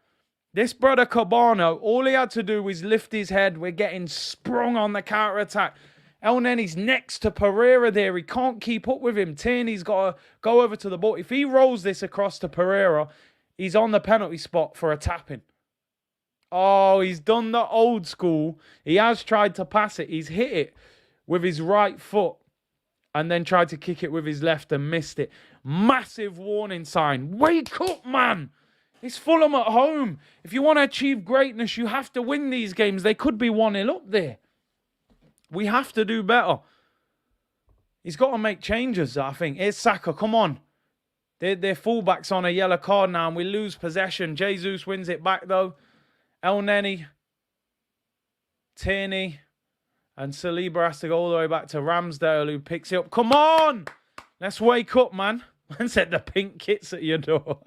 This brother Cabano, all he had to do was lift his head. We're getting sprung on the counter-attack. El Nenny's next to Pereira there. He can't keep up with him. Tierney's got to go over to the ball. If he rolls this across to Pereira, he's on the penalty spot for a tapping. Oh, he's done the old school. He has tried to pass it. He's hit it with his right foot and then tried to kick it with his left and missed it. Massive warning sign. Wake up, man. It's Fulham at home. If you want to achieve greatness, you have to win these games. They could be 1-0 up there. We have to do better. He's got to make changes, I think. Here's Saka. Come on. Their fullback's on a yellow card now, and we lose possession. Jesus wins it back, though. El Neni, Tierney, and Saliba has to go all the way back to Ramsdale, who picks it up. Come on! Let's wake up, man. Man said the pink kit's at your door.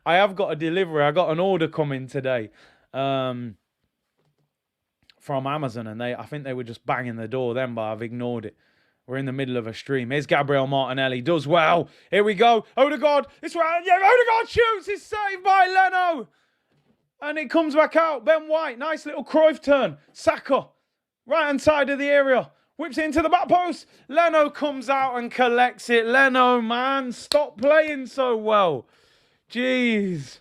I have got a delivery. I got an order coming today from Amazon, and I think they were just banging the door then, but I've ignored it. We're in the middle of a stream. Here's Gabriel Martinelli. Does well. Here we go. Odegaard. It's right. Yeah, Odegaard shoots. It's saved by Leno. And it comes back out. Ben White. Nice little Cruyff turn. Saka. Right-hand side of the area. Whips it into the back post. Leno comes out and collects it. Leno, man. Stop playing so well. Jeez.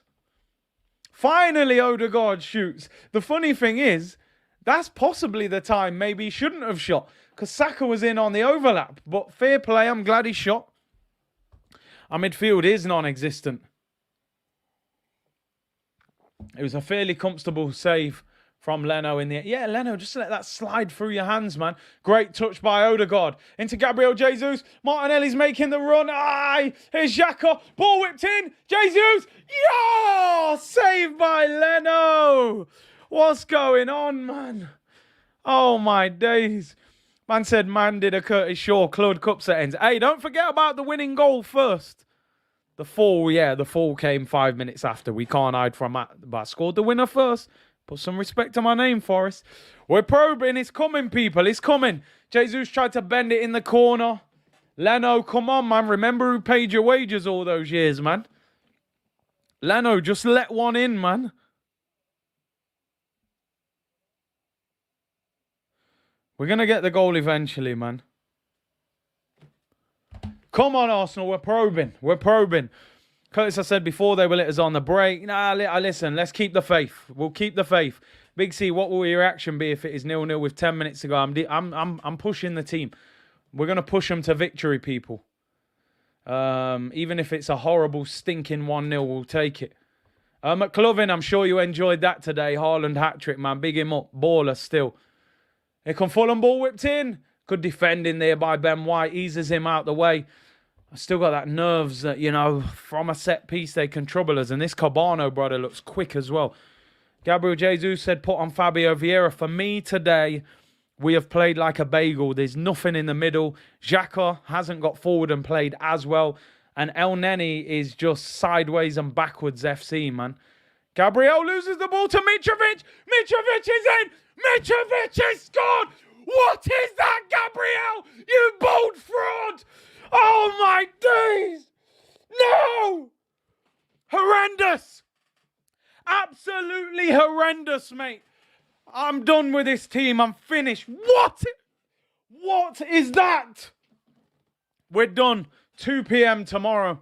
Finally, Odegaard shoots. The funny thing is, that's possibly the time maybe he shouldn't have shot, because Saka was in on the overlap. But fair play, I'm glad he shot. Our midfield is non-existent. It was a fairly comfortable save from Leno in the... Yeah, Leno, just let that slide through your hands, man. Great touch by Odegaard. Into Gabriel Jesus. Martinelli's making the run. Aye! Here's Xhaka. Ball whipped in. Jesus! Yeah! Saved by Leno! What's going on, man? Oh, my days. Man said man did a Curtis Shaw Club Cup settings. Hey, don't forget about the winning goal first. The fall came 5 minutes after. We can't hide from that. But I scored the winner first. Put some respect to my name, Forrest. We're probing. It's coming, people. It's coming. Jesus tried to bend it in the corner. Leno, come on, man. Remember who paid your wages all those years, man. Leno, just let one in, man. We're going to get the goal eventually, man. Come on, Arsenal. We're probing. We're probing. Curtis, I said before, they will let us on the break. Nah, listen, let's keep the faith. We'll keep the faith. Big C, what will your reaction be if it is 0-0 with 10 minutes to go? I'm pushing the team. We're going to push them to victory, people. Even if it's a horrible, stinking 1-0, we'll take it. McLovin, I'm sure you enjoyed that today. Haaland hat-trick, man. Big him up. Baller still. Here come Fulham, ball whipped in. Good defending there by Ben White. Eases him out the way. I still got that nerves that, you know, from a set piece they can trouble us. And this Cabano brother looks quick as well. Gabriel Jesus said put on Fabio Vieira. For me today, we have played like a bagel. There's nothing in the middle. Xhaka hasn't got forward and played as well. And El Neni is just sideways and backwards FC, man. Gabriel loses the ball to Mitrovic. Mitrovic is in. Mitrovic has scored. What is that, Gabriel? You bold fraud. Oh, my days. No. Horrendous. Absolutely horrendous, mate. I'm done with this team. I'm finished. What? What is that? We're done. 2 p.m. tomorrow.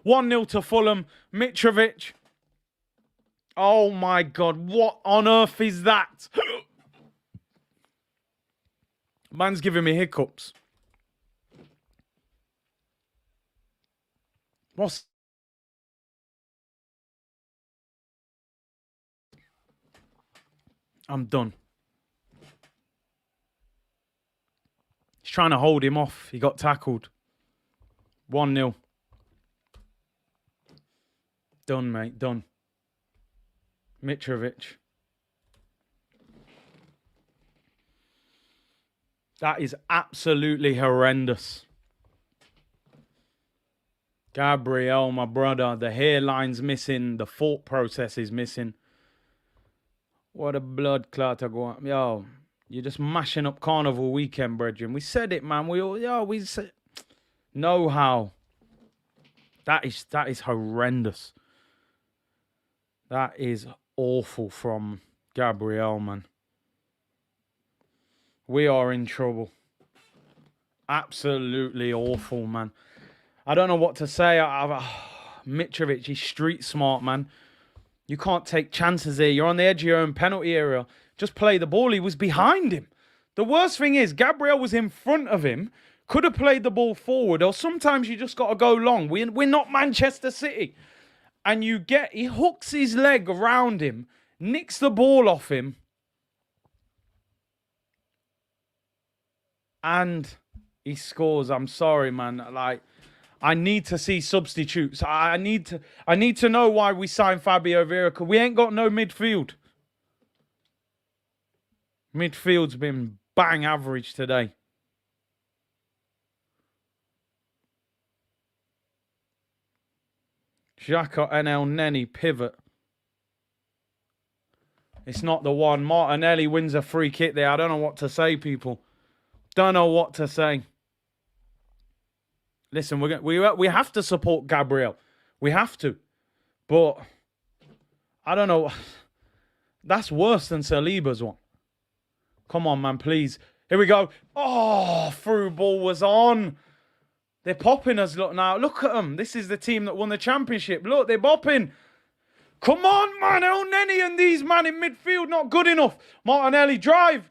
1-0 to Fulham. Mitrovic. Oh, my God. What on earth is that? Man's giving me hiccups. What's... I'm done. He's trying to hold him off. He got tackled. 1-0. Done, mate. Done. Mitrovic. That is absolutely horrendous. Gabriel, my brother, the hairline's missing. The thought process is missing. What a blood clot to go on. Yo, you're just mashing up Carnival weekend, brethren. We said it, man. We said... Know how. That is horrendous. That is awful from Gabriel, man. We are in trouble. Absolutely awful, man. I don't know what to say. Mitrovic, he's street smart, man. You can't take chances here. You're on the edge of your own penalty area. Just play the ball. He was behind him. The worst thing is, Gabriel was in front of him. Could have played the ball forward. Or sometimes you just got to go long. We're not Manchester City. And he hooks his leg around him. Nicks the ball off him. And he scores. I'm sorry, man. Like, I need to see substitutes. I need to know why we signed Fabio Vieira, because we ain't got no midfield. Midfield's been bang average today. Xhaka and El Neni pivot. It's not the one. Martinelli wins a free kick there. I don't know what to say, people. Don't know what to say. Listen, we have to support Gabriel. We have to. But I don't know. That's worse than Saliba's one. Come on, man, please. Here we go. Oh, through ball was on. They're popping us. Look now. Look at them. This is the team that won the championship. Look, they're bopping. Come on, man. El Neni and these man in midfield not good enough. Martinelli, drive.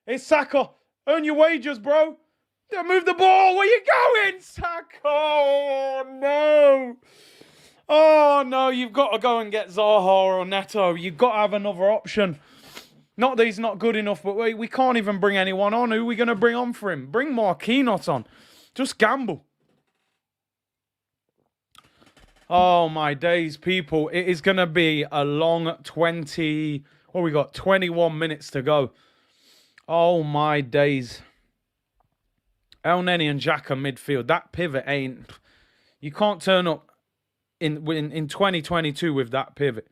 It's Saka. Earn your wages, bro. Don't move the ball. Where you going, Saka? Oh, no. Oh, no. You've got to go and get Zaha or Neto. You've got to have another option. Not that he's not good enough, but we can't even bring anyone on. Who are we going to bring on for him? Bring Marquinhos on. Just gamble. Oh, my days, people. It is going to be a long 20... What we got? 21 minutes to go. Oh, my days. El Neni and Xhaka midfield. That pivot ain't... You can't turn up in 2022 with that pivot.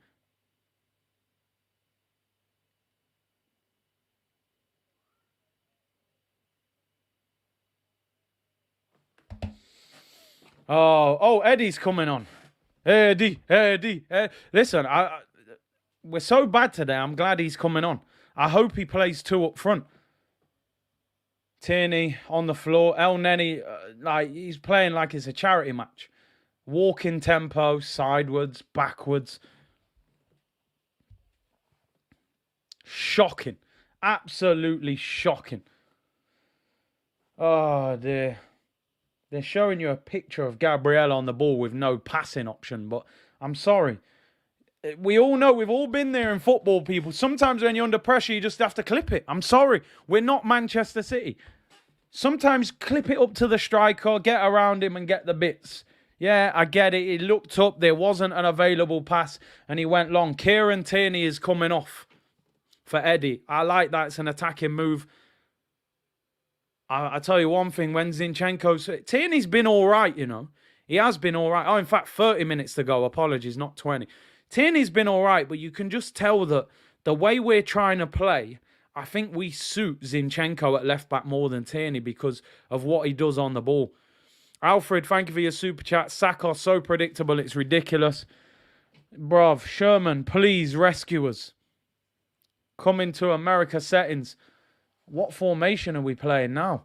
Oh, Eddie's coming on. Eddie. Listen, we're so bad today. I'm glad he's coming on. I hope he plays two up front. Tierney on the floor. El Neni, he's playing like it's a charity match. Walking tempo, sidewards, backwards. Shocking. Absolutely shocking. Oh, dear. They're showing you a picture of Gabriel on the ball with no passing option, but I'm sorry. We all know, we've all been there in football, people. Sometimes when you're under pressure, you just have to clip it. I'm sorry. We're not Manchester City. Sometimes clip it up to the striker, get around him and get the bits. Yeah, I get it. He looked up. There wasn't an available pass and he went long. Kieran Tierney is coming off for Eddie. I like that. It's an attacking move. I tell you one thing, when Zinchenko... Tierney's been all right, you know. He has been all right. Oh, in fact, 30 minutes to go. Apologies, not 20. Tierney's been all right, but you can just tell that the way we're trying to play, I think we suit Zinchenko at left-back more than Tierney because of what he does on the ball. Alfred, thank you for your super chat. Saka, so predictable, it's ridiculous. Bruv, Sherman, please rescue us. Coming to America settings. What formation are we playing now?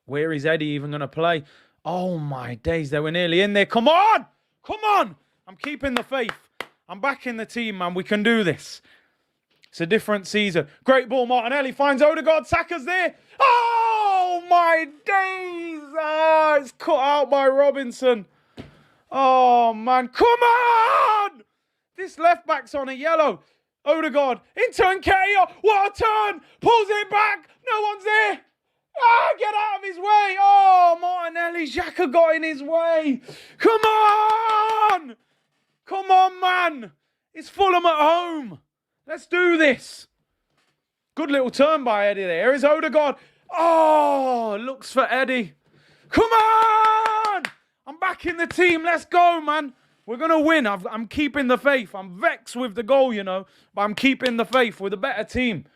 Where is Eddie even going to play? Oh, my days. They were nearly in there. Come on! Come on! I'm keeping the faith. I'm back in the team, man. We can do this. It's a different season. Great ball. Martinelli finds Odegaard. Saka's there. Oh, my days. Ah, it's cut out by Robinson. Oh, man. Come on! This left-back's on a yellow. Odegaard into Nketiah. What a turn! Pulls it back. No one's there. Ah, get out of his way. Oh, Martinelli. Xhaka got in his way. Come on! Come on, man. It's Fulham at home. Let's do this. Good little turn by Eddie there. Here is Odegaard. Oh, looks for Eddie. Come on! I'm back in the team. Let's go, man. We're going to win. I'm keeping the faith. I'm vexed with the goal, you know. But I'm keeping the faith. We're the better team.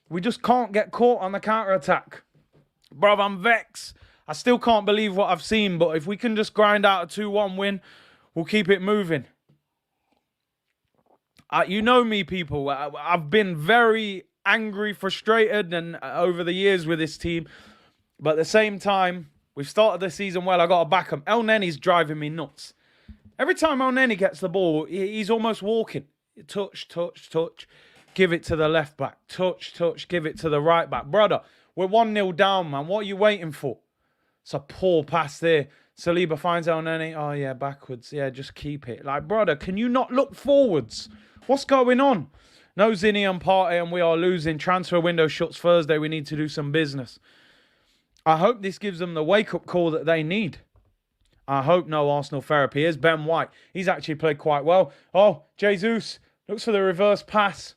We just can't get caught on the counter-attack. Bruv, I'm vexed. I still can't believe what I've seen. But if we can just grind out a 2-1 win, we'll keep it moving. You know me, people. I've been very angry, frustrated and over the years with this team. But at the same time, we've started the season well. I got to back him. El Neni's driving me nuts. Every time El Neni gets the ball, he's almost walking. Touch, touch, touch. Give it to the left back. Touch, touch. Give it to the right back. Brother, we're 1-0 down, man. What are you waiting for? It's a poor pass there. Saliba finds El Neni. Oh, yeah, backwards. Yeah, just keep it. Like, brother, can you not look forwards? What's going on? No Zinni and Partey and we are losing. Transfer window shuts Thursday. We need to do some business. I hope this gives them the wake-up call that they need. I hope no Arsenal therapy. Here's Ben White. He's actually played quite well. Oh, Jesus looks for the reverse pass.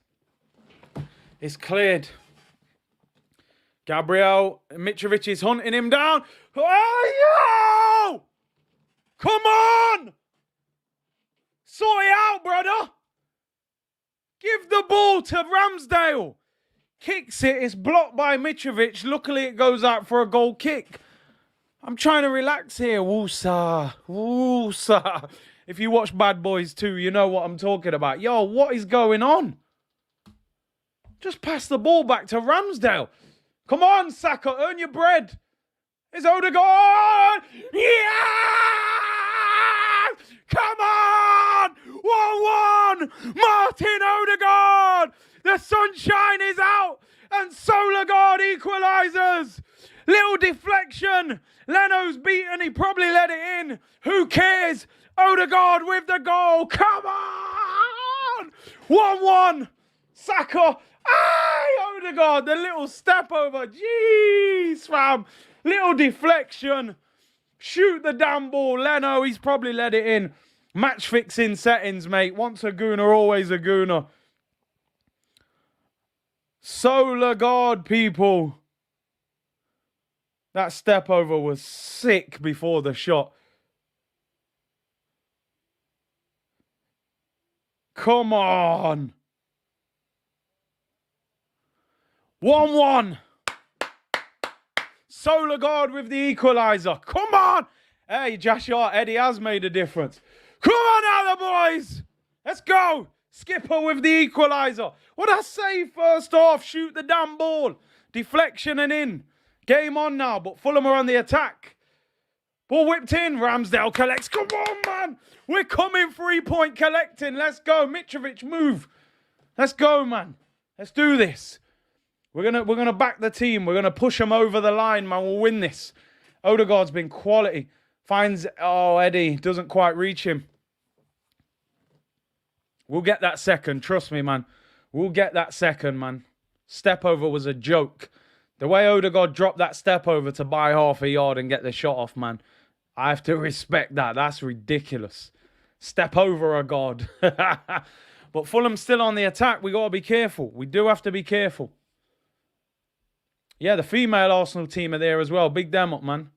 It's cleared. Gabriel Mitrovic is hunting him down. Oh, yo! Come on! Sort it out, brother. Give the ball to Ramsdale. Kicks it. It's blocked by Mitrovic. Luckily, it goes out for a goal kick. I'm trying to relax here. Woosa. Woosa. If you watch Bad Boys 2, you know what I'm talking about. Yo, what is going on? Just pass the ball back to Ramsdale. Come on, Saka. Earn your bread. It's Odegaard. Yeah! Come on! 1-1! Martin Odegaard! The sunshine is out! And Solargaard equalises! Little deflection. Leno's beaten. He probably let it in. Who cares? Odegaard with the goal. Come on! 1-1. Saka. Aye! Odegaard, the little step over. Jeez, fam. Little deflection. Shoot the damn ball. Leno, he's probably let it in. Match fixing settings, mate. Once a gooner, always a gooner. Solargaard, people. That step over was sick before the shot. Come on. 1-1. Solargaard with the equaliser. Come on. Hey, Joshua, Eddie has made a difference. Come on, other boys. Let's go. Skipper with the equaliser. What I say first off? Shoot the damn ball. Deflection and in. Game on now, but Fulham are on the attack. Ball whipped in. Ramsdale collects. Come on, man. We're coming 3-point collecting. Let's go. Mitrovic, move. Let's go, man. Let's do this. We're gonna back the team. We're gonna push them over the line, man. We'll win this. Odegaard's been quality. Finds Eddie doesn't quite reach him. We'll get that second. Trust me, man. We'll get that second, man. Step over was a joke. The way Odegaard dropped that step over to buy half a yard and get the shot off, man. I have to respect that. That's ridiculous. Step over a god. But Fulham's still on the attack. We got to be careful. We do have to be careful. Yeah, the female Arsenal team are there as well. Big them up, man.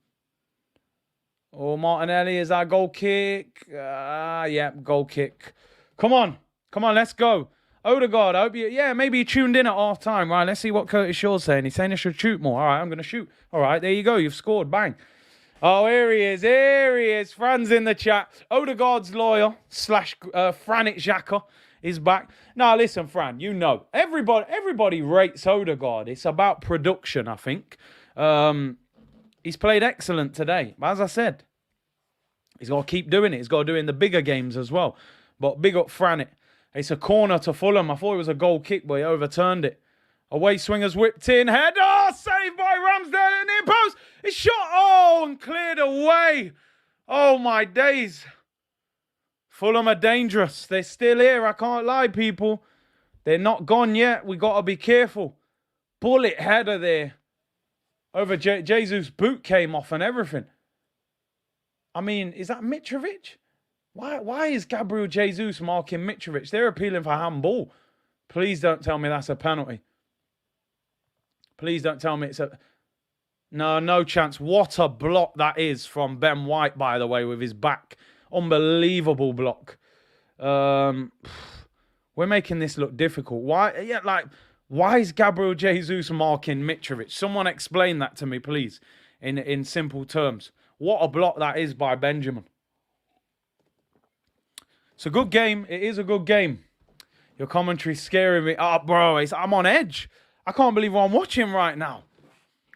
Oh, Martinelli, is that goal kick? Yeah, goal kick. Come on. Come on, let's go. Odegaard, I hope you... Yeah, maybe you tuned in at half time. Right, let's see what Curtis Shaw's saying. He's saying I should shoot more. All right, I'm going to shoot. All right, there you go. You've scored. Bang. Oh, here he is. Here he is. Fran's in the chat. Odegaard's lawyer / Franit Xhaka is back. Now, listen, Fran, you know. Everybody rates Odegaard. It's about production, I think. He's played excellent today. As I said, he's got to keep doing it. He's got to do it in the bigger games as well. But big up Franit. It's a corner to Fulham. I thought it was a goal kick, but he overturned it. Away swingers whipped in. Header saved by Ramsdale in the post. It's shot. Oh, and cleared away. Oh, my days. Fulham are dangerous. They're still here. I can't lie, people. They're not gone yet. We got to be careful. Bullet header there. Over Jesus' boot came off and everything. I mean, is that Mitrovic? Why is Gabriel Jesus marking Mitrovic? They're appealing for handball. Please don't tell me that's a penalty. Please don't tell me it's a... No chance. What a block that is from Ben White, by the way, with his back. Unbelievable block. We're making this look difficult. Why is Gabriel Jesus marking Mitrovic? Someone explain that to me, please, in simple terms. What a block that is by Benjamin. It's a good game. It is a good game. Your commentary's scaring me. Oh, bro, I'm on edge. I can't believe what I'm watching right now.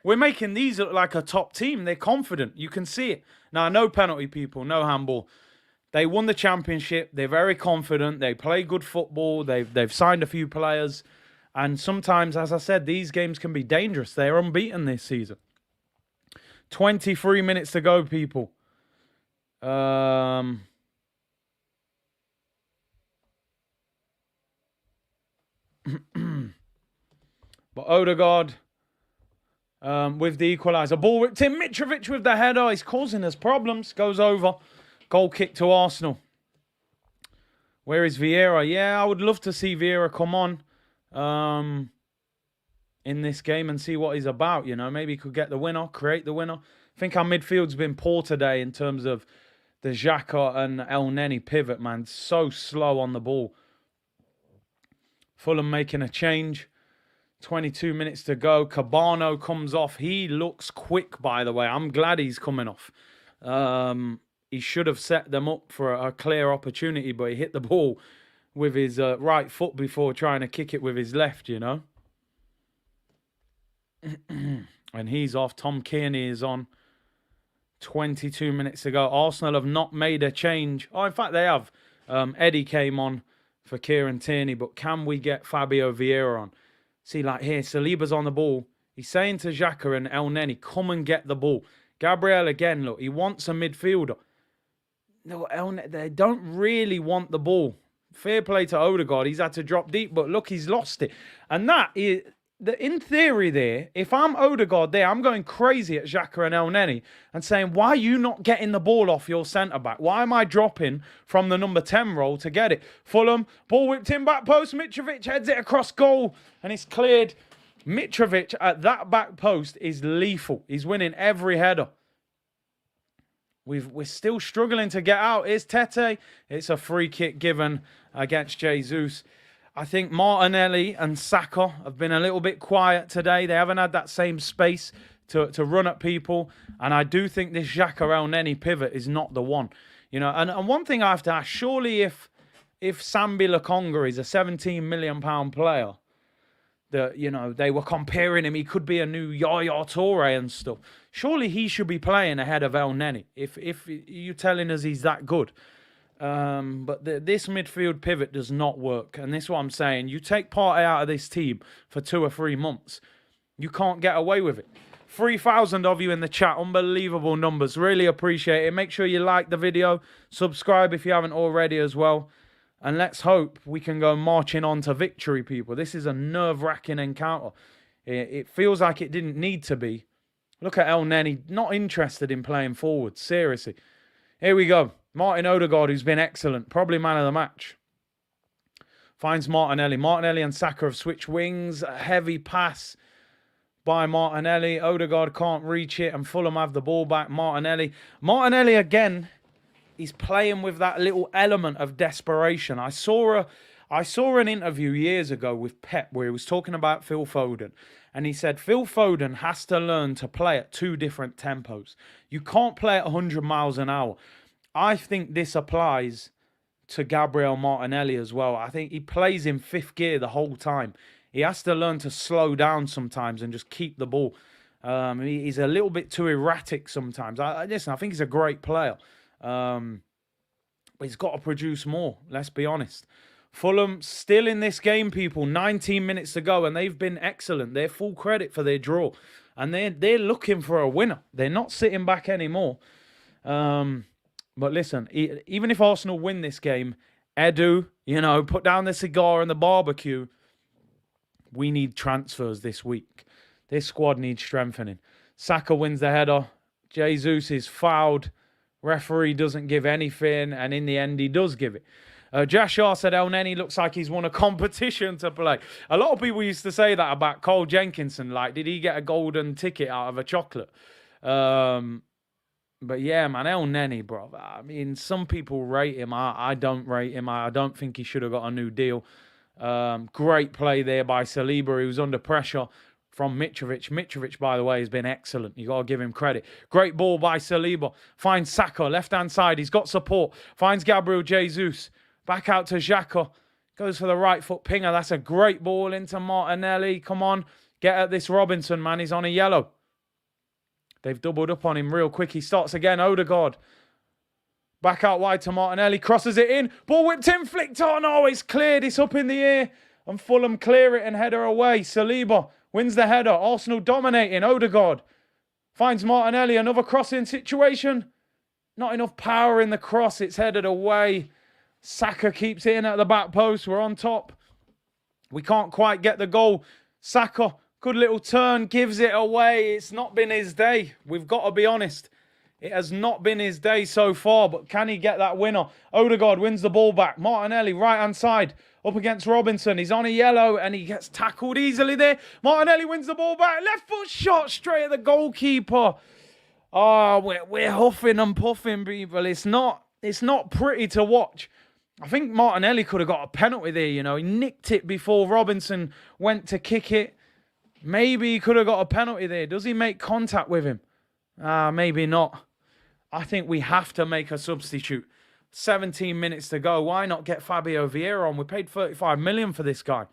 We're making these look like a top team. They're confident. You can see it. Now, no penalty, people. No handball. They won the championship. They're very confident. They play good football. They've signed a few players. And sometimes, as I said, these games can be dangerous. They're unbeaten this season. 23 minutes to go, people. But Odegaard, with the equaliser. Ball whipped in. Mitrovic with the header. He's causing us problems. Goes over. Goal kick to Arsenal. Where is Vieira? Yeah, I would love to see Vieira come on in this game and see what he's about. You know, maybe he could get the winner, create the winner. I think our midfield's been poor today in terms of the Xhaka and El Neni pivot, man. So slow on the ball. Fulham making a change. 22 minutes to go. Cabano comes off. He looks quick, by the way. I'm glad he's coming off. He should have set them up for a clear opportunity, but he hit the ball with his right foot before trying to kick it with his left, you know. And he's off. Tom Kearney is on. 22 minutes to go. Arsenal have not made a change. Oh, in fact, they have. Eddie came on for Kieran Tierney, but can we get Fabio Vieira on? See, like here, Saliba's on the ball. He's saying to Xhaka and El Neni, come and get the ball. Gabriel again, look, he wants a midfielder. No, they don't really want the ball. Fair play to Odegaard. He's had to drop deep, but look, he's lost it. And that is, in theory there, if I'm Odegaard there, I'm going crazy at Xhaka and El Neni and saying, why are you not getting the ball off your centre-back? Why am I dropping from the number 10 role to get it? Fulham, ball whipped in, back post. Mitrovic heads it across goal and it's cleared. Mitrovic at that back post is lethal. He's winning every header. We're still struggling to get out. Here's Tete. It's a free kick given against Jesus. I think Martinelli and Saka have been a little bit quiet today. They haven't had that same space to run at people. And I do think this Xhaka El Neni pivot is not the one. You know, and one thing I have to ask, surely if Sambi Lokonga is a £17 million player, that, you know, they were comparing him, he could be a new Yaya Toure and stuff. Surely he should be playing ahead of El Neni if you're telling us he's that good. But this midfield pivot does not work. And this is what I'm saying. You take Partey out of this team for 2 or 3 months, you can't get away with it. 3,000 of you in the chat. Unbelievable numbers. Really appreciate it. Make sure you like the video. Subscribe if you haven't already as well. And let's hope we can go marching on to victory, people. This is a nerve-wracking encounter. It feels like it didn't need to be. Look at El Neni, not interested in playing forward. Seriously. Here we go. Martin Odegaard, who's been excellent. Probably man of the match. Finds Martinelli. Martinelli and Saka have switched wings. A heavy pass by Martinelli. Odegaard can't reach it. And Fulham have the ball back. Martinelli. Martinelli again. He's playing with that little element of desperation. I saw an interview years ago with Pep where he was talking about Phil Foden. And he said Phil Foden has to learn to play at 2 different tempos. You can't play at 100 miles an hour. I think this applies to Gabriel Martinelli as well. I think he plays in 5th gear the whole time. He has to learn to slow down sometimes and just keep the ball. He's a little bit too erratic sometimes. Listen, I think he's a great player. But he's got to produce more, let's be honest. Fulham still in this game, people. 19 minutes to go, and they've been excellent. They're full credit for their draw. And they're looking for a winner. They're not sitting back anymore. But listen, even if Arsenal win this game, Edu, you know, put down the cigar and the barbecue. We need transfers this week. This squad needs strengthening. Saka wins the header. Jesus is fouled. Referee doesn't give anything, and in the end, he does give it. Jashar said El Neni looks like he's won a competition to play. A lot of people used to say that about Cole Jenkinson. Like, did he get a golden ticket out of a chocolate? But yeah, man, El Neni, bro. I mean, some people rate him. I don't rate him. I don't think he should have got a new deal. Great play there by Saliba. He was under pressure from Mitrovic. Mitrovic, by the way, has been excellent. You got to give him credit. Great ball by Saliba. Finds Saka, left-hand side. He's got support. Finds Gabriel Jesus. Back out to Xhaka. Goes for the right foot pinger. That's a great ball into Martinelli. Come on. Get at this Robinson, man. He's on a yellow. They've doubled up on him real quick. He starts again. Odegaard. Back out wide to Martinelli. Crosses it in. Ball whipped in. Flicked on. Oh, it's cleared. It's up in the air. And Fulham clear it and header away. Saliba wins the header. Arsenal dominating. Odegaard finds Martinelli. Another crossing situation. Not enough power in the cross. It's headed away. Saka keeps it in at the back post. We're on top. We can't quite get the goal. Saka Good little turn, gives it away. It's not been his day. We've got to be honest. It has not been his day so far, but can he get that winner? Odegaard wins the ball back. Martinelli, right-hand side, up against Robinson. He's on a yellow, and he gets tackled easily there. Martinelli wins the ball back. Left foot shot straight at the goalkeeper. Oh, we're huffing and puffing, people. It's not pretty to watch. I think Martinelli could have got a penalty there, you know. He nicked it before Robinson went to kick it. Maybe he could have got a penalty there. Does he make contact with him? Maybe not. I think we have to make a substitute. 17 minutes to go. Why not get Fabio Vieira on? We paid 35 million for this guy.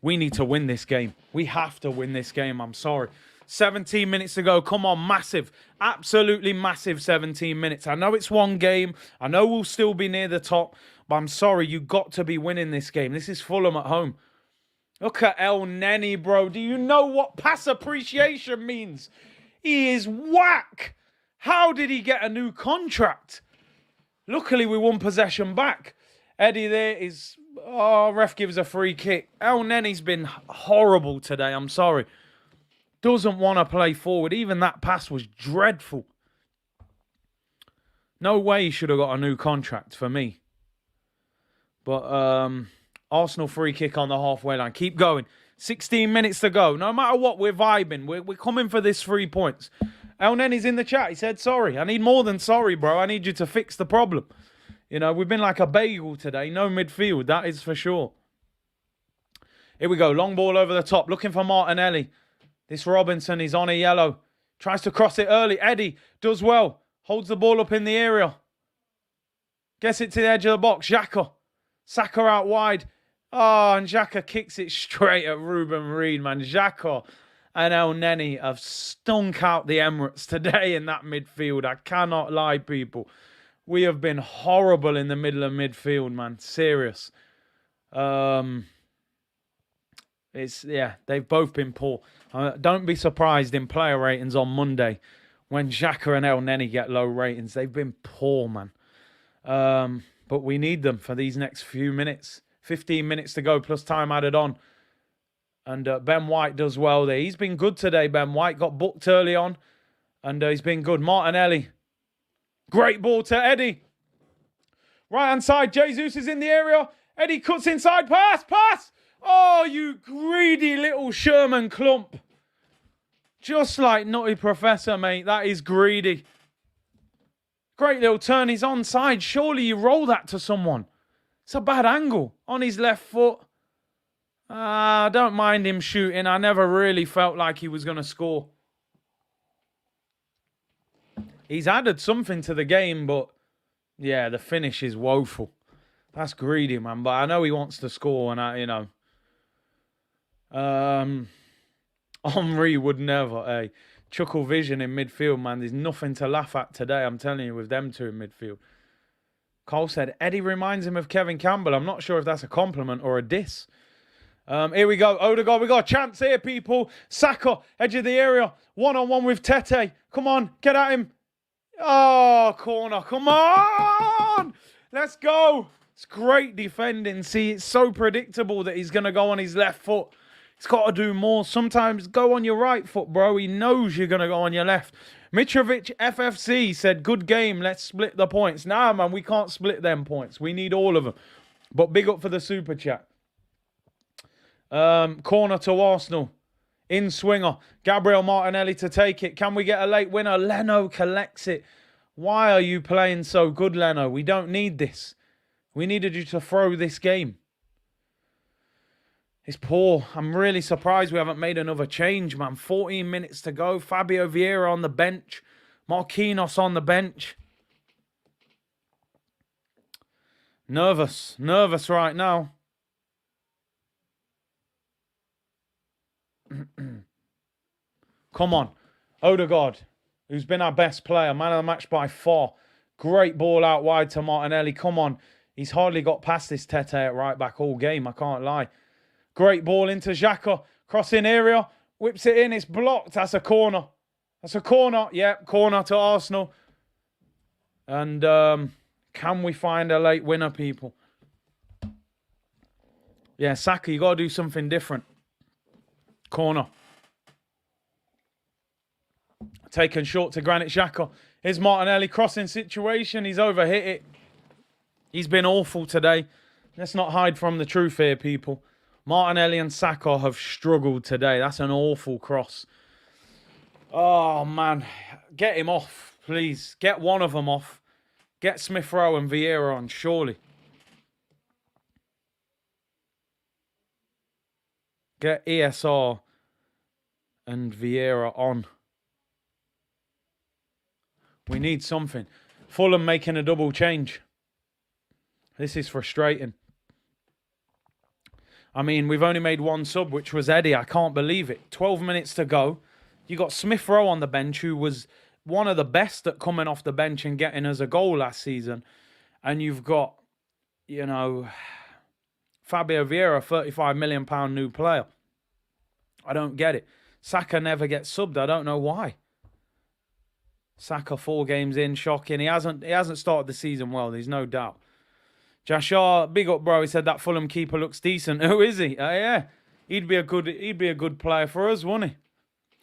We need to win this game. We have to win this game. I'm sorry. 17 minutes to go. Come on, massive. Absolutely massive 17 minutes. I know it's one game. I know we'll still be near the top. But I'm sorry, you got to be winning this game. This is Fulham at home. Look at El Neni, bro. Do you know what pass appreciation means? He is whack. How did he get a new contract? Luckily, we won possession back. Eddie there is... Oh, ref gives a free kick. El Neni's been horrible today. I'm sorry. Doesn't want to play forward. Even that pass was dreadful. No way he should have got a new contract for me. But Arsenal free kick on the halfway line. Keep going. 16 minutes to go. No matter what, we're vibing. We're coming for this 3 points. El Neni's in the chat. He said, sorry. I need more than sorry, bro. I need you to fix the problem. You know, we've been like a bagel today. No midfield. That is for sure. Here we go. Long ball over the top. Looking for Martinelli. This Robinson is on a yellow. Tries to cross it early. Eddie does well. Holds the ball up in the area. Gets it to the edge of the box. Xhaka. Saka out wide. Oh, and Xhaka kicks it straight at Ruben Reed, man. Xhaka and El Neni have stunk out the Emirates today in that midfield. I cannot lie, people. We have been horrible in the middle of midfield, man. Serious. They've both been poor. Don't be surprised in player ratings on Monday when Xhaka and El Neni get low ratings. They've been poor, man. But we need them for these next few minutes. 15 minutes to go plus time added on. And Ben White does well there. He's been good today, Ben White. Got booked early on. And he's been good. Martinelli. Great ball to Eddie. Right-hand side. Jesus is in the area. Eddie cuts inside. Pass. Oh, you greedy little Sherman clump. Just like Nutty Professor, mate. That is greedy. Great little turn. He's onside. Surely you roll that to someone. It's a bad angle. On his left foot. I don't mind him shooting. I never really felt like he was going to score. He's added something to the game, but yeah, the finish is woeful. That's greedy, man. But I know he wants to score, and Henry would never, Chuckle Vision in midfield, man. There's nothing to laugh at today, I'm telling you, with them two in midfield. Cole said, Eddie reminds him of Kevin Campbell. I'm not sure if that's a compliment or a diss. Here we go. Odegaard, we got a chance here, people. Saka, edge of the area. One-on-one with Tete. Come on, get at him. Oh, corner. Come on. Let's go. It's great defending. See, it's so predictable that he's going to go on his left foot. He's got to do more. Sometimes go on your right foot, bro. He knows you're going to go on your left. Mitrovic FFC said, good game. Let's split the points. Nah, man, we can't split them points. We need all of them. But big up for the super chat. Corner to Arsenal. In swinger. Gabriel Martinelli to take it. Can we get a late winner? Leno collects it. Why are you playing so good, Leno? We don't need this. We needed you to throw this game. It's poor. I'm really surprised we haven't made another change, man. 14 minutes to go. Fabio Vieira on the bench. Marquinhos on the bench. Nervous. Nervous right now. Come on. Odegaard, who's been our best player. Man of the match by far. Great ball out wide to Martinelli. Come on. He's hardly got past this Tete at right back all game. I can't lie. Great ball into Xhaka. Crossing area. Whips it in. It's blocked. That's a corner. That's a corner. Yep, corner to Arsenal. And can we find a late winner, people? Yeah, Saka, you got to do something different. Corner. Taken short to Granit Xhaka. Here's Martinelli, crossing situation. He's overhit it. He's been awful today. Let's not hide from the truth here, people. Martinelli and Saka have struggled today. That's an awful cross. Oh, man. Get him off, please. Get one of them off. Get Smith Rowe and Vieira on, surely. Get ESR and Vieira on. We need something. Fulham making a double change. This is frustrating. I mean, we've only made one sub, which was Eddie. I can't believe it. 12 minutes to go. You got Smith Rowe on the bench, who was one of the best at coming off the bench and getting us a goal last season. And you've got, you know, Fabio Vieira, £35 million new player. I don't get it. Saka never gets subbed. I don't know why. Saka 4 games in, shocking. He hasn't started the season well. There's no doubt. Jashar, big up, bro. He said that Fulham keeper looks decent. Who is he? Yeah, he'd be a good player for us, wouldn't he?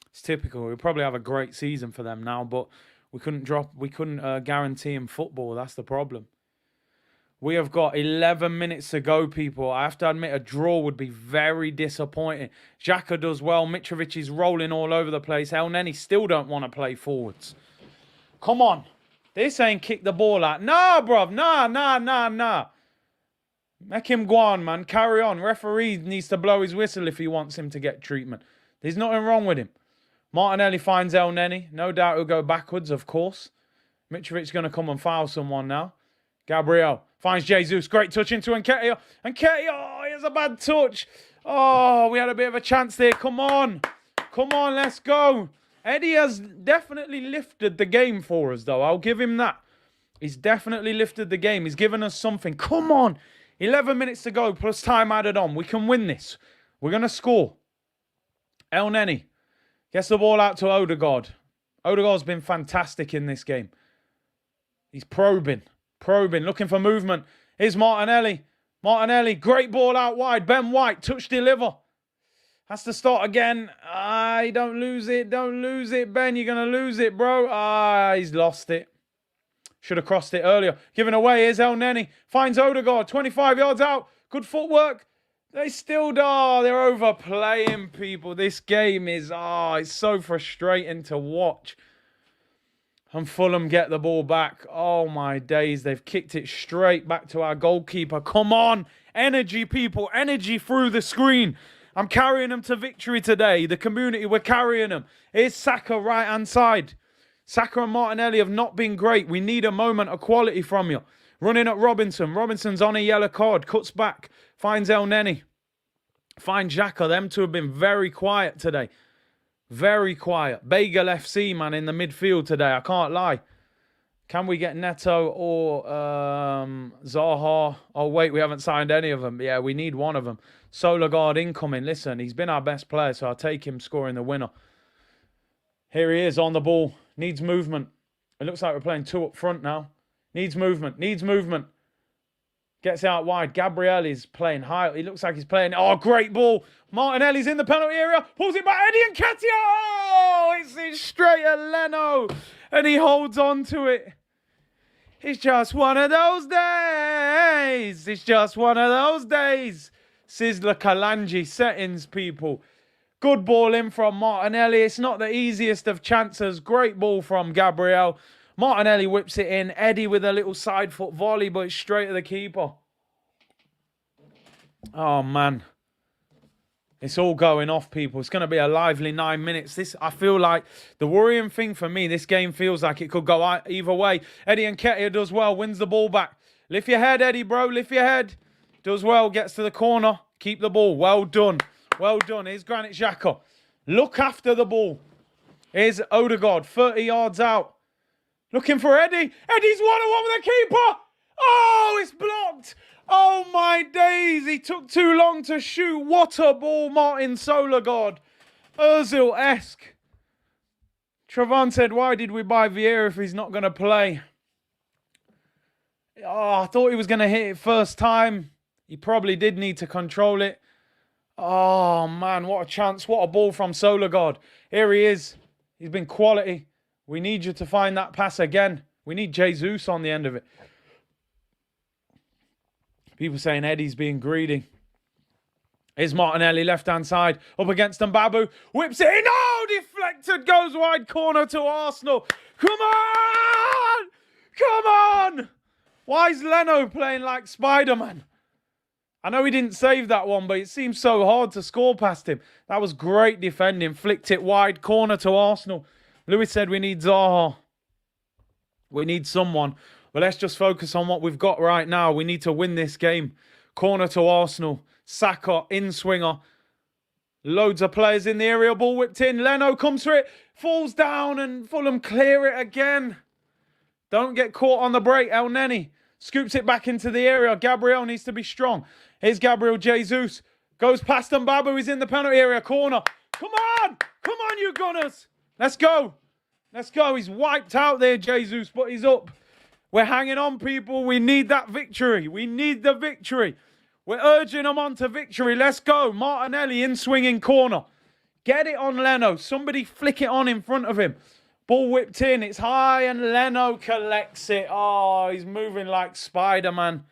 It's typical. We'll probably have a great season for them now, but we couldn't guarantee him football. That's the problem. We have got 11 minutes to go, people. I have to admit, a draw would be very disappointing. Xhaka does well. Mitrovic is rolling all over the place. El Neni still don't want to play forwards. Come on. This ain't kick the ball out. Nah, bruv. Nah. Make him go on, man. Carry on. Referee needs to blow his whistle if he wants him to get treatment. There's nothing wrong with him. Martinelli finds El Neni. No doubt he'll go backwards, of course. Mitrovic's going to come and foul someone now. Gabriel finds Jesus. Great touch into Nketiah. Nketiah, oh, he has a bad touch. Oh, we had a bit of a chance there. Come on. Let's go. Eddie has definitely lifted the game for us, though. I'll give him that. He's definitely lifted the game. He's given us something. Come on. 11 minutes to go, plus time added on. We can win this. We're going to score. El Neni gets the ball out to Odegaard. Odegaard's been fantastic in this game. He's probing, looking for movement. Here's Martinelli. Great ball out wide. Ben White, touch deliver. Has to start again. Don't lose it, Ben. You're going to lose it, bro. He's lost it. Should have crossed it earlier. Given away, here's El Neni. Finds Odegaard, 25 yards out. Good footwork. They still are. They're overplaying, people. This game is, it's so frustrating to watch. And Fulham get the ball back. Oh, my days. They've kicked it straight back to our goalkeeper. Come on. Energy, people. Energy through the screen. I'm carrying them to victory today. The community, we're carrying them. Here's Saka, right-hand side. Saka and Martinelli have not been great. We need a moment of quality from you. Running at Robinson. Robinson's on a yellow card. Cuts back. Finds El Neni. Finds Xhaka. Them two have been very quiet today. Very quiet. Bagel FC, man, in the midfield today. I can't lie. Can we get Neto or Zaha? Oh, wait, we haven't signed any of them. Yeah, we need one of them. Solarguard incoming. Listen, he's been our best player, so I'll take him scoring the winner. Here he is on the ball. Needs movement. It looks like we're playing 2 up front now. Needs movement. Gets out wide. Gabriel is playing high. He looks like he's playing. Oh, great ball. Martinelli's in the penalty area. Pulls it back. Eddie Nketiah. Oh, it's straight at Leno. And he holds on to it. It's just one of those days. Sizzler Kalanji settings, people. Good ball in from Martinelli. It's not the easiest of chances. Great ball from Gabriel. Martinelli whips it in. Eddie with a little side foot volley, but it's straight at the keeper. Oh, man. It's all going off, people. It's going to be a lively 9 minutes. I feel like the worrying thing for me, this game feels like it could go either way. Eddie Nketiah does well, wins the ball back. Lift your head, Eddie, bro. Lift your head. Does well, gets to the corner. Keep the ball. Well done. Here's Granit Xhaka. Look after the ball. Here's Odegaard, 30 yards out. Looking for Eddie. Eddie's 1-on-1 with the keeper. Oh, it's blocked. Oh, my days. He took too long to shoot. What a ball, Martin Solarguard. Ozil-esque. Trevon said, why did we buy Vieira if he's not going to play? Oh, I thought he was going to hit it first time. He probably did need to control it. Oh, man, what a chance. What a ball from Sologard. Here he is. He's been quality. We need you to find that pass again. We need Jesus on the end of it. People saying Eddie's being greedy. Here's Martinelli, left-hand side, up against Mbabu. Whips it in. Oh, deflected, goes wide corner to Arsenal. Come on! Come on! Why is Leno playing like Spider-Man? I know he didn't save that one, but it seems so hard to score past him. That was great defending. Flicked it wide, corner to Arsenal. Lewis said we need Zaha. We need someone. But let's just focus on what we've got right now. We need to win this game. Corner to Arsenal. Saka, in-swinger. Loads of players in the area. Ball whipped in. Leno comes for it. Falls down and Fulham clear it again. Don't get caught on the break. El Neni scoops it back into the area. Gabriel needs to be strong. Here's Gabriel Jesus. Goes past Mbabu. He's in the penalty area. Corner. Come on. Come on, you Gunners. Let's go. Let's go. He's wiped out there, Jesus, but he's up. We're hanging on, people. We need that victory. We need the victory. We're urging them on to victory. Let's go. Martinelli in swinging corner. Get it on Leno. Somebody flick it on in front of him. Ball whipped in. It's high and Leno collects it. Oh, he's moving like Spider-Man.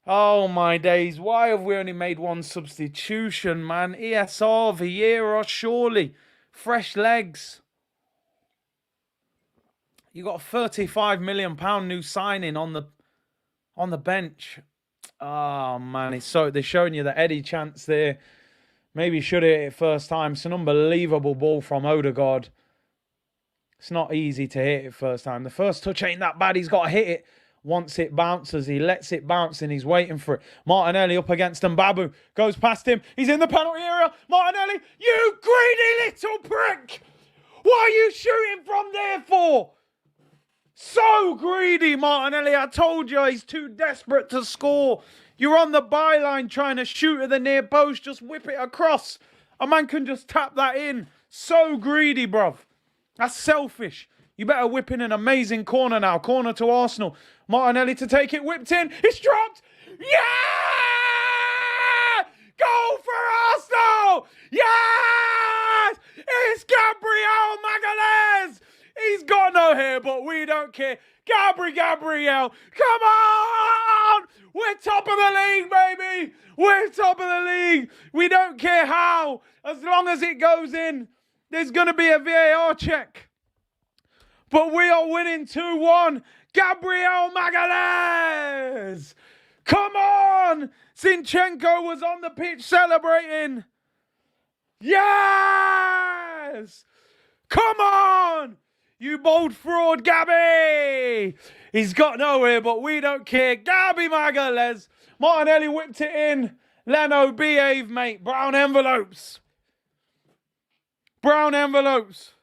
Oh, my days. Why have we only made one substitution, man? ESR, Vieira, surely. Fresh legs. You got a £35 million new signing on the bench. Oh, man. They're showing you the Eddie chance there. Maybe should have hit it first time. It's an unbelievable ball from Odegaard. It's not easy to hit it first time. The first touch ain't that bad. He's got to hit it. Once it bounces, he lets it bounce and he's waiting for it. Martinelli up against Mbabu. Goes past him. He's in the penalty area. Martinelli, you greedy little prick! What are you shooting from there for? So greedy, Martinelli. I told you he's too desperate to score. You're on the byline trying to shoot at the near post. Just whip it across. A man can just tap that in. So greedy, bruv. That's selfish. You better whip in an amazing corner now. Corner to Arsenal. Martinelli to take it. Whipped in. It's dropped. Yeah! Goal for Arsenal! Yes! It's Gabriel Magalhaes! He's got no hair, but we don't care. Gabriel, come on! We're top of the league, baby! We're top of the league! We don't care how. As long as it goes in, there's going to be a VAR check. But we are winning 2-1. Gabriel Magalhaes! Come on! Zinchenko was on the pitch celebrating. Yes! Come on! You bold fraud, Gabby! He's got nowhere, but we don't care. Gabby Magalhaes. Martinelli whipped it in. Leno, behave, mate. Brown envelopes. Brown envelopes.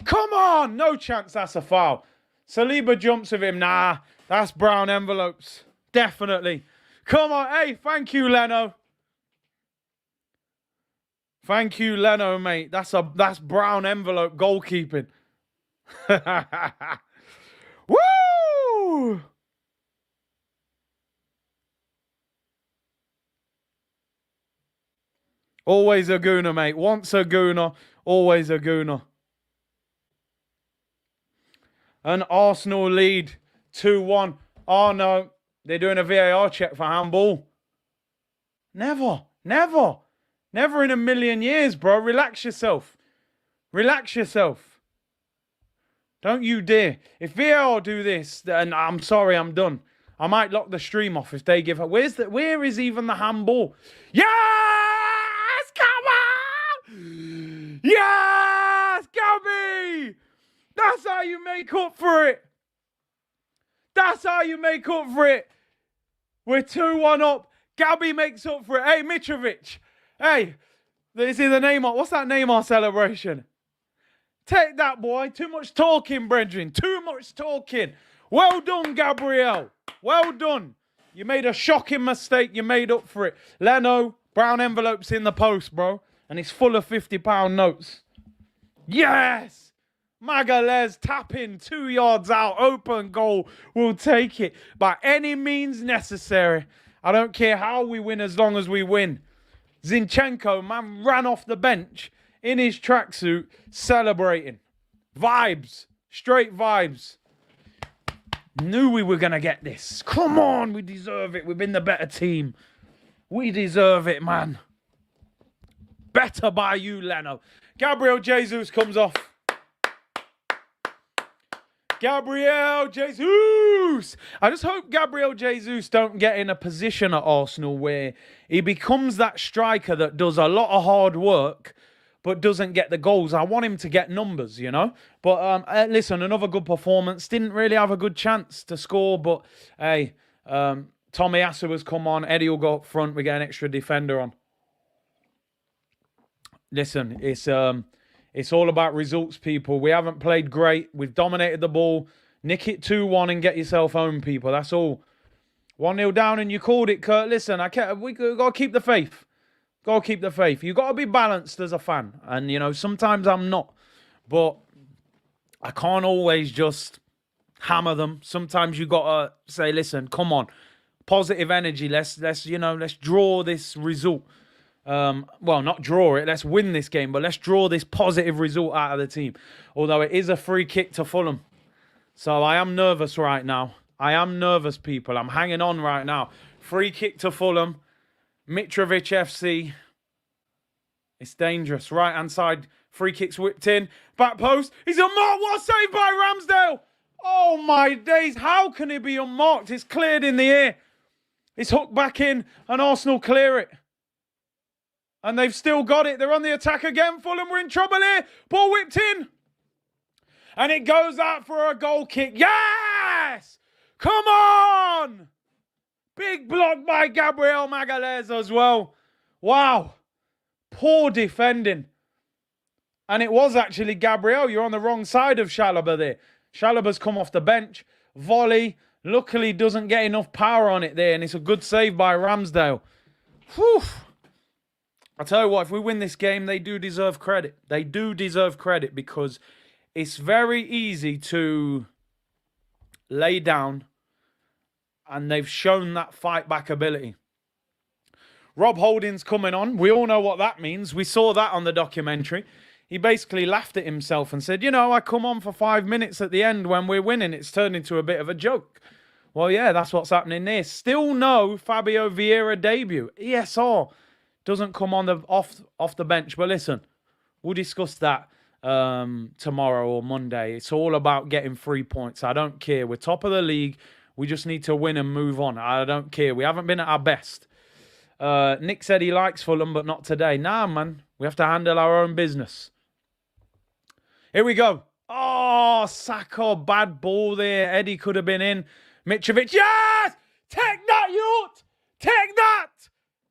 Come on! No chance that's a foul. Saliba jumps with him. Nah, that's brown envelopes. Definitely. Come on. Hey, thank you, Leno. Thank you, Leno, mate. That's brown envelope goalkeeping. Woo! Always a gooner, mate. Once a gooner, always a gooner. An Arsenal lead, 2-1. Oh, no. They're doing a VAR check for handball. Never in a million years, bro. Relax yourself. Relax yourself. Don't you dare. If VAR do this, then I'm sorry, I'm done. I might lock the stream off if they give her. Where is even the handball? Yes! Come on! Yes! Gabby! That's how you make up for it. That's how you make up for it. We're 2-1 up. Gabby makes up for it. Hey, Mitrovic. Hey, this is the Neymar. What's that Neymar celebration? Take that, boy. Too much talking, brethren. Too much talking. Well done, Gabriel. Well done. You made a shocking mistake. You made up for it. Leno, brown envelopes in the post, bro. And it's full of £50 notes. Yes! Magalhaes tapping 2 yards out. Open goal. We'll take it by any means necessary. I don't care how we win as long as we win. Zinchenko, man, ran off the bench in his tracksuit celebrating. Vibes. Straight vibes. Knew we were going to get this. Come on, we deserve it. We've been the better team. We deserve it, man. Better by you, Leno. Gabriel Jesus comes off. Gabriel Jesus. I just hope Gabriel Jesus don't get in a position at Arsenal where he becomes that striker that does a lot of hard work but doesn't get the goals. I want him to get numbers, you know. But listen, another good performance. Didn't really have a good chance to score, but hey, Tomiyasu has come on. Eddie will go up front. We get an extra defender on. Listen, it's all about results, people. We haven't played great. We've dominated the ball. Nick it 2-1 and get yourself home, people. That's all. 1-0 down and you called it, Kurt. Listen, we got to keep the faith. Got to keep the faith. You got to be balanced as a fan. And, you know, sometimes I'm not. But I can't always just hammer them. Sometimes you got to say, listen, come on. Positive energy. Let's draw this result. Well, not draw it. Let's win this game. But let's draw this positive result out of the team. Although it is a free kick to Fulham. So I am nervous right now. I am nervous, people. I'm hanging on right now. Free kick to Fulham. Mitrovic FC. It's dangerous. Right hand side. Free kick's whipped in. Back post. He's unmarked. What a save by Ramsdale. Oh my days. How can he be unmarked? It's cleared in the air. It's hooked back in and Arsenal clear it. And they've still got it. They're on the attack again. Fulham, we're in trouble here. Ball whipped in. And it goes out for a goal kick. Yes! Come on! Big block by Gabriel Magalhaes as well. Wow. Poor defending. And it was actually Gabriel. You're on the wrong side of Chalobah there. Chalobah's come off the bench. Volley. Luckily doesn't get enough power on it there. And it's a good save by Ramsdale. Whew. I tell you what, if we win this game, they do deserve credit. They do deserve credit because it's very easy to lay down. And they've shown that fight back ability. Rob Holding's coming on. We all know what that means. We saw that on the documentary. He basically laughed at himself and said, you know, I come on for 5 minutes at the end when we're winning. It's turned into a bit of a joke. Well, yeah, that's what's happening there. Still no Fabio Vieira debut. ESR doesn't come on the off the bench. But listen, we'll discuss that tomorrow or Monday. It's all about getting 3 points. I don't care. We're top of the league. We just need to win and move on. I don't care. We haven't been at our best. Nick said he likes Fulham, but not today. Nah, man. We have to handle our own business. Here we go. Oh, Saka, bad ball there. Eddie could have been in. Mitrovic, yes! Take that, Yurt! Take that!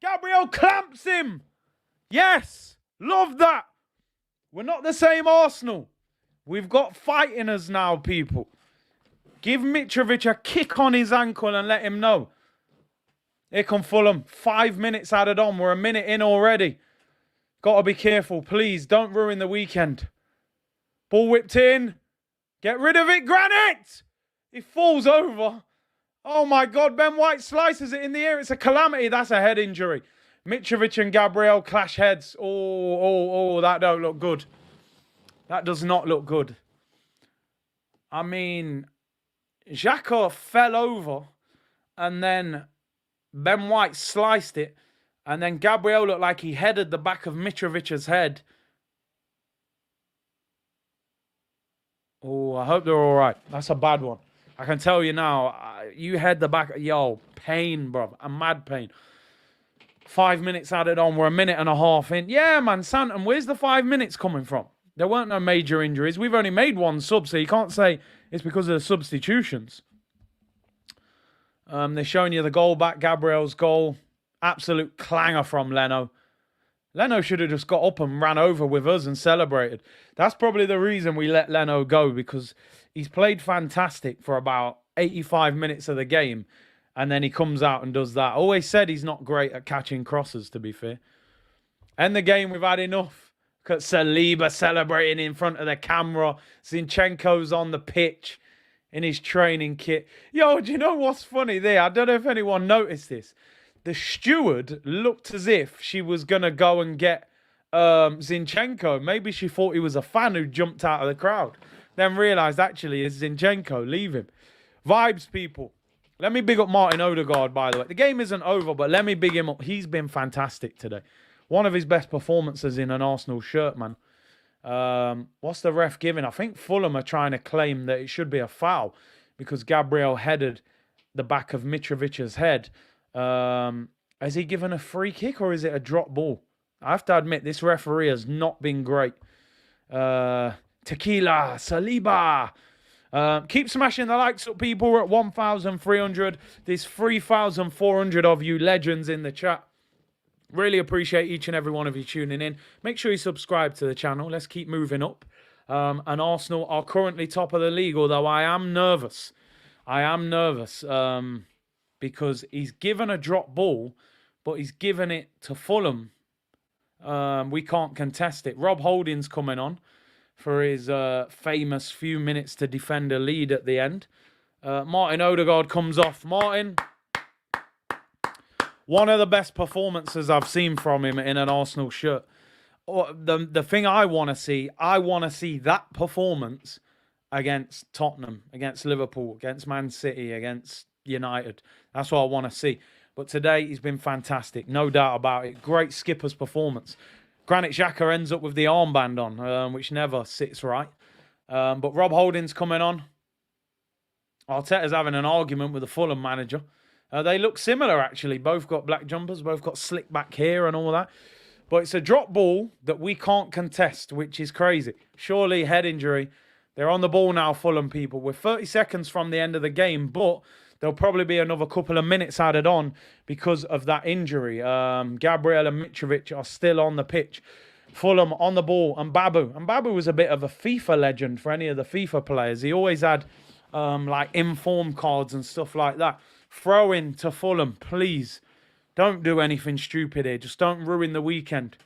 Gabriel clamps him. Yes, love that. We're not the same Arsenal. We've got fight in us now, people. Give Mitrovic a kick on his ankle and let him know. Here come Fulham. 5 minutes added on. We're a minute in already. Got to be careful. Please, don't ruin the weekend. Ball whipped in. Get rid of it, Granit! He falls over. Oh, my God. Ben White slices it in the air. It's a calamity. That's a head injury. Mitrovic and Gabriel clash heads. Oh, that don't look good. That does not look good. I mean, Xhaka fell over and then Ben White sliced it and then Gabriel looked like he headed the back of Mitrovic's head. Oh, I hope they're all right. That's a bad one. I can tell you now, you head the back. Yo, pain, bro. A mad pain. 5 minutes added on. We're a minute and a half in. Yeah, man, Santon, where's the 5 minutes coming from? There weren't no major injuries. We've only made one sub, so you can't say it's because of the substitutions. They're showing you the goal back, Gabriel's goal. Absolute clanger from Leno. Leno should have just got up and ran over with us and celebrated. That's probably the reason we let Leno go, because he's played fantastic for about 85 minutes of the game, and then he comes out and does that. Always said he's not great at catching crosses, to be fair. End the game, we've had enough. Look at Saliba celebrating in front of the camera. Zinchenko's on the pitch in his training kit. Yo, do you know what's funny there? I don't know if anyone noticed this. The steward looked as if she was going to go and get Zinchenko. Maybe she thought he was a fan who jumped out of the crowd. Then realised, actually, it's Zinchenko. Leave him. Vibes, people. Let me big up Martin Odegaard, by the way. The game isn't over, but let me big him up. He's been fantastic today. One of his best performances in an Arsenal shirt, man. What's the ref giving? I think Fulham are trying to claim that it should be a foul because Gabriel headed the back of Mitrovic's head. Has he given a free kick or is it a drop ball? I have to admit, this referee has not been great. Tequila, Saliba. Keep smashing the likes up, people. We're at 1,300. There's 3,400 of you legends in the chat. Really appreciate each and every one of you tuning in. Make sure you subscribe to the channel. Let's keep moving up. And Arsenal are currently top of the league, although I am nervous. Because he's given a drop ball, but he's given it to Fulham. We can't contest it. Rob Holding's coming on for his famous few minutes to defend a lead at the end. Martin Odegaard comes off. Martin, one of the best performances I've seen from him in an Arsenal shirt. The thing I want to see that performance against Tottenham, against Liverpool, against Man City, against United. That's what I want to see. But today, he's been fantastic. No doubt about it. Great skipper's performance. Granit Xhaka ends up with the armband on, which never sits right. But Rob Holding's coming on. Arteta's having an argument with the Fulham manager. They look similar, actually. Both got black jumpers, both got slick back hair and all that. But it's a drop ball that we can't contest, which is crazy. Surely head injury. They're on the ball now, Fulham people. We're 30 seconds from the end of the game, but there'll probably be another couple of minutes added on because of that injury. Gabriel and Mitrovic are still on the pitch. Fulham on the ball. And Babu. And Babu was a bit of a FIFA legend for any of the FIFA players. He always had like inform cards and stuff like that. Throw in to Fulham, please. Don't do anything stupid here. Just don't ruin the weekend.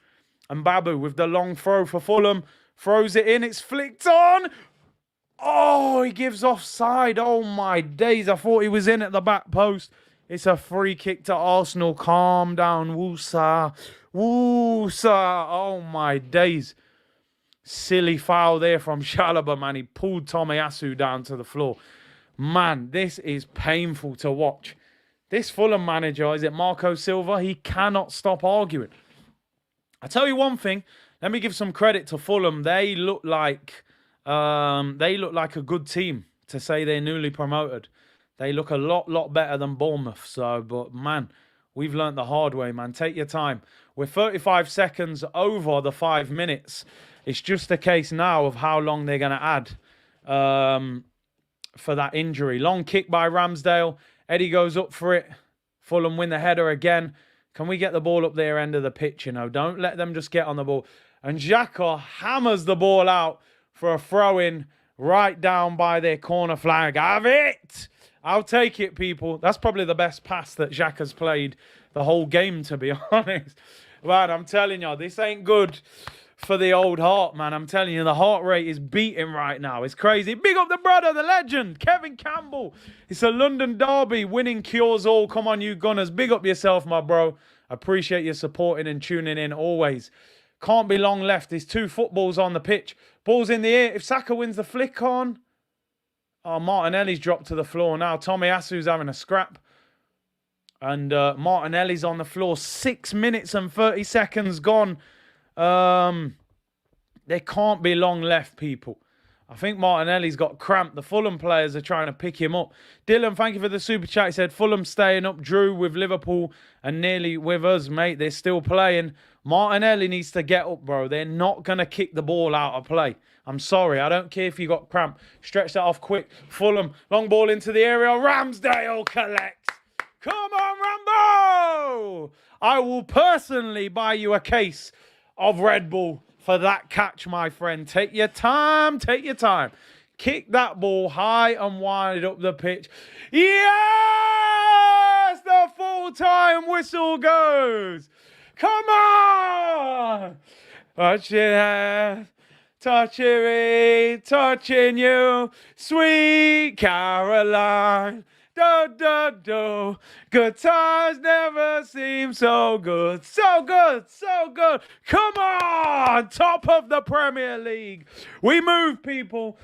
And Babu with the long throw for Fulham. Throws it in. It's flicked on. Oh, he gives offside. Oh, my days. I thought he was in at the back post. It's a free kick to Arsenal. Calm down. Woosa. Woosa. Oh, my days. Silly foul there from Chalobah, man. He pulled Tomiyasu down to the floor. Man, this is painful to watch. This Fulham manager, is it Marco Silva? He cannot stop arguing. I tell you one thing. Let me give some credit to Fulham. They look like a good team to say they're newly promoted. They look a lot better than Bournemouth. So, but man, we've learnt the hard way, man. Take your time. We're 35 seconds over the 5 minutes. It's just a case now of how long they're going to add for that injury. Long kick by Ramsdale. Eddie goes up for it. Fulham win the header again. Can we get the ball up their end of the pitch, you know? Don't let them just get on the ball. And Xhaka hammers the ball out for a throw-in right down by their corner flag. Have it! I'll take it, people. That's probably the best pass that Xhaka's played the whole game, to be honest. Man, I'm telling you, this ain't good for the old heart, man. I'm telling you, the heart rate is beating right now. It's crazy. Big up the brother, the legend, Kevin Campbell. It's a London derby. Winning cures all. Come on, you Gunners. Big up yourself, my bro. Appreciate you supporting and tuning in always. Can't be long left. There's 2 footballs on the pitch. Ball's in the air. If Saka wins the flick on. Oh, Martinelli's dropped to the floor now. Tomiyasu's having a scrap. And Martinelli's on the floor. 6 minutes and 30 seconds gone. There can't be long left, people. I think Martinelli's got cramp. The Fulham players are trying to pick him up. Dylan, thank you for the super chat. He said, Fulham staying up. Drew with Liverpool and nearly with us, mate. They're still playing. Martinelli needs to get up, bro. They're not going to kick the ball out of play. I'm sorry. I don't care if you got cramp. Stretch that off quick. Fulham, long ball into the area. Ramsdale collects. Come on, Rambo! I will personally buy you a case of Red Bull for that catch, my friend. Take your time. Take your time. Kick that ball high and wide up the pitch. Yes! The full-time whistle goes. Come on! Touching hands, touching me, touching you, sweet Caroline. Do, do, do. Good times never seem so good. So good, so good. Come on, top of the Premier League. We move, people.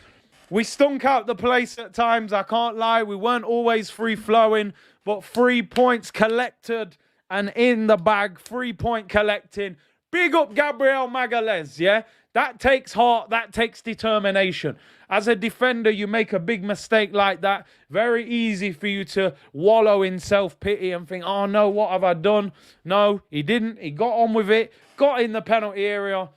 We stunk out the place at times, I can't lie. We weren't always free-flowing, but 3 points collected and in the bag, 3-point collecting. Big up Gabriel Magalhaes, yeah? That takes heart, that takes determination. As a defender, you make a big mistake like that. Very easy for you to wallow in self-pity and think, oh no, what have I done? No, he didn't. He got on with it, got in the penalty area,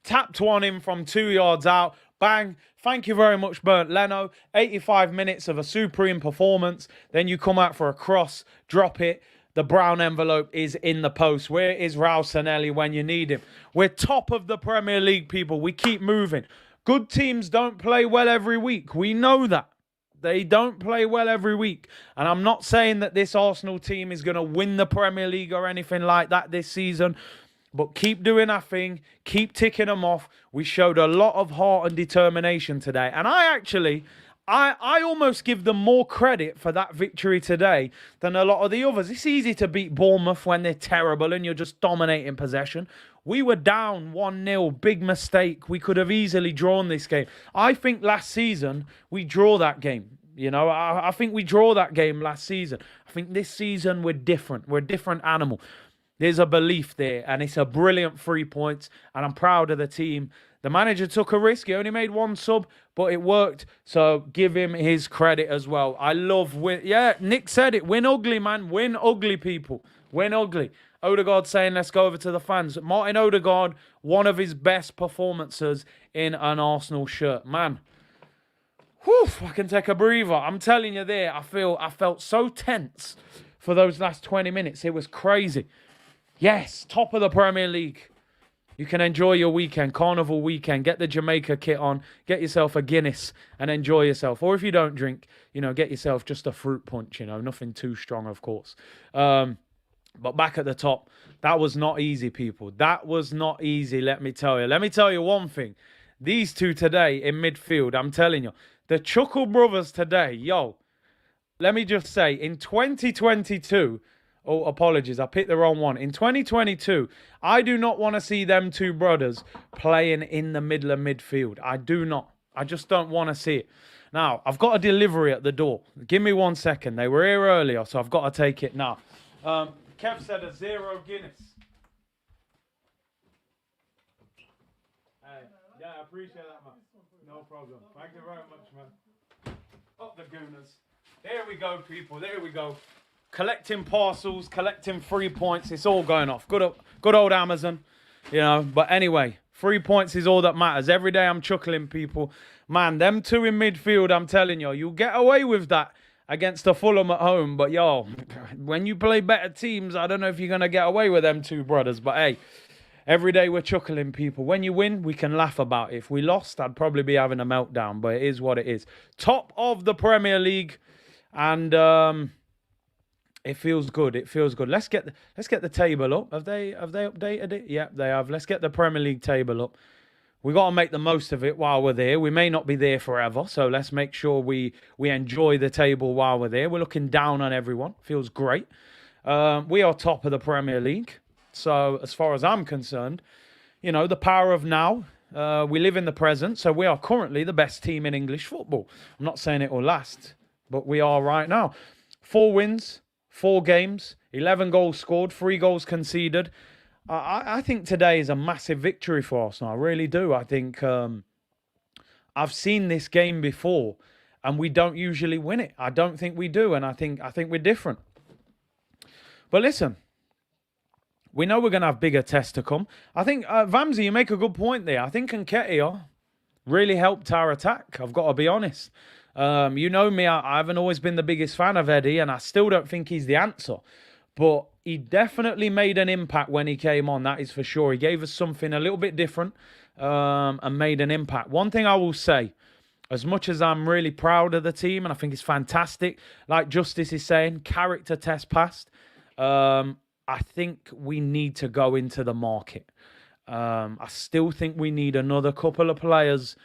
tapped one in from 2 yards out. Bang. Thank you very much, Bernd Leno. 85 minutes of a supreme performance. Then you come out for a cross, drop it. The brown envelope is in the post. Where is Raul Sanelli when you need him? We're top of the Premier League, people. We keep moving. Good teams don't play well every week. We know that. They don't play well every week. And I'm not saying that this Arsenal team is going to win the Premier League or anything like that this season. But keep doing our thing. Keep ticking them off. We showed a lot of heart and determination today. And I almost give them more credit for that victory today than a lot of the others. It's easy to beat Bournemouth when they're terrible and you're just dominating possession. We were down 1-0, big mistake. We could have easily drawn this game. I think last season we draw that game. You know, I think we draw that game last season. I think this season we're different. We're a different animal. There's a belief there, and it's a brilliant 3 points, and I'm proud of the team. The manager took a risk. He only made one sub, but it worked, so give him his credit as well. I love win. Yeah, Nick said it. Win ugly, man. Win ugly, people. Win ugly. Odegaard saying, let's go over to the fans. Martin Odegaard, one of his best performances in an Arsenal shirt. Man, whew, I can take a breather. I'm telling you there, I felt so tense for those last 20 minutes. It was crazy. Yes, top of the Premier League. You can enjoy your weekend, carnival weekend. Get the Jamaica kit on, get yourself a Guinness and enjoy yourself. Or if you don't drink, get yourself just a fruit punch, nothing too strong, of course. But back at the top, that was not easy, people. That was not easy, let me tell you. Let me tell you one thing. These two today in midfield, I'm telling you, the Chuckle brothers today, let me just say, in 2022... Oh, apologies. I picked the wrong one. In 2022, I do not want to see them two brothers playing in the middle of midfield. I do not. I just don't want to see it. Now, I've got a delivery at the door. Give me 1 second. They were here earlier, so I've got to take it now. Kev said a 0 Guinness. Hey, yeah, I appreciate that, man. No problem. Thank you very much, man. Up the Gooners. There we go, people. There we go. Collecting parcels, collecting 3 points. It's all going off. Good old Amazon, But anyway, 3 points is all that matters. Every day I'm chuckling, people. Man, them two in midfield, I'm telling you, you'll get away with that against the Fulham at home. But, when you play better teams, I don't know if you're going to get away with them two brothers. But, hey, every day we're chuckling, people. When you win, we can laugh about it. If we lost, I'd probably be having a meltdown. But it is what it is. Top of the Premier League. And... it feels good. It feels good. Let's get the table up. Have they updated it? Yeah, they have. Let's get the Premier League table up. We got to make the most of it while we're there. We may not be there forever, so let's make sure we enjoy the table while we're there. We're looking down on everyone. Feels great. We are top of the Premier League. So as far as I'm concerned, the power of now. We live in the present, so we are currently the best team in English football. I'm not saying it will last, but we are right now. 4 wins. 4 games, 11 goals scored, 3 goals conceded. I think today is a massive victory for Arsenal. I really do. I think I've seen this game before, and we don't usually win it. I don't think we do, and I think we're different. But listen, we know we're going to have bigger tests to come. I think, Vamsi, you make a good point there. I think Nketiah really helped our attack. I've got to be honest. You know me, I haven't always been the biggest fan of Eddie, and I still don't think he's the answer. But he definitely made an impact when he came on, that is for sure. He gave us something a little bit different and made an impact. One thing I will say, as much as I'm really proud of the team, and I think it's fantastic, like Justice is saying, character test passed, I think we need to go into the market. I still think we need another couple of players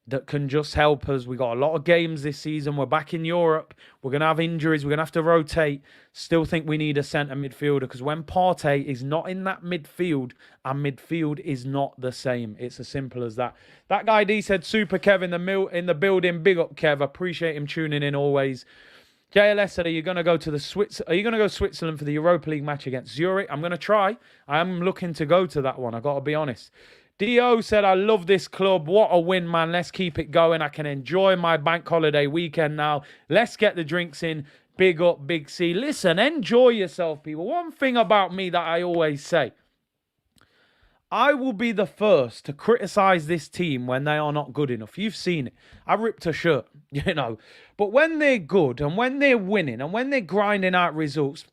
that can just help us. We got a lot of games this season. We're back in Europe. We're going to have injuries. We're going to have to rotate. Still think we need a centre midfielder, because when Partey is not in that midfield, our midfield is not the same. It's as simple as that. That guy D said, Super Kev in the building. Big up, Kev. Appreciate him tuning in always. JLS said, are you going to go Switzerland for the Europa League match against Zurich? I'm going to try. I am looking to go to that one. I got to be honest. Dio said, I love this club. What a win, man. Let's keep it going. I can enjoy my bank holiday weekend now. Let's get the drinks in. Big up, Big C. Listen, enjoy yourself, people. One thing about me that I always say, I will be the first to criticize this team when they are not good enough. You've seen it. I ripped a shirt, But when they're good and when they're winning and when they're grinding out results,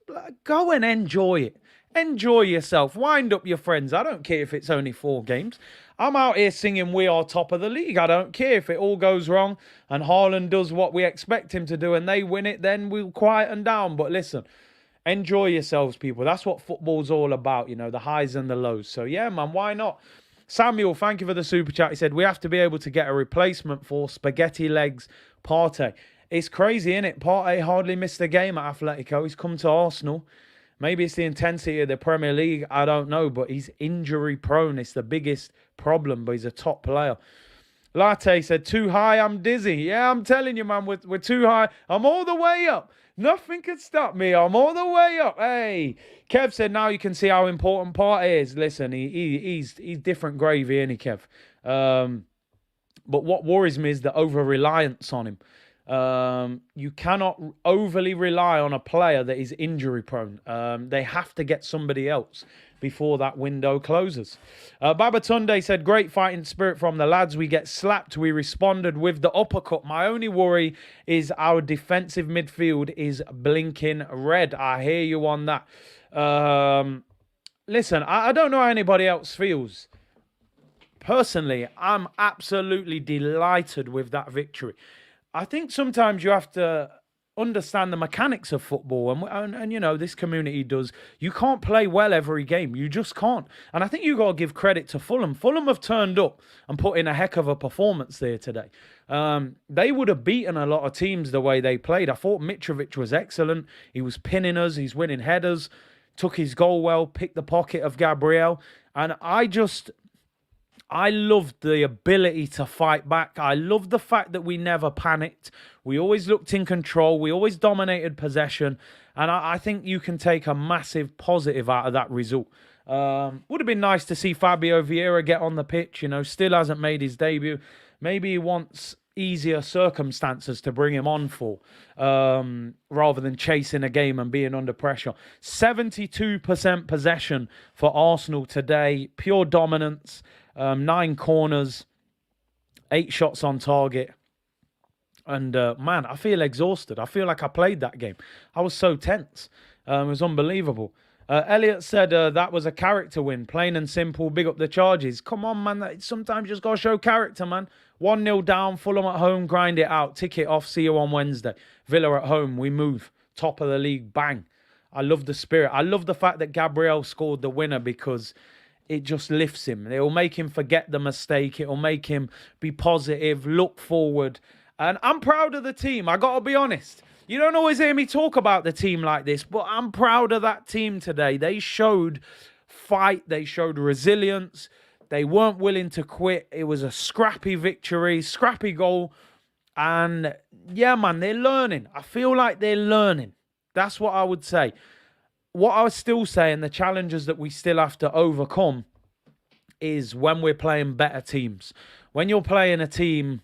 go and enjoy it. Enjoy yourself. Wind up your friends. I don't care if it's only 4 games. I'm out here singing we are top of the league. I don't care if it all goes wrong and Haaland does what we expect him to do and they win it, then we'll quieten down. But listen, enjoy yourselves, people. That's what football's all about, the highs and the lows. So, yeah, man, why not? Samuel, thank you for the super chat. He said, we have to be able to get a replacement for spaghetti legs Partey. It's crazy, isn't it? Partey hardly missed a game at Atletico. He's come to Arsenal. Maybe it's the intensity of the Premier League. I don't know, but he's injury prone. It's the biggest problem, but he's a top player. Latte said, too high, I'm dizzy. Yeah, I'm telling you, man, we're too high. I'm all the way up. Nothing can stop me. I'm all the way up. Hey, Kev said, now you can see how important Partey is. Listen, he's different gravy, isn't he, Kev? But what worries me is the over-reliance on him. You cannot overly rely on a player that is injury prone. They have to get somebody else before that window closes. Babatunde said, great fighting spirit from the lads. We get slapped. We responded with the uppercut. My only worry is our defensive midfield is blinking red. I hear you on that. Listen, I don't know how anybody else feels. Personally, I'm absolutely delighted with that victory. I think sometimes you have to understand the mechanics of football, and this community does. You can't play well every game. You just can't. And I think you got to give credit to Fulham. Fulham have turned up and put in a heck of a performance there today. They would have beaten a lot of teams the way they played. I thought Mitrovic was excellent. He was pinning us. He's winning headers. Took his goal well. Picked the pocket of Gabriel. And I loved the ability to fight back. I loved the fact that we never panicked. We always looked in control. We always dominated possession. And I think you can take a massive positive out of that result. Would have been nice to see Fabio Vieira get on the pitch. Still hasn't made his debut. Maybe he wants easier circumstances to bring him on for, rather than chasing a game and being under pressure. 72% possession for Arsenal today. Pure dominance. 9 corners, 8 shots on target. And, man, I feel exhausted. I feel like I played that game. I was so tense. It was unbelievable. Elliot said that was a character win. Plain and simple. Big up the Charges. Come on, man. Sometimes you just got to show character, man. 1-0 down. Fulham at home. Grind it out. Tick it off. See you on Wednesday. Villa at home. We move. Top of the league. Bang. I love the spirit. I love the fact that Gabriel scored the winner, because it just lifts him. It will make him forget the mistake. It will make him be positive, look forward. And I'm proud of the team. I got to be honest. You don't always hear me talk about the team like this, but I'm proud of that team today. They showed fight. They showed resilience. They weren't willing to quit. It was a scrappy victory, scrappy goal. And yeah, man, they're learning. I feel like they're learning. That's what I would say. What I was still saying, the challenges that we still have to overcome is when we're playing better teams. When you're playing a team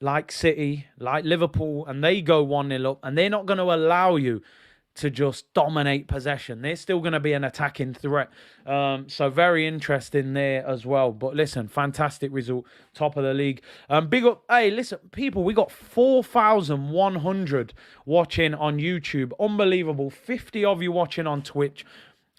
like City, like Liverpool, and they go 1-0 up, and they're not going to allow you to just dominate possession. They're still going to be an attacking threat. So very interesting there as well. But listen, fantastic result. Top of the league. Big up. Hey, listen, people, we got 4,100 watching on YouTube. Unbelievable. 50 of you watching on Twitch.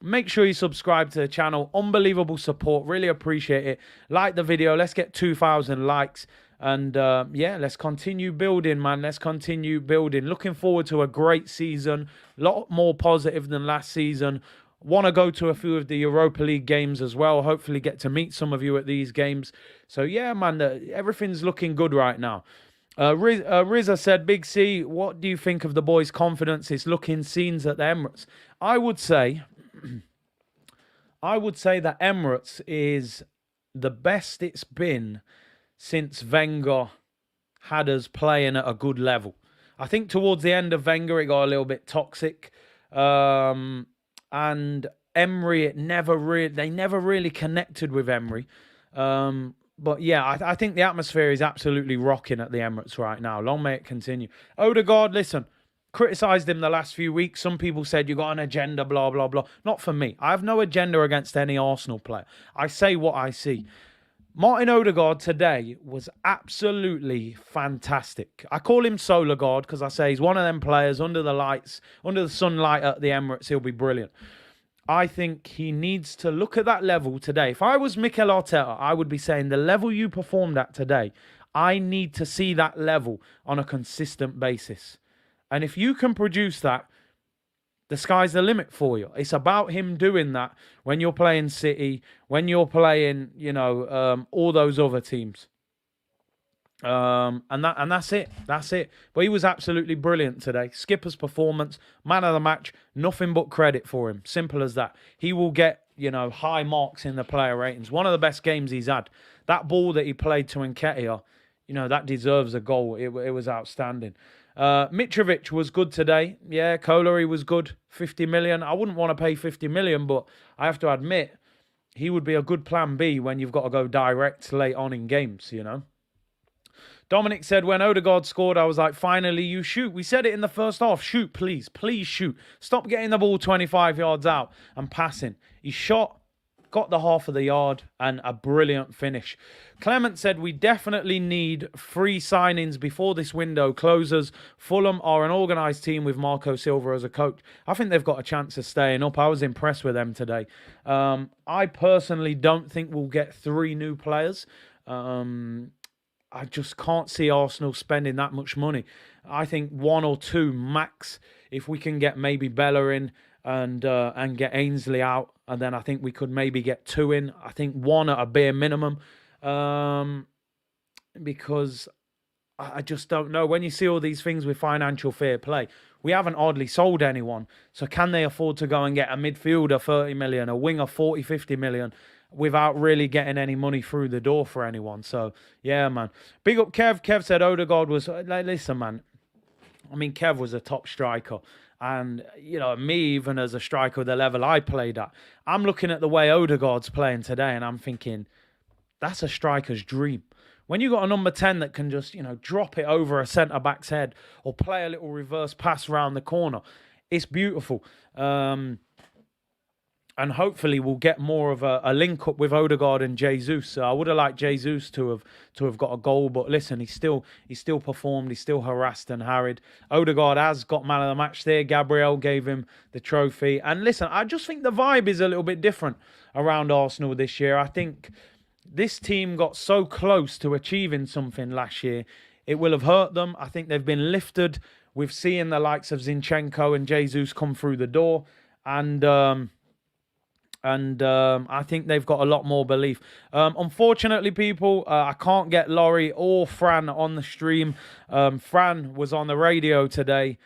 Make sure you subscribe to the channel. Unbelievable support. Really appreciate it. Like the video. Let's get 2,000 likes. And yeah, let's continue building, man. Let's continue building. Looking forward to a great season. A lot more positive than last season. Want to go to a few of the Europa League games as well. Hopefully get to meet some of you at these games. So yeah, man, everything's looking good right now. Riza said, Big C, what do you think of the boys' confidence? It's looking scenes at the Emirates. I would say that Emirates is the best it's been since Wenger had us playing at a good level. I think towards the end of Wenger, it got a little bit toxic. And Emery, they never really connected with Emery. But yeah, I think the atmosphere is absolutely rocking at the Emirates right now. Long may it continue. Odegaard, listen, criticised him the last few weeks. Some people said you got an agenda, blah, blah, blah. Not for me. I have no agenda against any Arsenal player. I say what I see. Martin Odegaard today was absolutely fantastic. I call him Solar Guard because I say he's one of them players under the lights, under the sunlight at the Emirates. He'll be brilliant. I think he needs to look at that level today. If I was Mikel Arteta, I would be saying the level you performed at today, I need to see that level on a consistent basis. And if you can produce that, the sky's the limit for you. It's about him doing that when you're playing City, when you're playing, all those other teams. And that's it. That's it. But he was absolutely brilliant today. Skipper's performance, man of the match, nothing but credit for him. Simple as that. He will get, high marks in the player ratings. One of the best games he's had. That ball that he played to Nketiah, that deserves a goal. It was outstanding. Mitrovic was good today. Yeah, Kolari was good. 50 million. I wouldn't want to pay 50 million, but I have to admit, he would be a good plan B when you've got to go direct late on in games, Dominic said, when Odegaard scored, I was like, finally, you shoot. We said it in the first half. Shoot, please. Please shoot. Stop getting the ball 25 yards out and passing. He shot, got the half of the yard, and a brilliant finish. Clement said, we definitely need 3 signings before this window closes. Fulham are an organised team with Marco Silva as a coach. I think they've got a chance of staying up. I was impressed with them today. I personally don't think we'll get 3 new players. I just can't see Arsenal spending that much money. I think 1 or 2 max, if we can get maybe Bella in and get Ainsley out, and then I think we could maybe get 2 in. I think 1 at a bare minimum, because I just don't know. When you see all these things with financial fair play, we haven't hardly sold anyone. So can they afford to go and get a midfielder 30 million, a winger 40, 50 million? Without really getting any money through the door for anyone. So, yeah, man. Big up Kev. Kev said Odegaard was... Listen, man. I mean, Kev was a top striker. And, me, even as a striker, the level I played at, I'm looking at the way Odegaard's playing today, and I'm thinking, that's a striker's dream. When you got a number 10 that can just, drop it over a centre-back's head or play a little reverse pass around the corner, it's beautiful. And hopefully we'll get more of a link up with Odegaard and Jesus. I would have liked Jesus to have got a goal, but listen, he still performed. He's still harassed and harried. Odegaard has got man of the match there. Gabriel gave him the trophy. And listen, I just think the vibe is a little bit different around Arsenal this year. I think this team got so close to achieving something last year. It will have hurt them. I think they've been lifted with seeing the likes of Zinchenko and Jesus come through the door. And I think they've got a lot more belief. Unfortunately, people, I can't get Laurie or Fran on the stream. Fran was on the radio today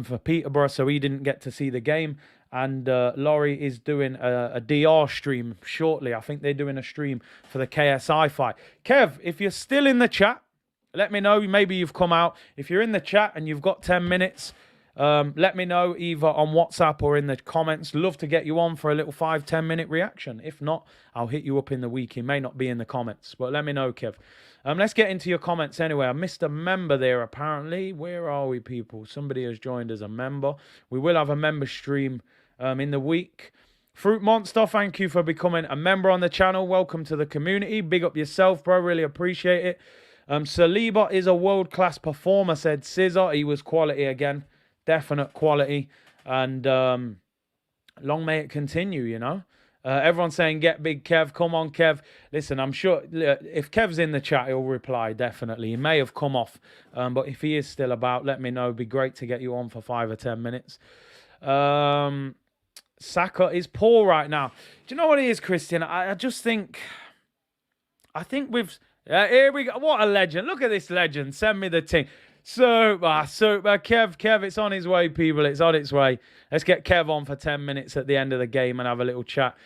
for Peterborough, so he didn't get to see the game. And Laurie is doing a DR stream shortly. I think they're doing a stream for the KSI fight. Kev, if you're still in the chat, let me know. Maybe you've come out. If you're in the chat and you've got 10 minutes... let me know either on WhatsApp or in the comments. Love to get you on for a little 5-10 minute reaction. If not, I'll hit you up in the week. It may not be in the comments, but let me know, Kev. Let's get into your comments anyway. I missed a member there, apparently. Where are we, people? Somebody has joined as a member. We will have a member stream in the week. Fruit Monster, thank you for becoming a member on the channel. Welcome to the community. Big up yourself, bro. Really appreciate it. Saliba is a world-class performer, said Scissor. He was quality again. Definite quality, and long may it continue, Everyone's saying, get big Kev. Come on, Kev. Listen, I'm sure if Kev's in the chat, he'll reply, definitely. He may have come off, but if he is still about, let me know. It'd be great to get you on for 5 or 10 minutes. Saka is poor right now. Do you know what it is, Christian? I just think... I think we've... here we go. What a legend. Look at this legend. Send me the team. Super. Kev, it's on his way, people. It's on its way. Let's get Kev on for 10 minutes at the end of the game and have a little chat.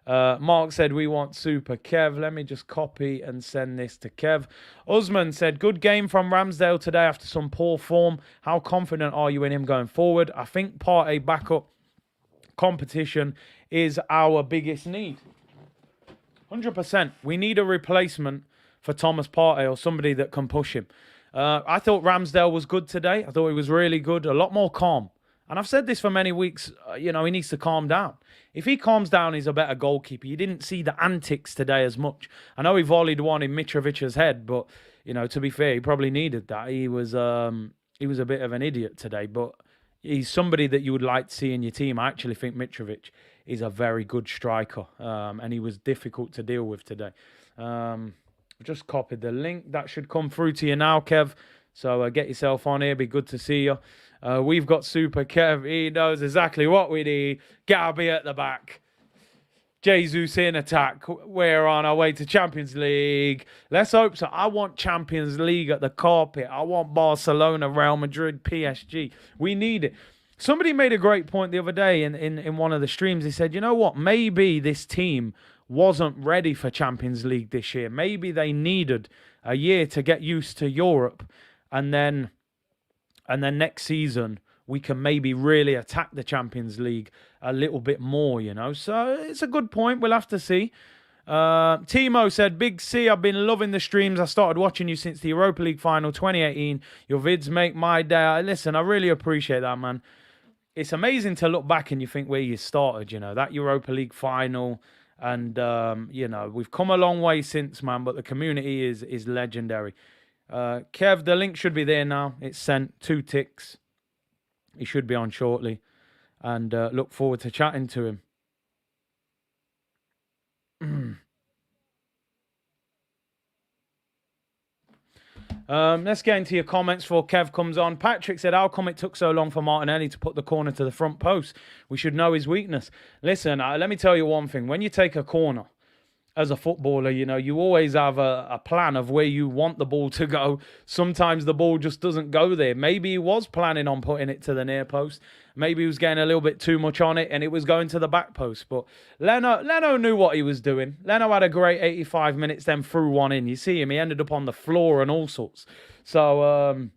Mark said we want Super Kev. Let me just copy and send this to Kev. Usman said, good game from Ramsdale today after some poor form. How confident are you in him going forward? I think Partey backup competition is our biggest need. 100%. We need a replacement for Thomas Partey or somebody that can push him. I thought Ramsdale was good today. I thought he was really good. A lot more calm. And I've said this for many weeks. He needs to calm down. If he calms down, he's a better goalkeeper. You didn't see the antics today as much. I know he volleyed one in Mitrovic's head, but, to be fair, he probably needed that. He was a bit of an idiot today, but he's somebody that you would like to see in your team. I actually think Mitrovic is a very good striker, and he was difficult to deal with today. Just copied the link. That should come through to you now, Kev. So get yourself on here. Be good to see you. We've got Super Kev. He knows exactly what we need. Gabby at the back. Jesus in attack. We're on our way to Champions League. Let's hope so. I want Champions League at the carpet. I want Barcelona, Real Madrid, PSG. We need it. Somebody made a great point the other day in one of the streams. He said, you know what? Maybe this team wasn't ready for Champions League this year. Maybe they needed a year to get used to Europe. And then next season, we can maybe really attack the Champions League a little bit more, So it's a good point. We'll have to see. Timo said, Big C, I've been loving the streams. I started watching you since the Europa League final 2018. Your vids make my day. Listen, I really appreciate that, man. It's amazing to look back and you think where you started, that Europa League final. And, we've come a long way since, man, but the community is legendary. Kev, the link should be there now. It's sent. 2 ticks. He should be on shortly. And look forward to chatting to him. Let's get into your comments before Kev comes on. Patrick said, how come it took so long for Martinelli to put the corner to the front post? We should know his weakness. Listen, let me tell you one thing. When you take a corner, as a footballer, you always have a plan of where you want the ball to go. Sometimes the ball just doesn't go there. Maybe he was planning on putting it to the near post. Maybe he was getting a little bit too much on it and it was going to the back post. But Leno knew what he was doing. Leno had a great 85 minutes, then threw one in. You see him, he ended up on the floor and all sorts. So,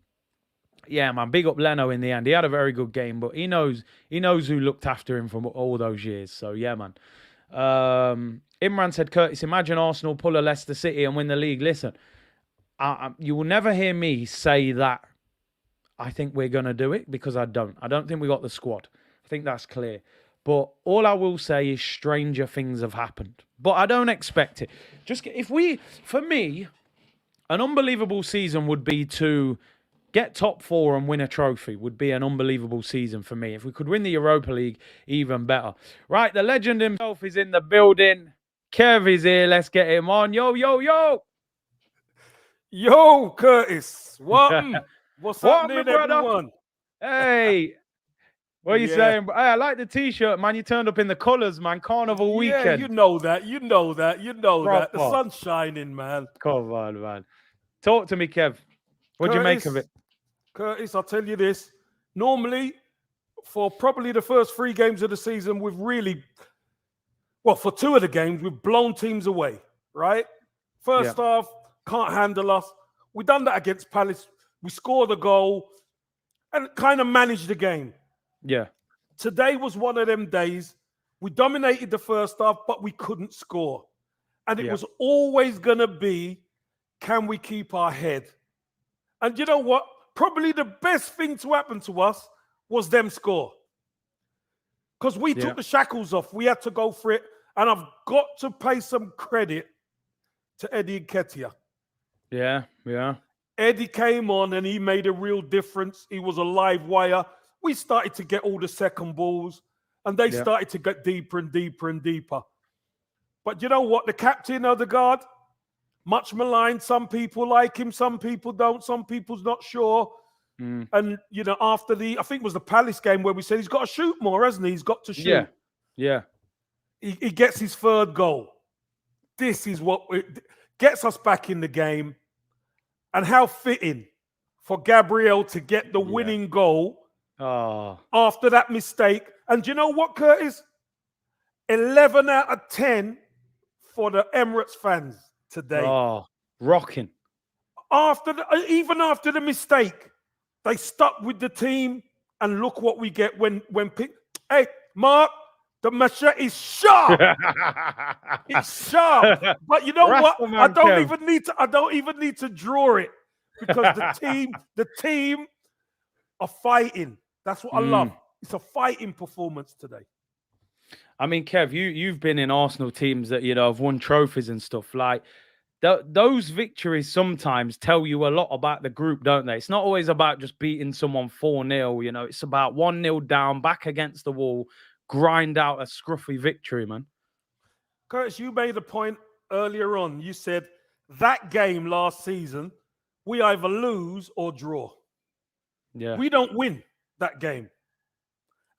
yeah, man, big up Leno in the end. He had a very good game, but he knows who looked after him for all those years. So, yeah, man. Imran said, Curtis, imagine Arsenal pull a Leicester City and win the league. Listen, you will never hear me say that I think we're going to do it, because I don't. I don't think we got the squad. I think that's clear. But all I will say is stranger things have happened. But I don't expect it. For me, an unbelievable season would be to get top 4 and win a trophy would be an unbelievable season for me. If we could win the Europa League, even better. Right, the legend himself is in the building. Kev is here. Let's get him on. Yo, yo, yo. Yo, Curtis. What's happening, everyone? Hey. What are you saying? Hey, I like the T-shirt, man. You turned up in the colours, man. Carnival weekend. Yeah, you know that. The sun's shining, man. Come on, man. Talk to me, Kev. What do you make of it? Curtis, I'll tell you this. Normally, for probably the first 3 games of the season, for 2 of the games, we've blown teams away, right? First half, can't handle us. We done that against Palace. We scored a goal and kind of managed the game. Yeah. Today was one of them days. We dominated the first half, but we couldn't score. And it was always going to be, can we keep our head? And you know what? Probably the best thing to happen to us was them score. Because we took the shackles off. We had to go for it. And I've got to pay some credit to Eddie Nketiah. Yeah. Eddie came on and he made a real difference. He was a live wire. We started to get all the second balls and they started to get deeper and deeper and deeper. But you know what? The captain of the guard, much maligned. Some people like him, some people don't. Some people's not sure. And, after I think it was the Palace game where we said he's got to shoot more, hasn't he? He's got to shoot. Yeah. He gets his third goal. This is what gets us back in the game. And how fitting for Gabriel to get the Yeah. winning goal Oh. after that mistake. And do you know what, Curtis? 11 out of 10 for the Emirates fans today. Oh. Rocking. Even after the mistake, they stuck with the team. And look what we get when hey, Mark, the machete is sharp. It's sharp. But you know what? I don't even need to draw it because the team are fighting. That's what I love. It's a fighting performance today. I mean, Kev, you've been in Arsenal teams that have won trophies and stuff. Like those victories sometimes tell you a lot about the group, don't they? It's not always about just beating someone 4-0. It's about 1-0 down, back against the wall, grind out a scruffy victory, man. Curtis, you made a point earlier on. You said that game last season, we either lose or draw. Yeah. We don't win that game.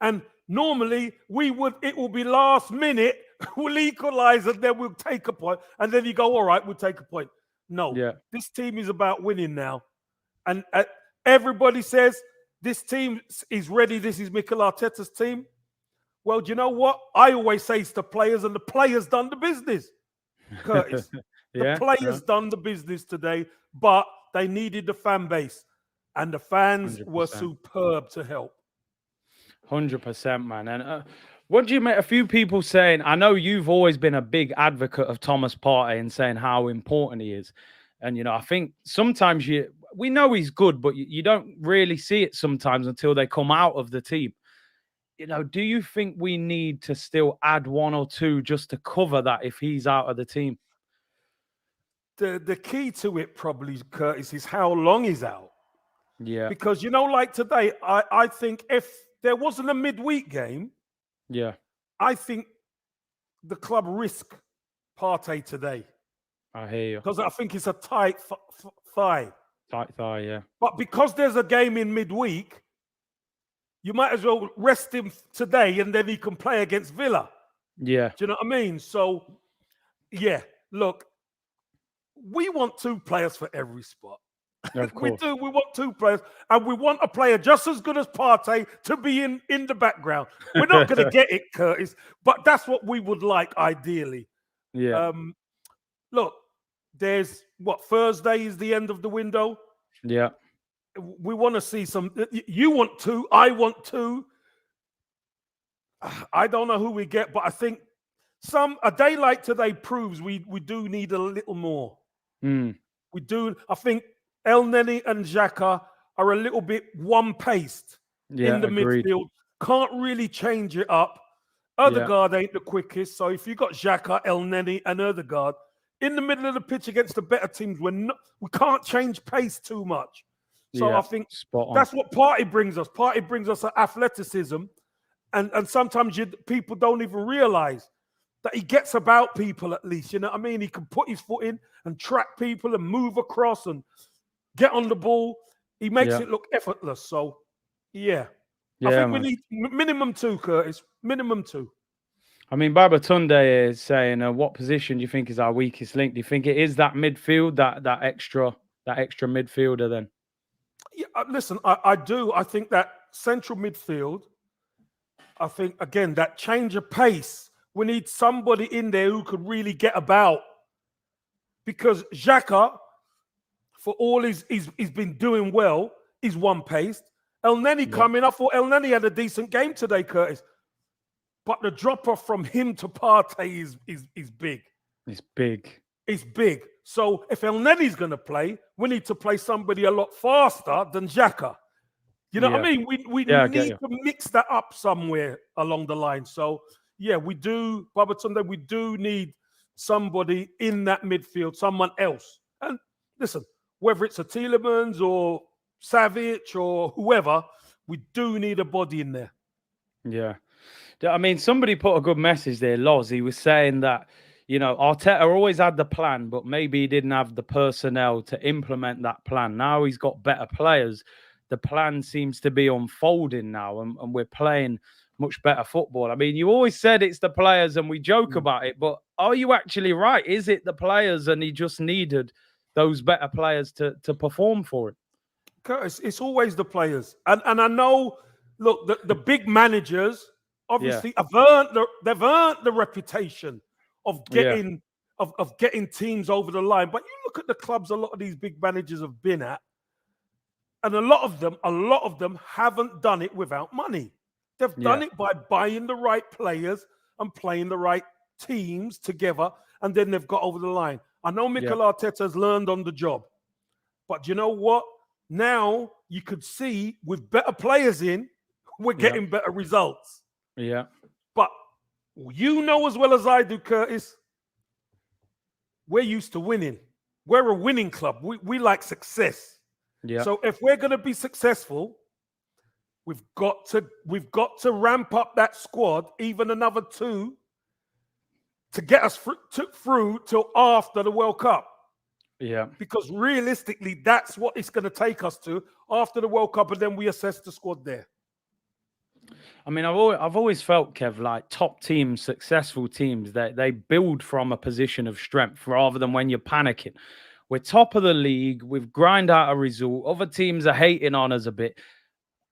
And normally it will be last minute, we'll equalize and then we'll take a point. And then you go, all right, we'll take a point. No, This team is about winning now. And everybody says this team is ready. This is Mikel Arteta's team. Well, do you know what? I always say it's the players, and the players done the business, Curtis. The players done the business today, but they needed the fan base. And the fans 100%. Were superb to help. 100%, man. And what do you make? A few people saying, I know you've always been a big advocate of Thomas Partey and saying how important he is. And, I think sometimes we know he's good, but you don't really see it sometimes until they come out of the team. Do you think we need to still add one or two just to cover that if he's out of the team? The key to it probably, Curtis, is how long he's out. Yeah. Because, like today, I think if there wasn't a midweek game, I think the club risk Partey today. I hear you. Because I think it's a tight thigh. Tight thigh, yeah. But because there's a game in midweek, you might as well rest him today and then he can play against Villa. Yeah. Do you know what I mean? So, look, we want two players for every spot. We do. We want two players, and we want a player just as good as Partey to be in the background. We're not going to get it, Curtis, but that's what we would like, ideally. Yeah. Look, there's Thursday is the end of the window. Yeah. We want to see some. You want two. I want two. I don't know who we get, but I think a day like today proves we do need a little more. We do. I think El Neni and Xhaka are a little bit one-paced in the midfield. Can't really change it up. Ødegaard ain't the quickest. So if you got Xhaka, El Neni, and Ødegaard in the middle of the pitch against the better teams, we can't change pace too much. So I think that's what Partey brings us. Partey brings us athleticism. And sometimes people don't even realize that he gets about people at least. You know what I mean? He can put his foot in and track people and move across and get on the ball. He makes it look effortless. So, I think we need minimum two, Curtis. Minimum two. I mean, Babatunde is saying, what position do you think is our weakest link? Do you think it is that midfield, that extra midfielder then? Yeah, listen, I do. I think that central midfield, I think, again, that change of pace, we need somebody in there who could really get about. Because Xhaka, for all he's been doing well, is one-paced. El Neni coming up. For El Neni had a decent game today, Curtis. But the drop-off from him to Partey is big. It's big. It's big. So if El Neni's going to play, we need to play somebody a lot faster than Xhaka. You know what I mean? We need to mix that up somewhere along the line. So, we do, Babatunde, we do need somebody in that midfield, someone else. And listen, whether it's a Tielemans or Savic or whoever, we do need a body in there. Yeah. I mean, somebody put a good message there, Loz. He was saying that, Arteta always had the plan, but maybe he didn't have the personnel to implement that plan. Now he's got better players. The plan seems to be unfolding now, and we're playing much better football. I mean, you always said it's the players and we joke Mm. about it, but are you actually right? Is it the players and he just needed those better players to perform for him? Curtis, it's always the players. And I know, look, the big managers Yeah, obviously they've earned the reputation of yeah, getting teams over the line. But you look at the clubs a lot of these big managers have been at, and a lot of them haven't done it without money. They've yeah, done it by buying the right players and playing the right teams together, and then they've got over the line. I know yeah, Mikel Arteta has learned on the job, but you know what? Now you could see with better players in, we're yeah, getting better results. yeah, But you know as well as I do, Curtis, we're used to winning. We're a winning club. We like success. yeah. So if we're going to be successful, we've got to ramp up that squad, even another two, to get us through till after the World Cup. Yeah. Because realistically, that's what it's going to take us to after the World Cup, and then we assess the squad there. I mean, I've always felt, Kev, like top teams, successful teams, they build from a position of strength rather than when you're panicking. We're top of the league. We've grind out a result. Other teams are hating on us a bit.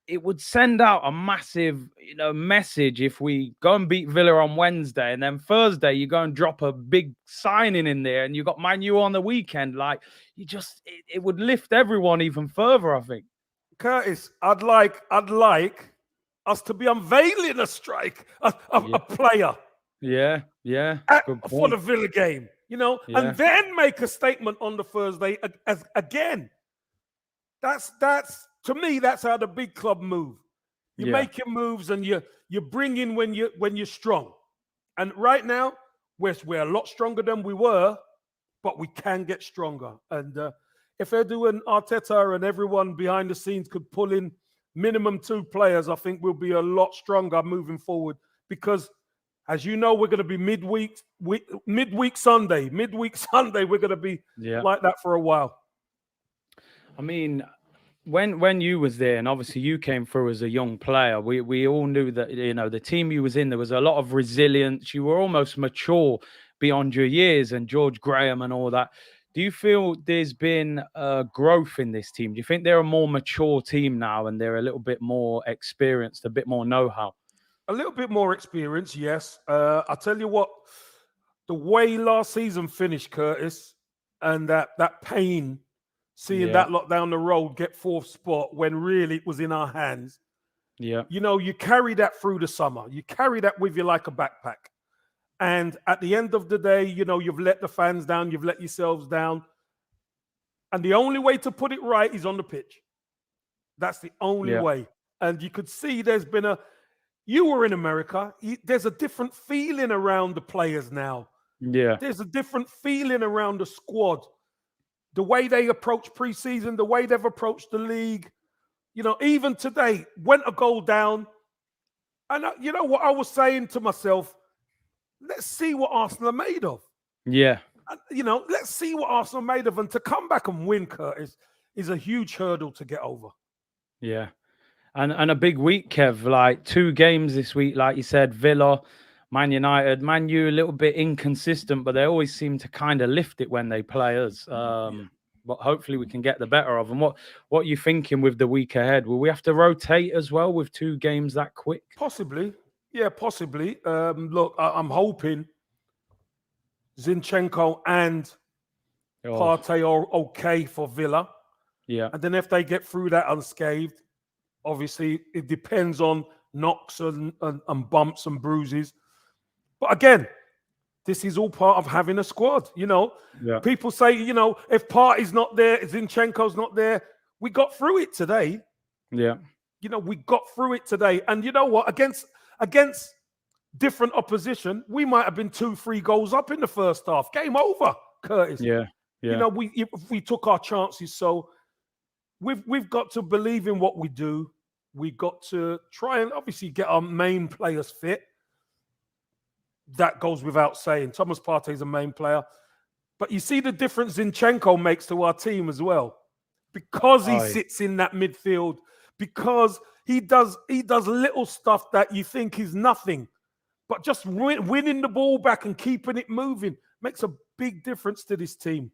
It would send out a massive, message if we go and beat Villa on Wednesday, and then Thursday you go and drop a big signing in there, and you got Man U on the weekend. Like it would lift everyone even further, I think. Curtis, I'd like us to be unveiling a strike, Yeah, a player yeah, yeah. Good for the point. Villa game, Yeah, and then make a statement on the Thursday as again. That's to me, that's how the big club move. You're yeah, making moves and you bring in when you're strong. And right now, we're a lot stronger than we were, but we can get stronger. And if Edu and Arteta and everyone behind the scenes could pull in minimum 2 players, I think we'll be a lot stronger moving forward. Because, as you know, we're going to be midweek Sunday. Midweek Sunday, we're going to be yeah. like that for a while. I mean, when you was there, and obviously you came through as a young player, we all knew that the team you was in, there was a lot of resilience. You were almost mature beyond your years, and George Graham and all that. Do you feel there's been growth in this team? Do you think they're a more mature team now, and they're a little bit more experienced, a bit more know-how? A little bit more experience, yes. I'll tell you what, the way last season finished, Curtis, and that pain, seeing Yeah, that lot down the road get 4th spot when really it was in our hands. yeah, You carry that through the summer. You carry that with you like a backpack. And at the end of the day, you've let the fans down, you've let yourselves down. And the only way to put it right is on the pitch. That's the only yeah, way. And you could see you were in America. There's a different feeling around the players now. yeah, There's a different feeling around the squad. The way they approach preseason, the way they've approached the league. Even today, went a goal down. And you know what I was saying to myself? Let's see what Arsenal are made of. yeah, Let's see what Arsenal are made of. And to come back and win, Curtis, is a huge hurdle to get over. yeah. And a big week, Kev. Like 2 games this week, like you said, Villa, Man United, Man U, a little bit inconsistent, but they always seem to kind of lift it when they play us. But hopefully we can get the better of them. What are you thinking with the week ahead? Will we have to rotate as well with 2 games that quick? Possibly. Yeah, possibly. Look, I'm hoping Zinchenko and Oh, Partey are okay for Villa. yeah, And then if they get through that unscathed, obviously it depends on knocks and bumps and bruises. But again, this is all part of having a squad. yeah, People say, if Partey's not there, Zinchenko's not there. We got through it today. yeah, We got through it today. And you know what? Against different opposition, we might have been 2-3 goals up in the first half. Game over, Curtis. yeah, yeah, We took our chances. So we've got to believe in what we do. We've got to try and obviously get our main players fit. That goes without saying. Thomas Partey is a main player. But you see the difference Zinchenko makes to our team as well. Because he Aye. sits in that midfield, because he does little stuff that you think is nothing, but just winning the ball back and keeping it moving makes a big difference to this team.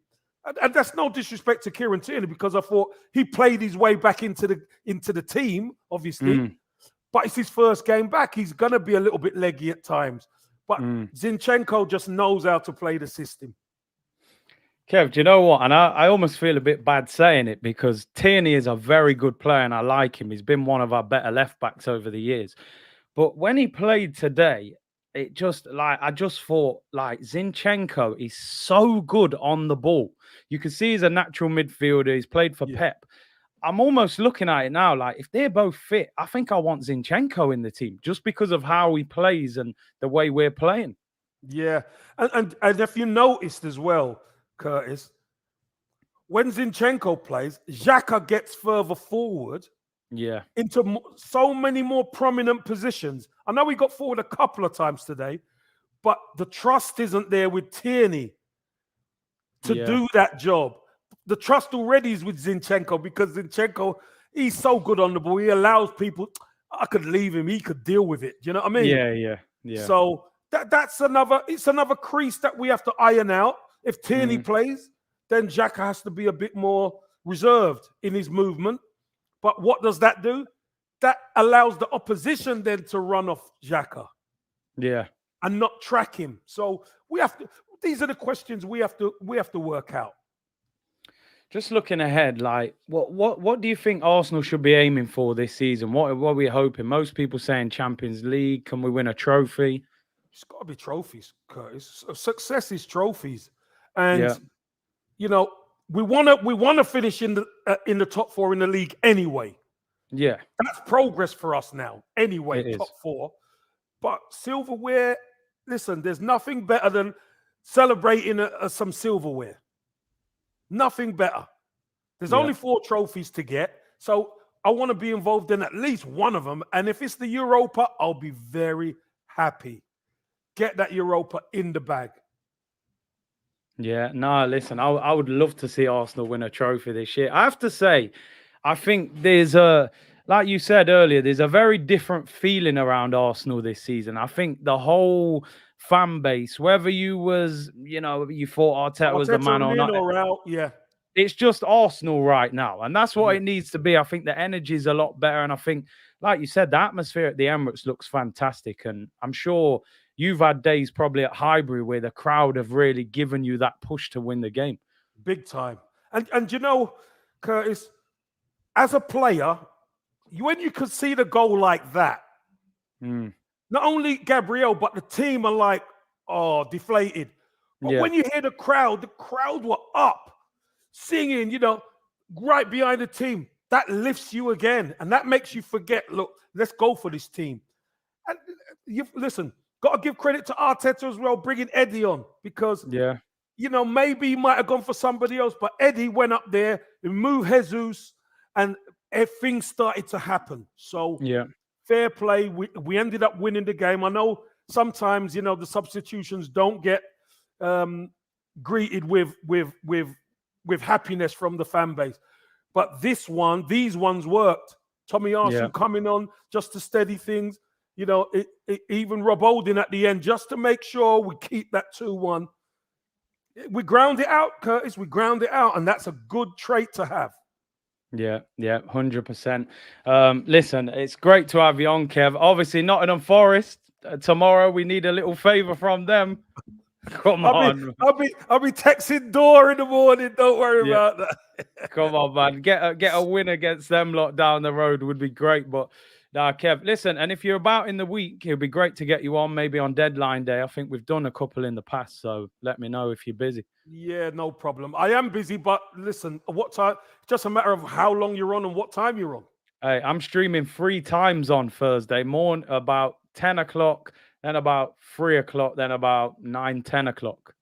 And that's no disrespect to Kieran Tierney, because I thought he played his way back into the team, obviously. But it's his first game back. He's going to be a little bit leggy at times. But Zinchenko just knows how to play the system. Kev, do you know what? And I almost feel a bit bad saying it, because Tierney is a very good player and I like him. He's been one of our better left backs over the years. But when he played today, it just I just thought Zinchenko is so good on the ball. You can see he's a natural midfielder. He's played for Pep. I'm almost looking at it now, like if they're both fit, I think I want Zinchenko in the team just because of how he plays and the way we're playing. Yeah. And if you noticed as well, Curtis, when Zinchenko plays, Xhaka gets further forward into so many more prominent positions. I know we got forward a couple of times today, but the trust isn't there with Tierney to do that job. The trust already is with Zinchenko, because Zinchenko, he's so good on the ball. He allows people, I could leave him, he could deal with it. Do you know what I mean? Yeah. So it's another crease that we have to iron out. If Tierney plays, then Xhaka has to be a bit more reserved in his movement. But what does that do? That allows the opposition then to run off Xhaka. Yeah. And not track him. So these are the questions we have to work out. Just looking ahead, like what do you think Arsenal should be aiming for this season? What are we hoping? Most people saying Champions League. Can we win a trophy? It's got to be trophies, Curtis. Success is trophies, and you know we want to finish in the top four in the league anyway. Yeah, that's progress for us now. Anyway, top four, but silverware. Listen, there's nothing better than celebrating some silverware. Nothing better. There's only 4 trophies to get. So I want to be involved in at least one of them. And if it's the Europa, I'll be very happy. Get that Europa in the bag. Yeah, no, listen, I would love to see Arsenal win a trophy this year. I have to say, I think there's like you said earlier, there's a very different feeling around Arsenal this season. I think the whole fan base, whether you thought Arteta was the man or not, it's just Arsenal right now, and that's what it needs to be. I think the energy is a lot better, and I think, like you said, the atmosphere at the Emirates looks fantastic, and I'm sure you've had days probably at Highbury where the crowd have really given you that push to win the game. Big time. And you know, Curtis, as a player, when you could see the goal like that, not only Gabriel, but the team are like, deflated. But when you hear the crowd were up, singing, right behind the team. That lifts you again, and that makes you forget, look, let's go for this team. And listen, got to give credit to Arteta as well, bringing Eddie on, because, maybe he might have gone for somebody else, but Eddie went up there, moved Jesus, and things started to happen. So, fair play. We ended up winning the game. I know sometimes, the substitutions don't get greeted with happiness from the fan base. But these ones worked. Tommy Arsenal coming on just to steady things. Even Rob Holding at the end, just to make sure we keep that 2-1. We ground it out, Curtis. We ground it out, and that's a good trait to have. Yeah, 100%. Listen, it's great to have you on, Kev. Obviously, Nottingham Forest tomorrow. We need a little favour from them. Come on. I'll be texting Dora in the morning. Don't worry about that. Come on, man. Get a win against them lot down the road would be great. But Kev, listen, and if you're about in the week, it'd be great to get you on maybe on deadline day. I think we've done a couple in the past, so let me know if you're busy. Yeah, no problem. I am busy, but listen, what time? It's just a matter of how long you're on and what time you're on. Hey, I'm streaming 3 times on Thursday morning, about 10 o'clock, then about 3 o'clock, then about 9, 10 o'clock.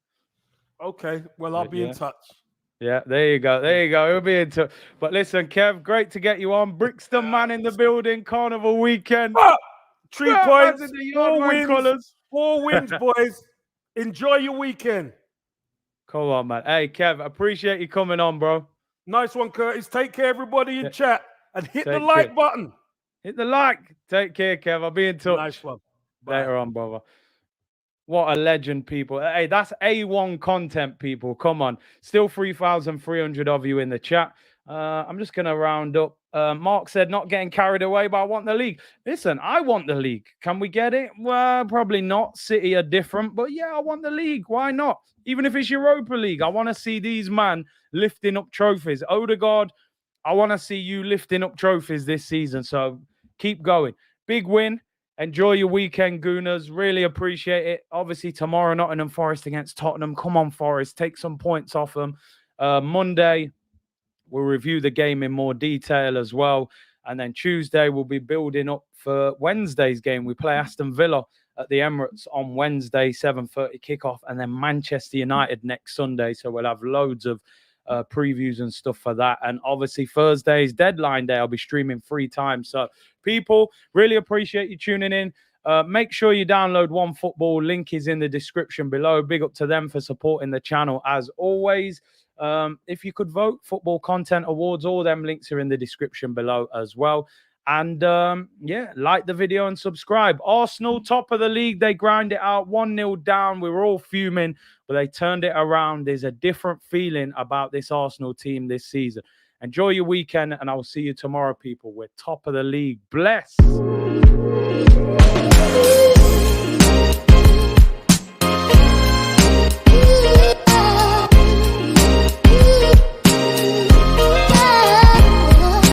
Okay, well, I'll be in touch. Yeah, there you go. We'll be in touch. But listen, Kev, great to get you on. Brixton man in the building, Carnival weekend. 3 points, 4 wins, 4 wins, boys. Enjoy your weekend. Come on, man. Hey, Kev, appreciate you coming on, bro. Nice one, Curtis. Take care, everybody in chat. And hit the like button. Hit the like. Take care, Kev. I'll be in touch. Nice one. Bye. Later on, brother. What a legend, people. Hey, that's A1 content, people. Come on. Still 3,300 of you in the chat. I'm just going to round up. Mark said, not getting carried away, but I want the league. Listen, I want the league. Can we get it? Well, probably not. City are different, but yeah, I want the league. Why not? Even if it's Europa League, I want to see these men lifting up trophies. Odegaard, I want to see you lifting up trophies this season. So keep going. Big win. Enjoy your weekend, Gooners. Really appreciate it. Obviously, tomorrow, Nottingham Forest against Tottenham. Come on, Forest. Take some points off them. Monday, we'll review the game in more detail as well. And then Tuesday, we'll be building up for Wednesday's game. We play Aston Villa at the Emirates on Wednesday, 7:30 kickoff. And then Manchester United next Sunday. So we'll have loads of previews and stuff for that. And obviously Thursday's deadline day, I'll be streaming 3 times. So people, really appreciate you tuning in. Make sure you download OneFootball. Link is in the description below. Big up to them for supporting the channel as always. If you could vote, Football Content Awards, all them links are in the description below as well. And yeah, like the video and subscribe. Arsenal, top of the league. They grind it out 1-0 down. We were all fuming, but they turned it around. There's a different feeling about this Arsenal team this season. Enjoy your weekend, and I will see you tomorrow, people. We're top of the league. Bless.